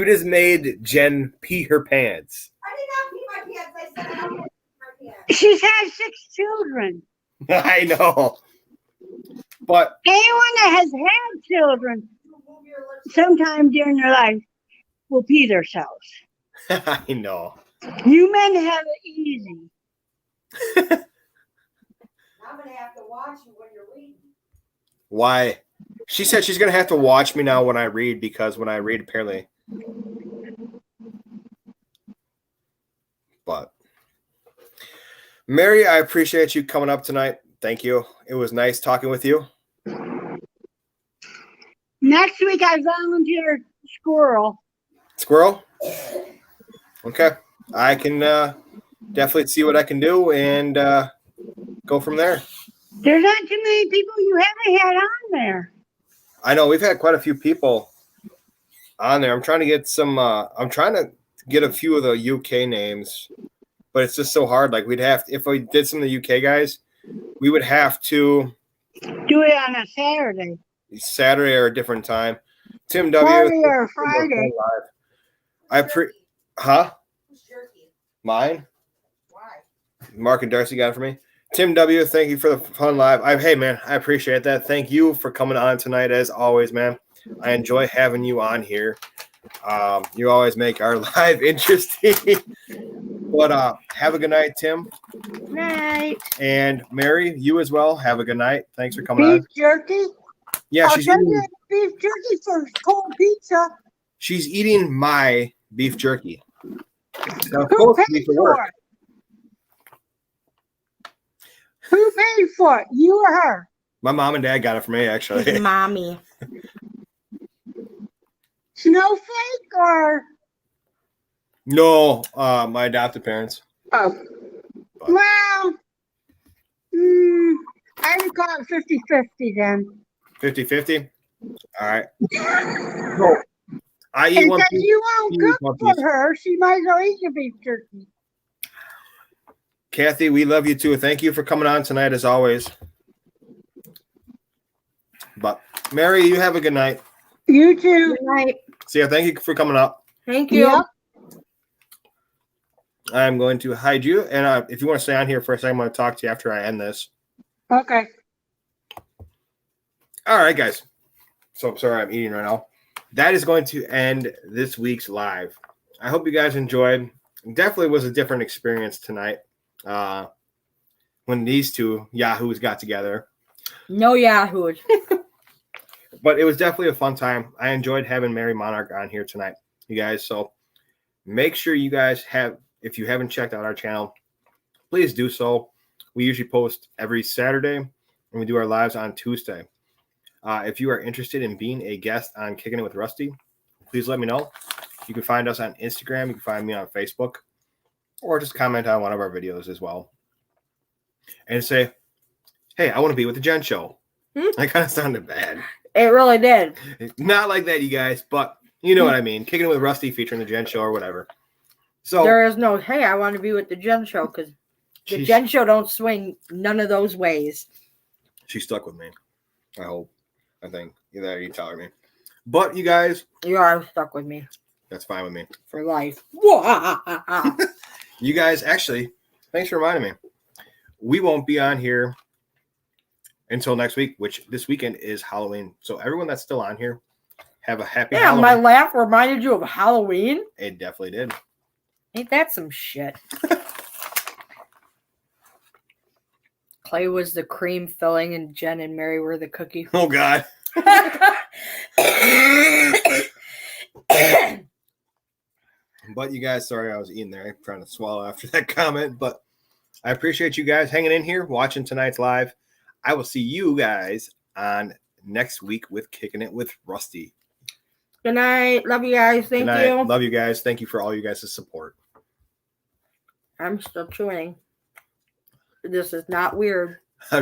just made Jen pee her pants. I did not pee my pants. I said I don't pee my pants. She's had 6 children. I know. But anyone that has had children sometime during their life will pee themselves. I know. You men have it easy. I'm going to have to watch you when you're reading. Why? She said she's going to have to watch me now when I read, because when I read, apparently. But Mary, I appreciate you coming up tonight. Thank you. It was nice talking with you. Next week, I volunteer squirrel. Squirrel? Okay. I can definitely see what I can do and go from there. There's not too many people you haven't had on there. I know. We've had quite a few people on there. I'm trying to get some I'm trying to get a few of the UK names, but it's just so hard. Like, we'd have, if we did some of the UK guys, we would have to do it on a Saturday or a different time. Tim W. Saturday or Friday. Who's jerky? Mine. Why? Mark and Darcy got it for me. Tim W., thank you for the fun live. Hey, man, I appreciate that. Thank you for coming on tonight, as always, man. I enjoy having you on here. You always make our live interesting. But have a good night, Tim. Good night. And Mary, you as well. Have a good night. Thanks for coming on. Beef jerky? Yeah, I'll she's send eating, you beef jerky for cold pizza. she's eating my beef jerky. Now, Who paid for it? Who paid for it? You or her? My mom and dad got it for me, actually. Mommy. Snowflake or? No, my adopted parents. Oh. Well, I would call it 50-50 then. 50-50? All right. So, I eat and one since piece. you won't cook for her, she might as well eat your beef jerky. Kathy, we love you too. Thank you for coming on tonight, as always. But Mary, you have a good night. You too. Good night. See ya. Thank you for coming up. Thank you. Yep. I'm going to hide you, and if you want to stay on here for a second, I'm going to talk to you after I end this. Okay. All right, guys. So I'm sorry I'm eating right now. That is going to end this week's live. I hope you guys enjoyed. It definitely was a different experience tonight when these two yahoos got together. No yahoos. But it was definitely a fun time. I enjoyed having Mary Monarch on here tonight, you guys. So make sure you guys have, if you haven't checked out our channel, please do so. We usually post every Saturday. and we do our lives on Tuesday. If you are interested in being a guest on Kicking It with Rusty, please let me know. You can find us on Instagram. You can find me on Facebook, or just comment on one of our videos as well. And say, hey, I want to be with the Jen Show. That kind of sounded bad. It really did. Not like that, you guys, but you know what I mean. Kicking It with Rusty featuring the Jen Show or whatever. So there is no, hey, I want to be with the Jen Show, because the Jen Show don't swing none of those ways. She's stuck with me. I hope. I think. Either you tell her me. But you guys. You are stuck with me. That's fine with me. For life. You guys, actually, thanks for reminding me. We won't be on here until next week, which this weekend is Halloween. So everyone that's still on here, have a happy Halloween. My laugh reminded you of Halloween? It definitely did. Ain't that some shit? Clay was the cream filling, and Jen and Mary were the cookie. Oh, God. But you guys, sorry I was eating there. I'm trying to swallow after that comment. But I appreciate you guys hanging in here, watching tonight's live. I will see you guys on next week with Kicking It with Rusty. Good night. Love you guys. Thank you. Love you guys. Thank you for all you guys' support. I'm still chewing. This is not weird.